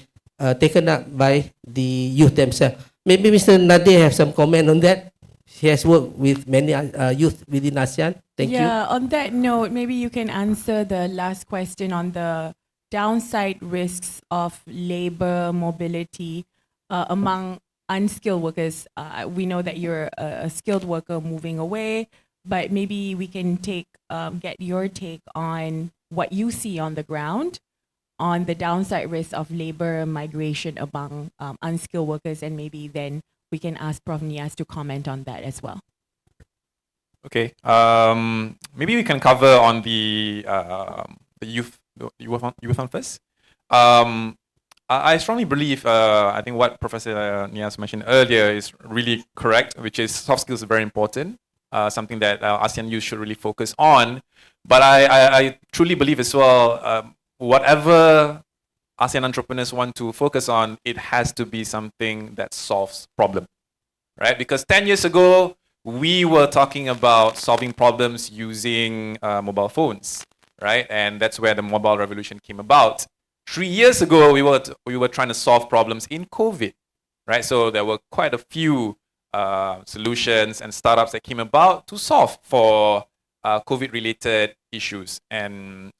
taken up by the youth themselves. Maybe Mr. Nadir have some comment on that. He has worked with many youth within ASEAN. Thank you. Yeah, on that note, maybe you can answer the last question on the downside risks of labor mobility among unskilled workers. We know that you're a skilled worker moving away, but maybe we can get your take on what you see on the ground on the downside risk of labor migration among unskilled workers, and maybe then we can ask Prof. Niaz to comment on that as well. Okay. Maybe we can cover on the youth one first. I strongly believe, I think what Professor Niaz mentioned earlier is really correct, which is soft skills are very important, something that ASEAN youth should really focus on. But I truly believe as well, whatever ASEAN entrepreneurs want to focus on, it has to be something that solves problem, right? Because 10 years ago, we were talking about solving problems using mobile phones, right? And that's where the mobile revolution came about. 3 years ago, we were trying to solve problems in COVID, right? So there were quite a few solutions and startups that came about to solve for COVID-related issues and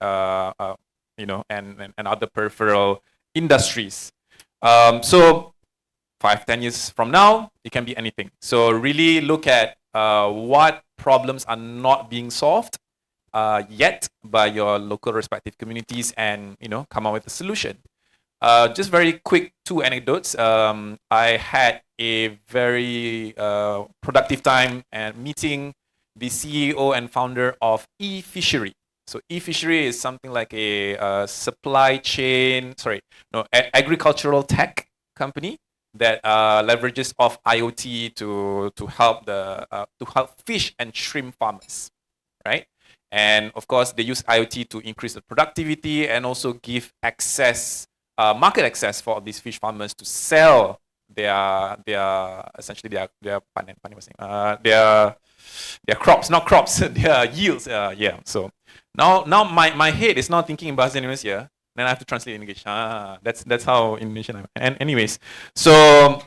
and other peripheral industries. So 5-10 years from now, it can be anything. So really look at what problems are not being solved yet by your local respective communities, and come up with a solution. Just very quick 2 anecdotes. I had a very productive time and meeting the CEO and founder of eFishery. So eFishery is something like a supply chain, agricultural tech company that leverages off IoT to help fish and shrimp farmers, right? And of course, they use IoT to increase the productivity and also give access, market access for these fish farmers to sell their crops, not crops, their yields. So now my head is not thinking Bahasa Indonesia. Then I have to translate in English. That's how Indonesian I'm. And anyways, so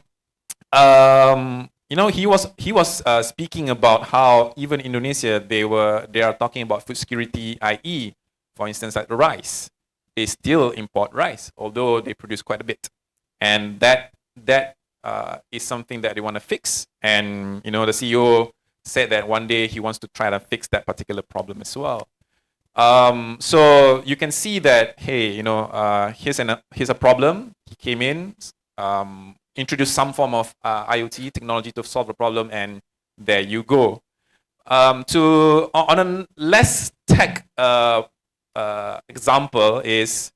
he was speaking about how even Indonesia they are talking about food security, i.e., for instance, like the rice. They still import rice, although they produce quite a bit, and that is something that they want to fix. And the CEO said that one day he wants to try to fix that particular problem as well. So you can see that, hey, here's a problem. He came in, introduced some form of IoT technology to solve a problem, and there you go. On a less tech example is,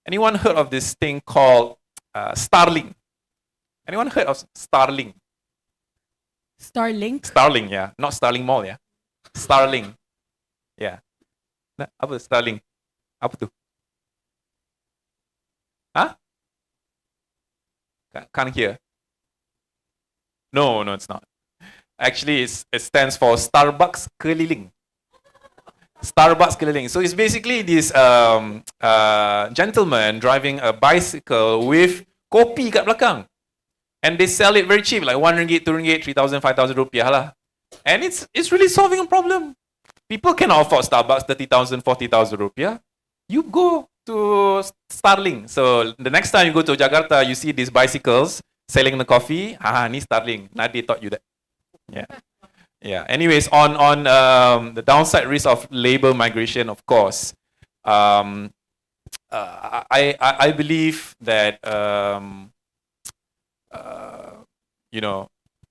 anyone heard of this thing called Starlink? Anyone heard of Starlink? Starlink? Starlink, yeah. Not Starlink Mall, yeah. Starlink. Yeah. Apa Starlink? Apa tu? Huh? Can't hear. No, it's not. Actually, it stands for Starbucks Keliling. Starbucks Keliling. So it's basically this gentleman driving a bicycle with kopi kat belakang. And they sell it very cheap, like 1 ringgit, 2 ringgit, 3,000, 5,000 rupiah lah. And it's really solving a problem. People cannot afford Starbucks 30,000, 40,000 rupiah. You go to Starling. So the next time you go to Jakarta, you see these bicycles selling the coffee. Ni Starling. Nadi taught you that. Yeah. Yeah. Anyways, on the downside risk of labor migration, of course, I believe that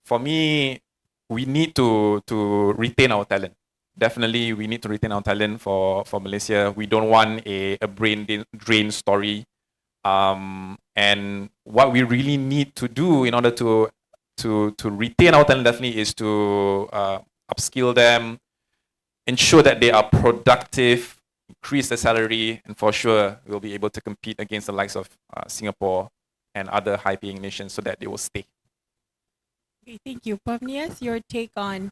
for me, we need to retain our talent. Definitely, we need to retain our talent for Malaysia. We don't want a brain drain story. And what we really need to do in order to retain our talent definitely is to upskill them, ensure that they are productive, increase their salary, and for sure we'll be able to compete against the likes of Singapore and other high-paying nations so that they will stay. Okay, thank you. Pavnias, your take on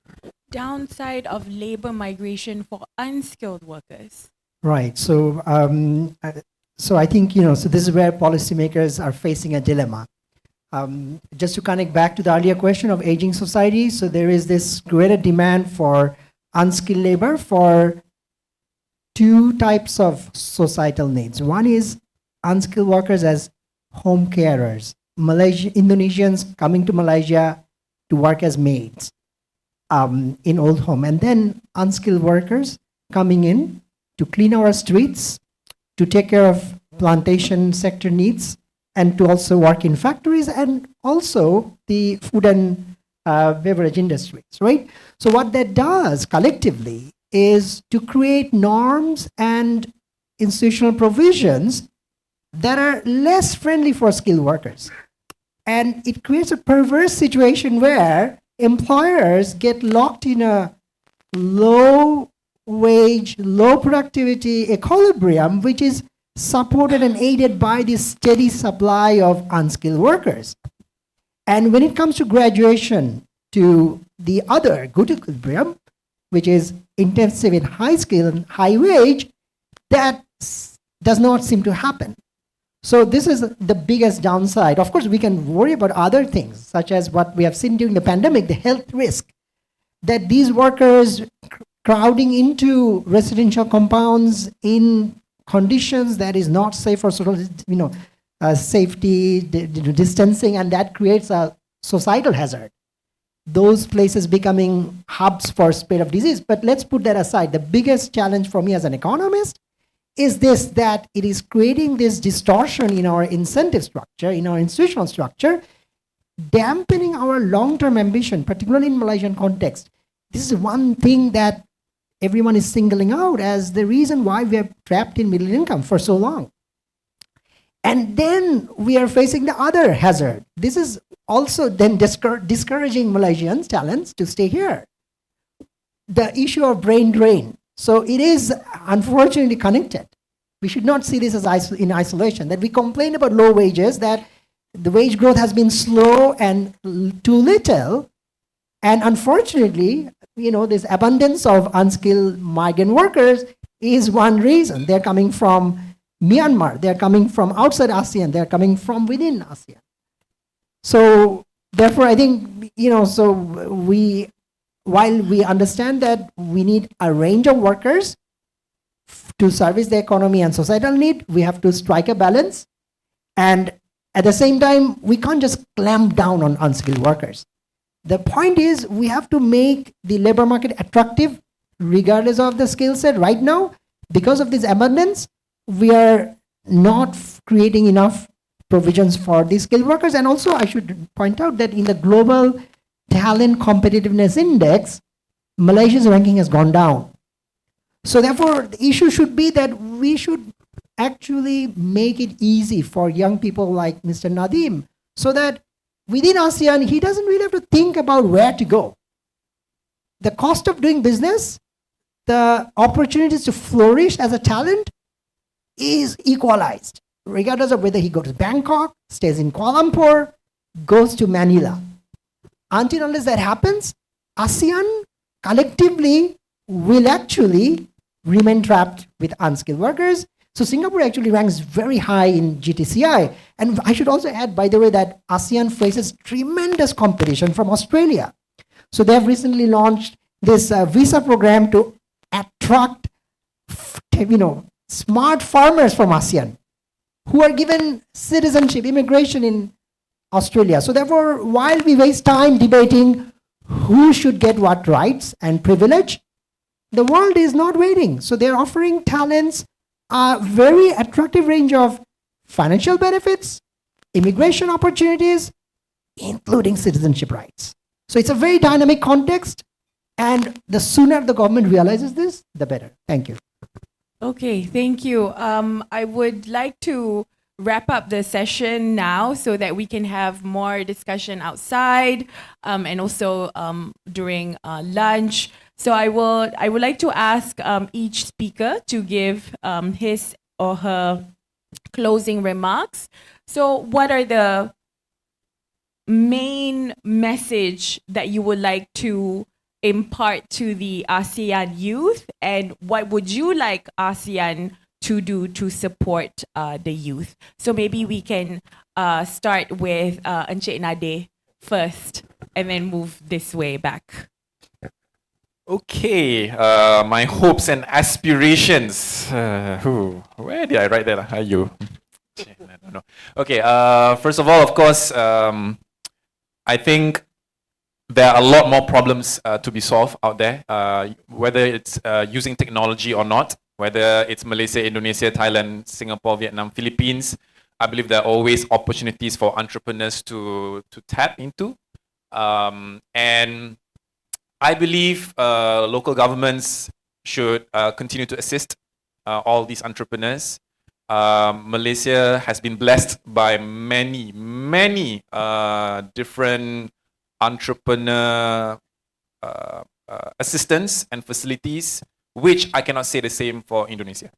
downside of labor migration for unskilled workers. Right. So, so I think, so this is where policymakers are facing a dilemma. Just to connect back to the earlier question of aging society, so there is this greater demand for unskilled labor for two types of societal needs. One is unskilled workers as home carers. Indonesians coming to Malaysia to work as maids in old home, and then unskilled workers coming in to clean our streets, to take care of plantation sector needs, and to also work in factories and also the food and beverage industries, right? So what that does collectively is to create norms and institutional provisions that are less friendly for skilled workers. And it creates a perverse situation where employers get locked in a low wage, low productivity equilibrium, which is supported and aided by this steady supply of unskilled workers. And when it comes to graduation to the other good equilibrium, which is intensive in high skill and high wage, that does not seem to happen. So this is the biggest downside. Of course, we can worry about other things, such as what we have seen during the pandemic, the health risk, that these workers crowding into residential compounds in conditions that is not safe for safety, distancing, and that creates a societal hazard. Those places becoming hubs for spread of disease. But let's put that aside. The biggest challenge for me as an economist is this, that it is creating this distortion in our incentive structure, in our institutional structure, dampening our long-term ambition, particularly in Malaysian context. This is one thing that everyone is singling out as the reason why we are trapped in middle income for so long. And then we are facing the other hazard. This is also then discouraging Malaysians' talents to stay here. The issue of brain drain. So it is unfortunately connected. We should not see this as in isolation, that we complain about low wages, that the wage growth has been slow and too little. And unfortunately, this abundance of unskilled migrant workers is one reason. They're coming from Myanmar, they're coming from outside ASEAN, they're coming from within ASEAN. So therefore, I think, while we understand that we need a range of workers to service the economy and societal need, we have to strike a balance. And at the same time, we can't just clamp down on unskilled workers. The point is, we have to make the labor market attractive regardless of the skill set. Right now, because of this abundance, we are not creating enough provisions for these skilled workers. And also, I should point out that in the global talent competitiveness index, Malaysia's ranking has gone down. So therefore, the issue should be that we should actually make it easy for young people like Mr. Nadim, so that within ASEAN, he doesn't really have to think about where to go. The cost of doing business, the opportunities to flourish as a talent is equalized, regardless of whether he goes to Bangkok, stays in Kuala Lumpur, goes to Manila. Until unless that happens, ASEAN collectively will actually remain trapped with unskilled workers. So Singapore actually ranks very high in GTCI. And I should also add, by the way, that ASEAN faces tremendous competition from Australia. So they have recently launched this visa program to attract, smart farmers from ASEAN who are given citizenship, immigration in Australia. So therefore, while we waste time debating who should get what rights and privilege, the world is not waiting. So they're offering talents a very attractive range of financial benefits, immigration opportunities, including citizenship rights. So it's a very dynamic context, and the sooner the government realizes this, the better. Thank you. Okay, thank you. I would like to wrap up the session now so that we can have more discussion outside and also during lunch. So I would like to ask each speaker to give his or her closing remarks. So what are the main message that you would like to impart to the ASEAN youth, and what would you like ASEAN to do to support the youth? So maybe we can start with Encik Nade first and then move this way back. Okay, my hopes and aspirations. Where did I write that? Are you? I don't know. Okay, first of all, of course, I think there are a lot more problems to be solved out there, whether it's using technology or not, whether it's Malaysia, Indonesia, Thailand, Singapore, Vietnam, Philippines. I believe there are always opportunities for entrepreneurs to tap into. And I believe local governments should continue to assist all these entrepreneurs. Malaysia has been blessed by many different entrepreneur assistance and facilities, which I cannot say the same for Indonesia.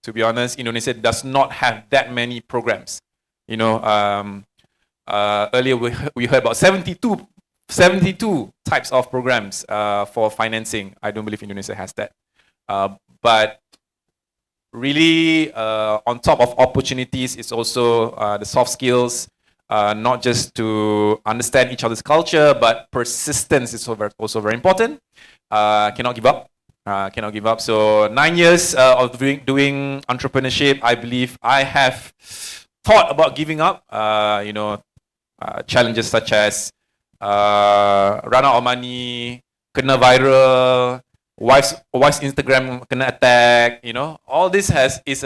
To be honest, Indonesia does not have that many programs. You know, earlier we heard about 72 types of programs for financing. I don't believe Indonesia has that. But really, on top of opportunities, it's also the soft skills, not just to understand each other's culture, but persistence is also very important. Cannot give up. Cannot give up. So 9 years of doing entrepreneurship, I believe I have thought about giving up. Challenges such as run out of money, kena viral, wife's Instagram kena attack. All this is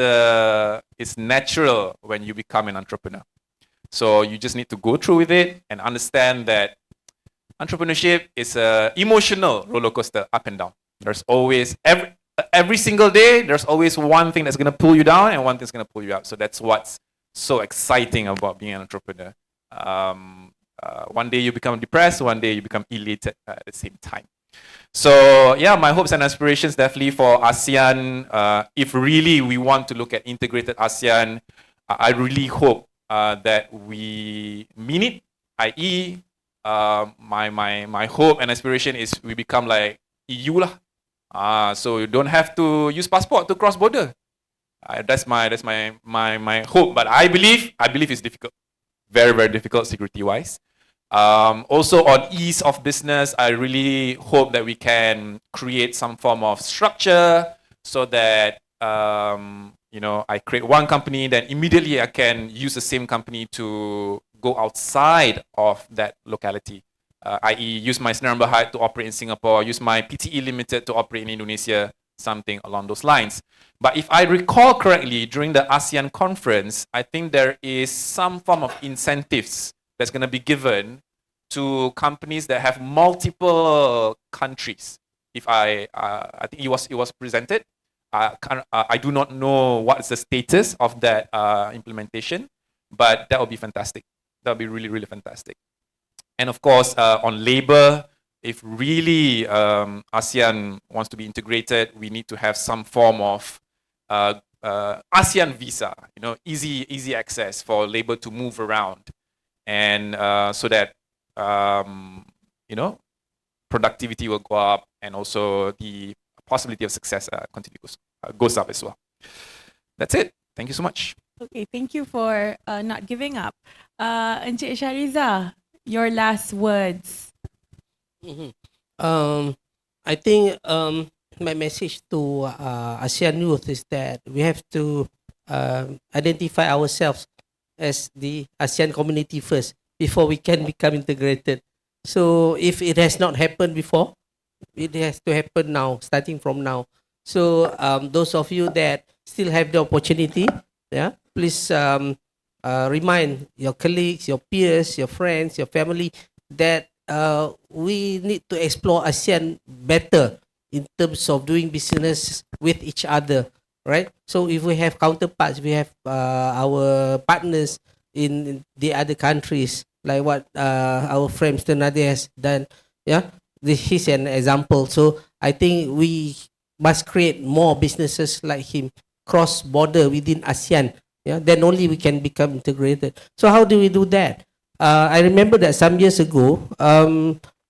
natural when you become an entrepreneur. So you just need to go through with it and understand that entrepreneurship is an emotional roller coaster, up and down. There's always, every single day, there's always one thing that's going to pull you down and one thing's going to pull you up. So that's what's so exciting about being an entrepreneur. One day you become depressed, one day you become elated at the same time. So yeah, my hopes and aspirations definitely for ASEAN. If really we want to look at integrated ASEAN, I really hope that we mean it, i.e. My hope and aspiration is we become like EU lah. So you don't have to use passport to cross border. That's my hope. But I believe it's difficult, very very difficult security wise. Also on ease of business, I really hope that we can create some form of structure so that I create one company, then immediately I can use the same company to go outside of that locality. I.e. use my Senaran Berhad to operate in Singapore, use my PTE Limited to operate in Indonesia, something along those lines. But if I recall correctly, during the ASEAN conference, I think there is some form of incentives that's going to be given to companies that have multiple countries. If I think it was presented. I do not know what is the status of that implementation, but that would be fantastic. That would be really, really fantastic. And of course, on labor, if really ASEAN wants to be integrated, we need to have some form of ASEAN visa, easy access for labor to move around, and so that productivity will go up, and also the possibility of success goes up as well. That's it. Thank you so much. Okay, thank you for not giving up. Encik Shariza, your last words. Mhm. I think my message to ASEAN youth is that we have to identify ourselves as the ASEAN community first before we can become integrated. So if it has not happened before, it has to happen now, starting from now. So those of you that still have the opportunity, yeah, please remind your colleagues, your peers, your friends, your family that we need to explore ASEAN better in terms of doing business with each other, right? So if we have counterparts, we have our partners in the other countries, like what our friend Mr. Nadia has done, yeah, this is an example. So I think we must create more businesses like him cross border within ASEAN. Yeah, then only we can become integrated. So how do we do that? I remember that some years ago,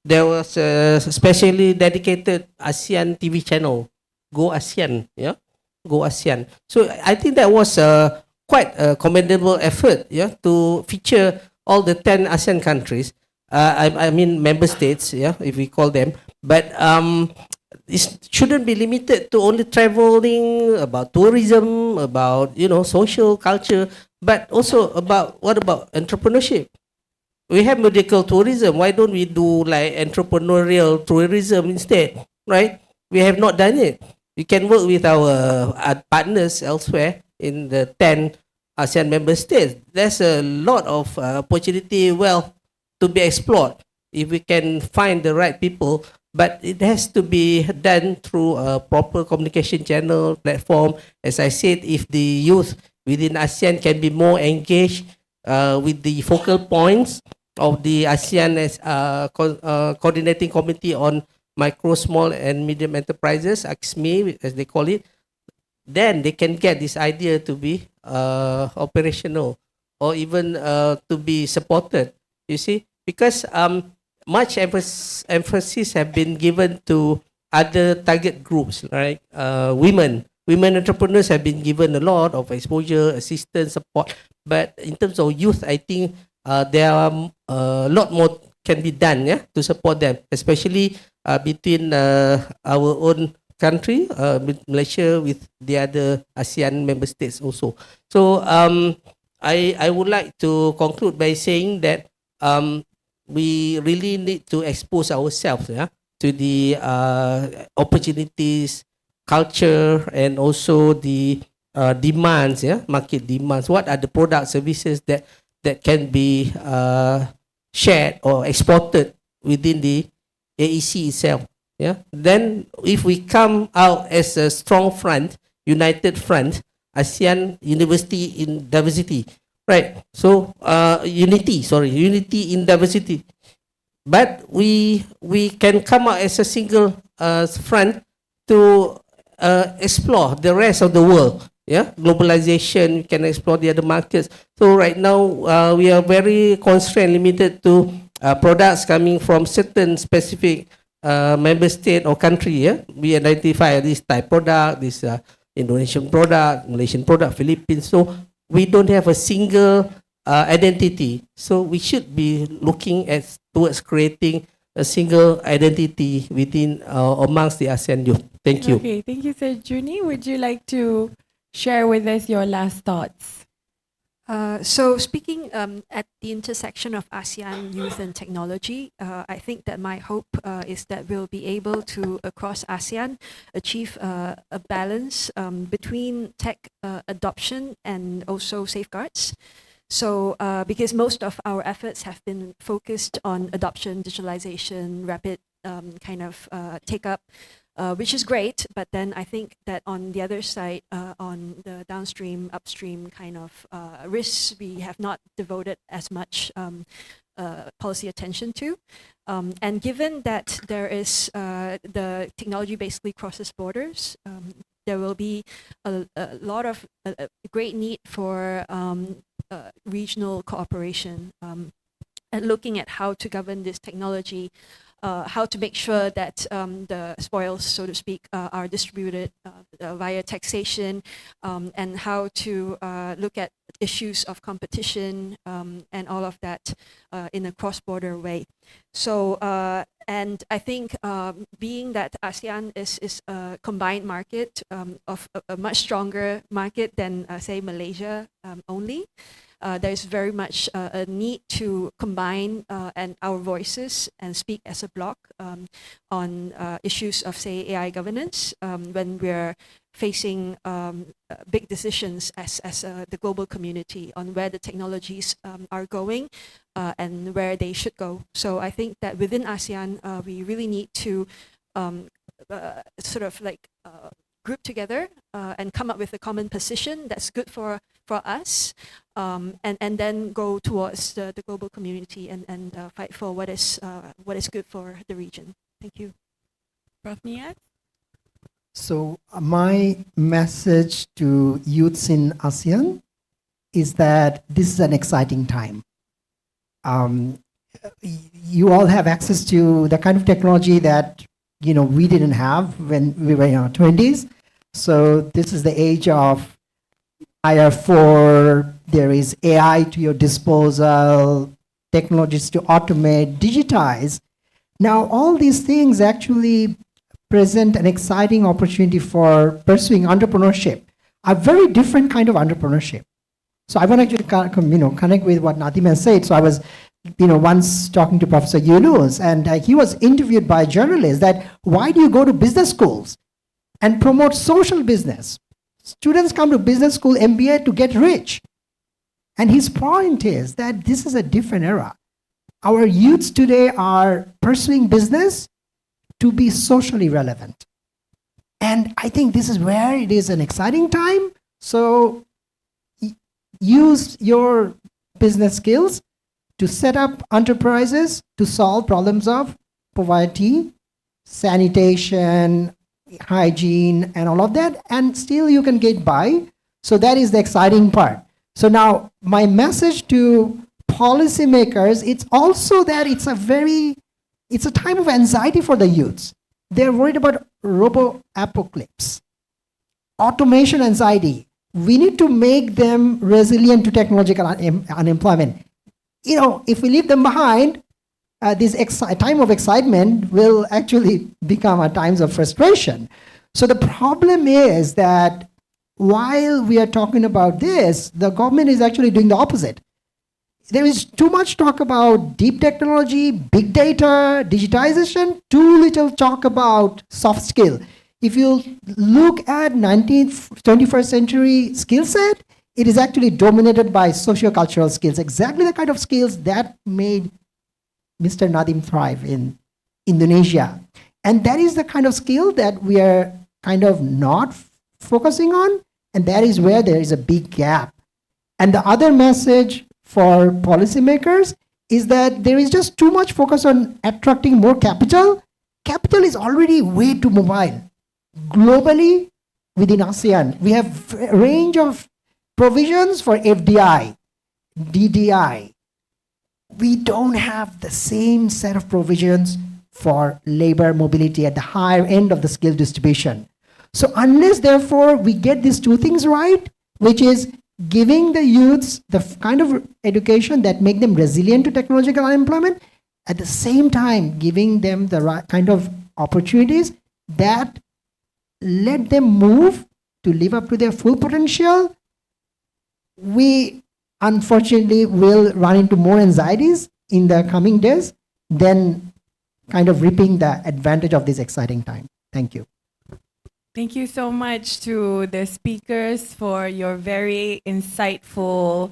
there was a specially dedicated ASEAN TV channel, Go ASEAN. Yeah, Go ASEAN. So I think that was quite a commendable effort. Yeah, to feature all the 10 ASEAN countries. I mean member states, yeah, if we call them. But it shouldn't be limited to only traveling, about tourism, about social culture, but also about what about entrepreneurship? We have medical tourism. Why don't we do like entrepreneurial tourism instead? Right? We have not done it. We can work with our partners elsewhere in the 10 ASEAN member states. There's a lot of opportunity, well, to be explored if we can find the right people. But it has to be done through a proper communication channel platform. As I said, if the youth within ASEAN can be more engaged with the focal points of the ASEAN as coordinating committee on micro, small, and medium enterprises, ASME as they call it, then they can get this idea to be operational or even to be supported. You see, because much emphasis have been given to other target groups, like women. Women entrepreneurs have been given a lot of exposure, assistance, support. But in terms of youth, I think there are a lot more can be done, yeah, to support them, especially between our own country, with Malaysia, with the other ASEAN member states also. So I would like to conclude by saying that we really need to expose ourselves, yeah, to the opportunities, culture, and also the demands, yeah, market demands. What are the product services that can be shared or exported within the AEC itself? Yeah. Then if we come out as a strong front, united front, ASEAN University in diversity, right? So unity in diversity. But we can come out as a single front to explore the rest of the world. Yeah, globalization. We can explore the other markets. So right now we are very constrained, limited to products coming from certain specific member state or country. Yeah, we identify this Thai product, this Indonesian product, Malaysian product, Philippines. So we don't have a single identity. So we should be looking at towards creating a single identity within amongst the ASEAN youth. Thank you. Okay, thank you, Sir Juni. Would you like to share with us your last thoughts? So speaking at the intersection of ASEAN youth and technology, I think that my hope is that we'll be able to, across ASEAN, achieve a balance between tech adoption and also safeguards. So because most of our efforts have been focused on adoption, digitalization, rapid kind of take-up, which is great, but then I think that on the other side, on the downstream, upstream kind of risks, we have not devoted as much policy attention to. And given that there is the technology basically crosses borders, there will be a lot of a great need for regional cooperation and looking at how to govern this technology how to make sure that the spoils, so to speak, are distributed via taxation, and how to look at issues of competition and all of that in a cross-border way. So, and I think being that ASEAN is a combined market of a much stronger market than, say, Malaysia only, there's very much a need to combine and our voices and speak as a bloc on issues of, say, AI governance when we're facing big decisions as the global community on where the technologies are going and where they should go. So I think that within ASEAN, we really need to sort of like group together and come up with a common position that's good for us, and then go towards the global community and fight for what is good for the region. Thank you. Prof. Niat? So my message to youths in ASEAN is that this is an exciting time. You all have access to the kind of technology that we didn't have when we were in our 20s. So this is the age of IR4, there is AI to your disposal, technologies to automate, digitize. Now all these things actually present an exciting opportunity for pursuing entrepreneurship, a very different kind of entrepreneurship. So I want to actually connect with what Nadim has said. So I was once talking to Professor Yunus, and he was interviewed by journalists that why do you go to business schools and promote social business? Students come to business school, MBA to get rich. And his point is that this is a different era. Our youths today are pursuing business to be socially relevant. And I think this is where it is an exciting time. So use your business skills to set up enterprises to solve problems of poverty, sanitation, hygiene, and all of that, and still you can get by. So that is the exciting part. So now my message to policymakers, it's also that it's a time of anxiety for the youths. They're worried about robo-apocalypse, automation anxiety. We need to make them resilient to technological unemployment. If we leave them behind, this time of excitement will actually become a times of frustration. So the problem is that while we are talking about this, the government is actually doing the opposite. There is too much talk about deep technology, big data, digitization, too little talk about soft skill. If you look at 19th, 21st century skill set, it is actually dominated by socio-cultural skills, exactly the kind of skills that made Mr. Nadim thrive in Indonesia. And that is the kind of skill that we are kind of not focusing on, and that is where there is a big gap. And the other message for policymakers is that there is just too much focus on attracting more capital. Capital is already way too mobile. Globally, within ASEAN, we have a range of provisions for FDI, DDI. We don't have the same set of provisions for labor mobility at the higher end of the skill distribution. So unless, therefore, we get these two things right, which is giving the youths the kind of education that make them resilient to technological unemployment, at the same time giving them the right kind of opportunities that let them move to live up to their full potential, we unfortunately will run into more anxieties in the coming days than kind of reaping the advantage of this exciting time. Thank you. Thank you so much to the speakers for your very insightful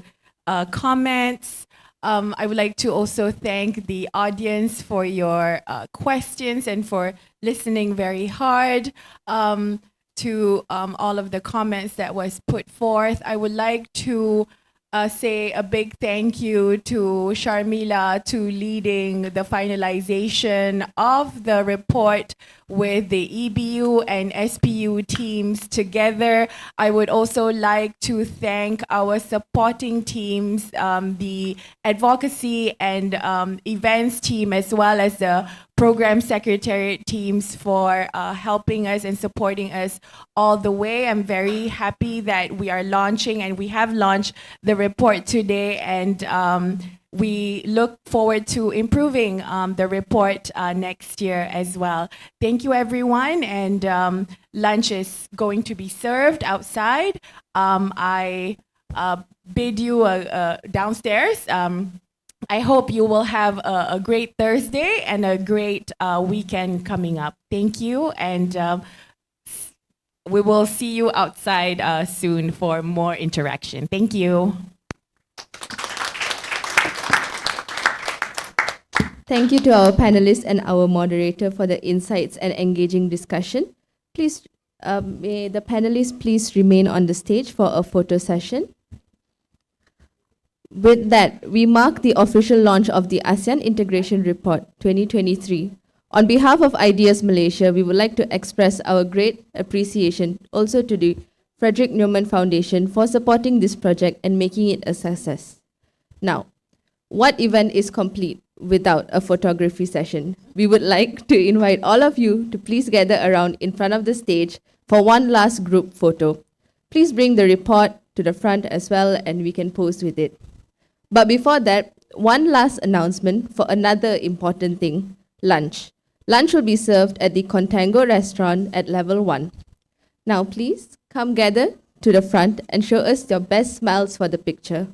comments. I would like to also thank the audience for your questions and for listening very hard to all of the comments that was put forth. I would like to say a big thank you to Sharmila to leading the finalization of the report with the EBU and SPU teams together. I would also like to thank our supporting teams, the advocacy and events team, as well as the program secretariat teams for helping us and supporting us all the way. I'm very happy that we are launching and we have launched the report today, and we look forward to improving the report next year as well. Thank you, everyone, and lunch is going to be served outside. I bid you downstairs. I hope you will have a great Thursday and a great weekend coming up. Thank you, and we will see you outside soon for more interaction. Thank you. Thank you to our panelists and our moderator for the insights and engaging discussion. Please, may the panelists please remain on the stage for a photo session. With that, we mark the official launch of the ASEAN Integration Report 2023. On behalf of Ideas Malaysia, we would like to express our great appreciation also to the Frederick Newman Foundation for supporting this project and making it a success. Now, what event is complete without a photography session? We would like to invite all of you to please gather around in front of the stage for one last group photo. Please bring the report to the front as well, and we can pose with it. But before that, one last announcement for another important thing, lunch. Lunch will be served at the Contango restaurant at level 1. Now please come gather to the front and show us your best smiles for the picture.